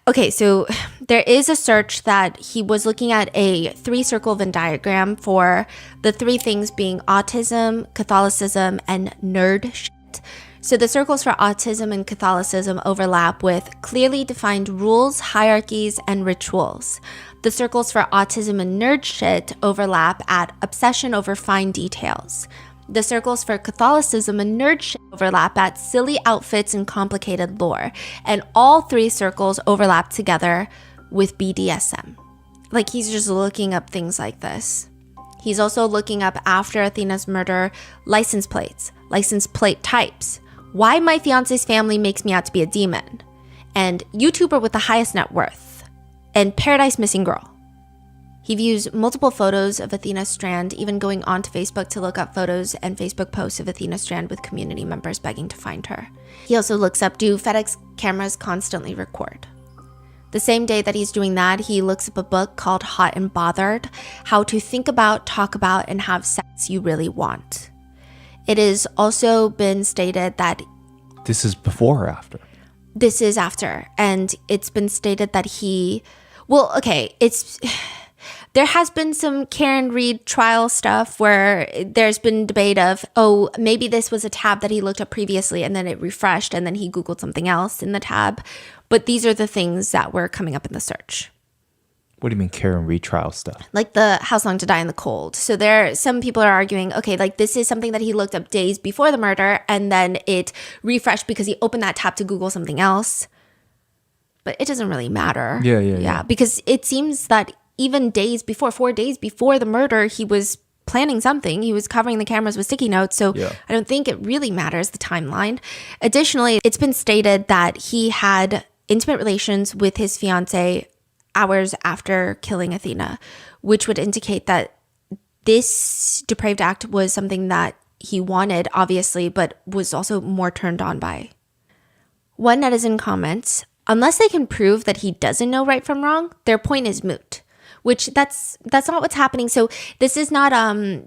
A: Okay, so there is a search that he was looking at a 3-circle Venn diagram for the 3 things being autism, Catholicism, and nerd shit. So the circles for autism and Catholicism overlap with clearly defined rules, hierarchies, and rituals. The circles for autism and nerd shit overlap at obsession over fine details. The circles for Catholicism and nerd shit overlap at silly outfits and complicated lore. And all 3 circles overlap together with BDSM. Like, he's just looking up things like this. He's also looking up, after Athena's murder, license plates, license plate types, why my fiance's family makes me out to be a demon, and YouTuber with the highest net worth, and Paradise Missing Girl. He views multiple photos of Athena Strand, even going onto Facebook to look up photos and Facebook posts of Athena Strand with community members begging to find her. He also looks up, do FedEx cameras constantly record? The same day that he's doing that, he looks up a book called Hot and Bothered, How to Think About, Talk About, and Have Sex You Really Want. It has also been stated that...
B: This is before or after?
A: This is after. And it's been stated that he... Well, okay, it's... There has been some Karen Reed trial stuff where there's been debate of, oh, maybe this was a tab that he looked up previously and then it refreshed and then he Googled something else in the tab. But these are the things that were coming up in the search.
B: What do you mean Karen Reed trial stuff?
A: Like the How Long to Die in the Cold. So some people are arguing, okay, like this is something that he looked up days before the murder and then it refreshed because he opened that tab to Google something else. But it doesn't really matter.
B: Yeah.
A: Because it seems that even 4 days before the murder, he was planning something. He was covering the cameras with sticky notes. So I don't think it really matters, the timeline. Additionally, it's been stated that he had intimate relations with his fiance hours after killing Athena, which would indicate that this depraved act was something that he wanted, obviously, but was also more turned on by. One netizen comments, unless they can prove that he doesn't know right from wrong, their point is moot. Which that's not what's happening. So this is not,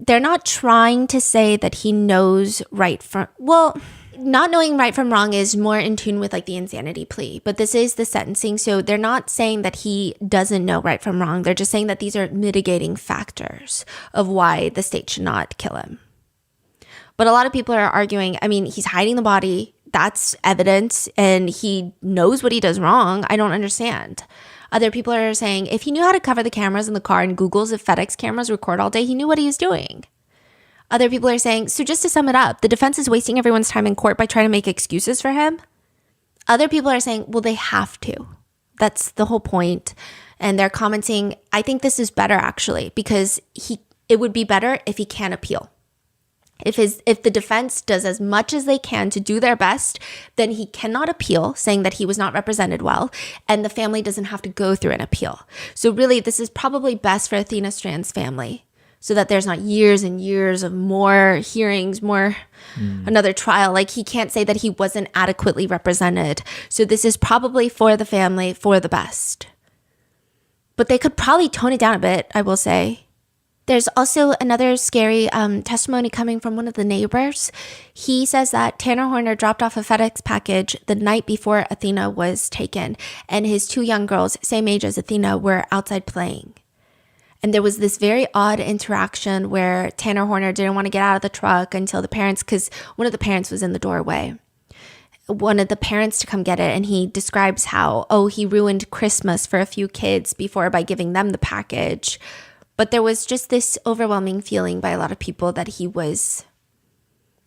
A: they're not trying to say that he knows right from, well, not knowing right from wrong is more in tune with like the insanity plea, but this is the sentencing. So they're not saying that he doesn't know right from wrong. They're just saying that these are mitigating factors of why the state should not kill him. But a lot of people are arguing, I mean, he's hiding the body. That's evidence. And he knows what he does wrong. I don't understand. Other people are saying if he knew how to cover the cameras in the car and Googles if FedEx cameras record all day, he knew what he was doing. Other people are saying, so just to sum it up, the defense is wasting everyone's time in court by trying to make excuses for him. Other people are saying, well, they have to. That's the whole point. And they're commenting, I think this is better actually, because it would be better if he can appeal. If the defense does as much as they can to do their best, then he cannot appeal, saying that he was not represented well, and the family doesn't have to go through an appeal. So really, this is probably best for Athena Strand's family, so that there's not years and years of more hearings, another trial. Like, he can't say that he wasn't adequately represented. So this is probably for the family, for the best. But they could probably tone it down a bit, I will say. There's also another scary testimony coming from one of the neighbors. He says that Tanner Horner dropped off a FedEx package the night before Athena was taken, and his 2 young girls, same age as Athena, were outside playing. And there was this very odd interaction where Tanner Horner didn't want to get out of the truck until the parents, because one of the parents was in the doorway, wanted the parents to come get it. And he describes how, he ruined Christmas for a few kids before by giving them the package. But there was just this overwhelming feeling by a lot of people that he was...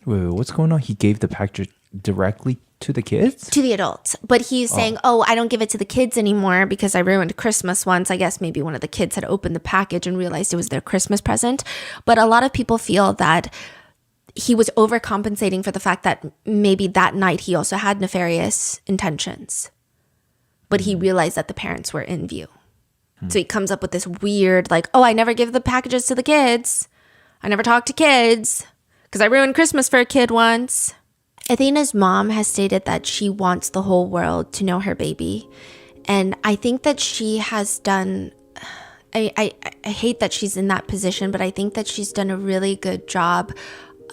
B: Wait, what's going on? He gave the package directly to the kids?
A: To the adults. But he's saying, I don't give it to the kids anymore because I ruined Christmas once. I guess maybe one of the kids had opened the package and realized it was their Christmas present. But a lot of people feel that he was overcompensating for the fact that maybe that night he also had nefarious intentions. But he realized that the parents were in view. So he comes up with this weird, I never give the packages to the kids. I never talk to kids because I ruined Christmas for a kid once. Athena's mom has stated that she wants the whole world to know her baby. And I think that she has done, I hate that she's in that position, but I think that she's done a really good job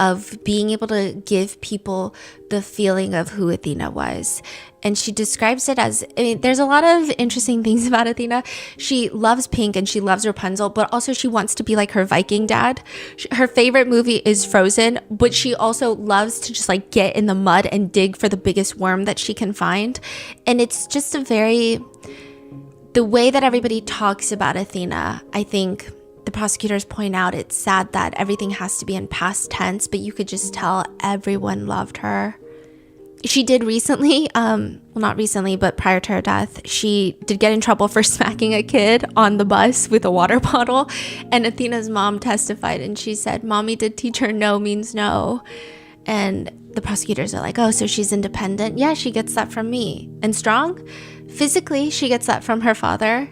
A: of being able to give people the feeling of who Athena was. And she describes it as, there's a lot of interesting things about Athena. She loves pink and she loves Rapunzel, but also she wants to be like her Viking dad. Her favorite movie is Frozen, but she also loves to just get in the mud and dig for the biggest worm that she can find. And it's just the way that everybody talks about Athena, I think the prosecutors point out it's sad that everything has to be in past tense, but you could just tell everyone loved her. She did recently, not recently, but prior to her death, she did get in trouble for smacking a kid on the bus with a water bottle. And Athena's mom testified and she said, "Mommy did teach her no means no." And the prosecutors are like, so she's independent? Yeah, she gets that from me. And strong? Physically, she gets that from her father.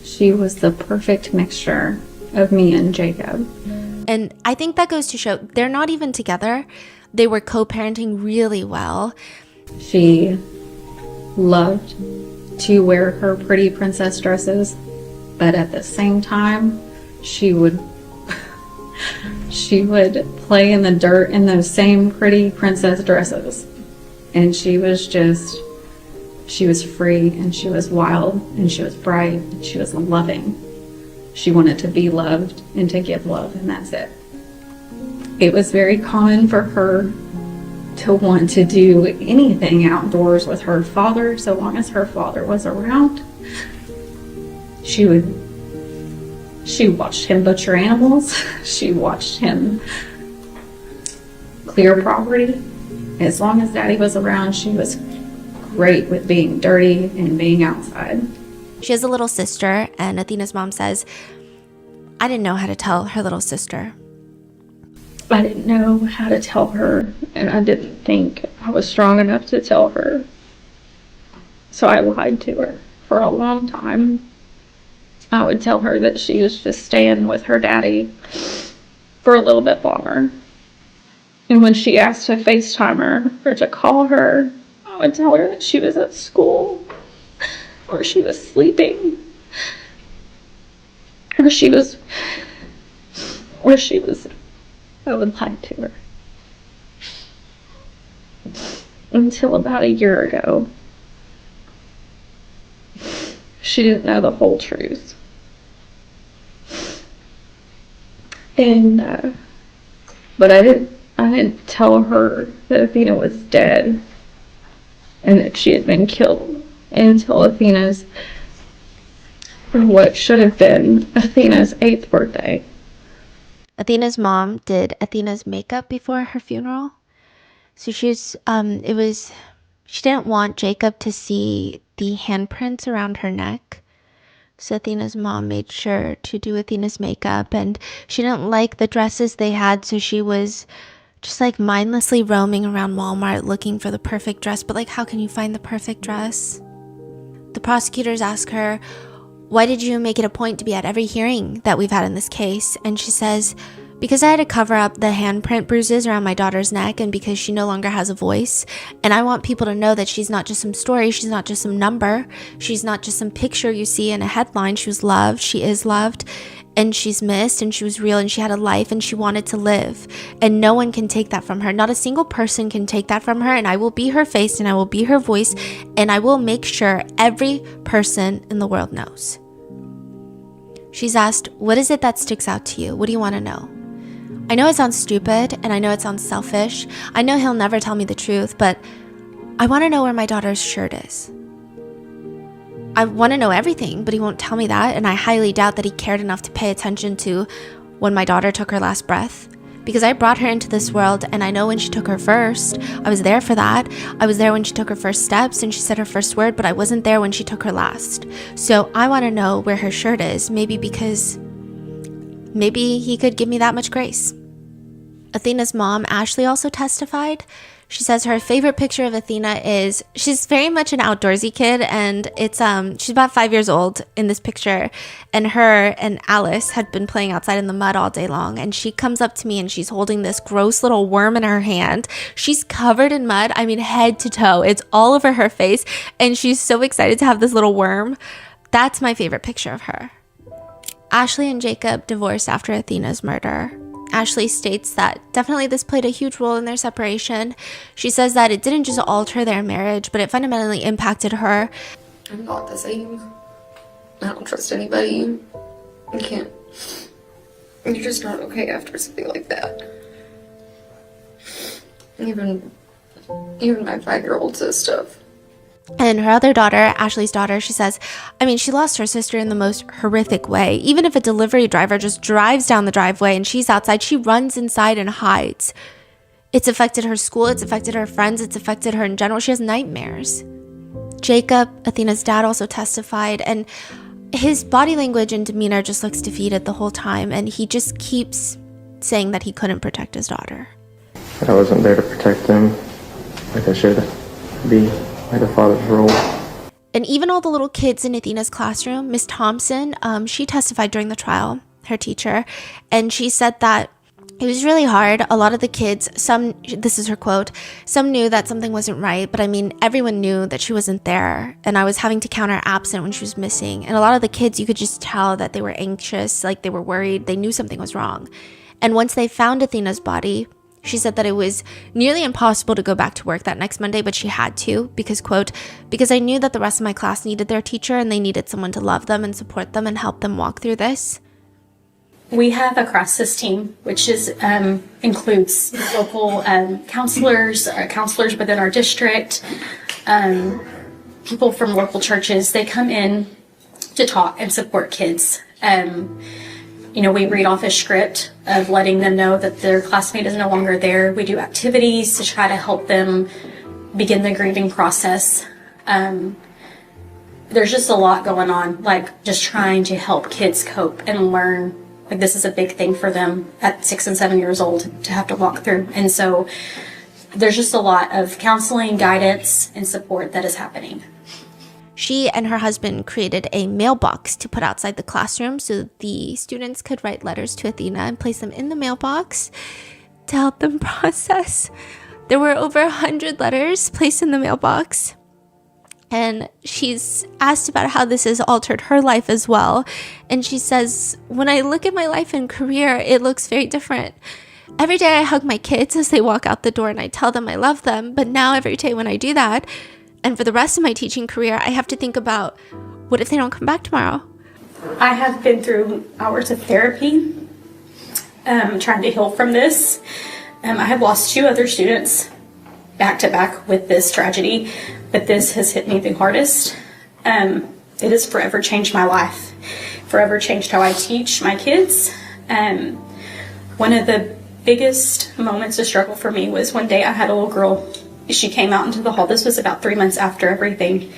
I: She was the perfect mixture of me and Jacob.
A: And I think that goes to show they're not even together. They were co-parenting really well.
I: She loved to wear her pretty princess dresses, but at the same time, she would play in the dirt in those same pretty princess dresses. And she was free and she was wild and she was bright and she was loving. She wanted to be loved and to give love, and that's it. It was very common for her to want to do anything outdoors with her father, so long as her father was around. She watched him butcher animals. She watched him clear property. As long as Daddy was around, she was great with being dirty and being outside.
A: She has a little sister, and Athena's mom says, I didn't know how to tell her little sister.
I: I didn't know how to tell her, and I didn't think I was strong enough to tell her. So I lied to her for a long time. I would tell her that she was just staying with her daddy for a little bit longer. And when she asked to FaceTime her or to call her, I would tell her that she was at school, or she was sleeping, or she was, I would lie to her. Until about a year ago, she didn't know the whole truth. And, but I didn't tell her that Athena was dead and that she had been killed until what should have been Athena's 8th birthday.
A: Athena's mom did Athena's makeup before her funeral. So she didn't want Jacob to see the handprints around her neck. So Athena's mom made sure to do Athena's makeup, and she didn't like the dresses they had, so she was just like mindlessly roaming around Walmart looking for the perfect dress. But like, how can you find the perfect dress? The prosecutors ask her, why did you make it a point to be at every hearing that we've had in this case? And she says, because I had to cover up the handprint bruises around my daughter's neck, and because she no longer has a voice. And I want people to know that she's not just some story, she's not just some number, she's not just some picture you see in a headline. She was loved, she is loved, and she's missed, and she was real, and she had a life, and she wanted to live. And no one can take that from her. Not a single person can take that from her, and I will be her face, and I will be her voice, and I will make sure every person in the world knows. She's asked, what is it that sticks out to you? What do you want to know? I know it sounds stupid, and I know it sounds selfish. I know he'll never tell me the truth, but I want to know where my daughter's shirt is. I want to know everything, but he won't tell me that, and I highly doubt that he cared enough to pay attention to when my daughter took her last breath. Because I brought her into this world, and I know when she took her first. I was there for that. I was there when she took her first steps and she said her first word, but I wasn't there when she took her last. So I want to know where her shirt is, maybe because maybe he could give me that much grace. Athena's mom, Ashley, also testified. She says her favorite picture of Athena is, she's very much an outdoorsy kid, and it's she's about 5 years old in this picture, and her and Alice had been playing outside in the mud all day long, and she comes up to me and she's holding this gross little worm in her hand. She's covered in mud, I mean head to toe. It's all over her face, and she's so excited to have this little worm. That's my favorite picture of her. Ashley and Jacob divorced after Athena's murder. Ashley states that definitely this played a huge role in their separation. She says that it didn't just alter their marriage, but it fundamentally impacted her.
E: I'm not the same. I don't trust anybody. You can't. You're just not okay after something like that. Even my 5-year-old says stuff.
A: And her other daughter, Ashley's daughter, she says, I mean, she lost her sister in the most horrific way. Even if a delivery driver just drives down the driveway and she's outside, she runs inside and hides. It's affected her school, it's affected her friends, it's affected her in general. She has nightmares. Jacob, Athena's dad, also testified, and his body language and demeanor just looks defeated the whole time, and he just keeps saying that he couldn't protect his daughter.
V: That I wasn't there to protect them like I should be. Like a father's role.
A: And even all the little kids in Athena's classroom, Miss Thompson, she testified during the trial, her teacher, and she said that it was really hard. A lot of the kids, this is her quote, some knew that something wasn't right, but I mean, everyone knew that she wasn't there, and I was having to count her absent when she was missing. And a lot of the kids, you could just tell that they were anxious, like they were worried, they knew something was wrong. And once they found Athena's body, she said that it was nearly impossible to go back to work that next Monday, but she had to because, quote, because I knew that the rest of my class needed their teacher and they needed someone to love them and support them and help them walk through this.
G: We have a crisis team, which is includes local counselors within our district, people from local churches. They come in to talk and support kids. We read off a script of letting them know that their classmate is no longer there. We do activities to try to help them begin the grieving process. There's just a lot going on, like just trying to help kids cope and learn. Like this is a big thing for them at 6 and 7 years old to have to walk through. And so there's just a lot of counseling, guidance, and support that is happening.
A: She and her husband created a mailbox to put outside the classroom so the students could write letters to Athena and place them in the mailbox to help them process. There were over 100 letters placed in the mailbox. And she's asked about how this has altered her life as well. And she says, when I look at my life and career, it looks very different. Every day I hug my kids as they walk out the door and I tell them I love them. But now every day when I do that, and for the rest of my teaching career, I have to think about, what if they don't come back tomorrow?
G: I have been through hours of therapy, trying to heal from this. I have lost 2 other students back to back with this tragedy, but this has hit me the hardest. It has forever changed my life, forever changed how I teach my kids. One of the biggest moments of struggle for me was one day I had a little girl. She came out into the hall. This was about 3 months after everything.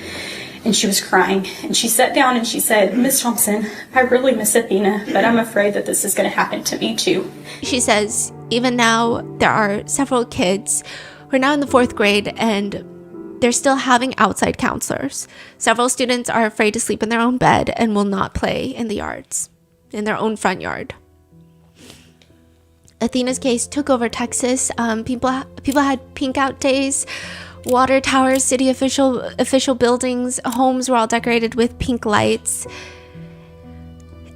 G: and she was crying. And she sat down and she said, "Miss Thompson, I really miss Athena, but I'm afraid that this is going to happen to me too."
A: She says, even now, there are several kids who are now in the 4th grade and they're still having outside counselors. Several students are afraid to sleep in their own bed and will not play in the yards, in their own front yard. Athena's case took over Texas. People had pink out days. Water towers, city official buildings, homes were all decorated with pink lights.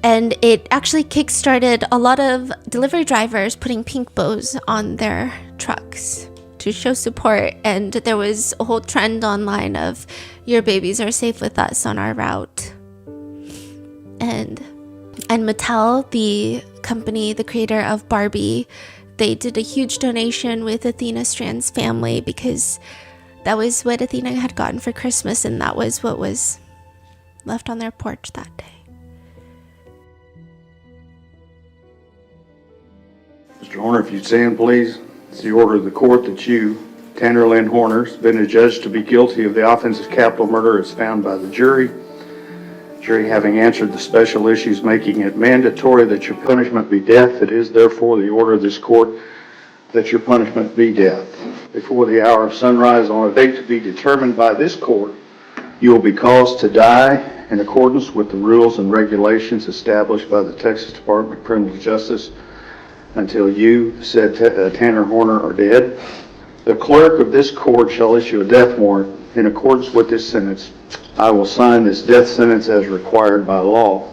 A: And it actually kickstarted a lot of delivery drivers putting pink bows on their trucks to show support. And there was a whole trend online of, "Your babies are safe with us on our route." And Mattel, the company, the creator of Barbie, they did a huge donation with Athena Strand's family because that was what Athena had gotten for Christmas, and that was what was left on their porch that day.
L: Mr. Horner, if you'd stand, please. It's the order of the court that you, Tanner Lynn Horner, has been adjudged to be guilty of the offense of capital murder as found by the jury. Jury having answered the special issues making it mandatory that your punishment be death, it is therefore the order of this court that your punishment be death. Before the hour of sunrise on a date to be determined by this court, you will be caused to die in accordance with the rules and regulations established by the Texas Department of Criminal Justice until you, said Tanner Horner, are dead. The clerk of this court shall issue a death warrant in accordance with this sentence. I will sign this death sentence as required by law.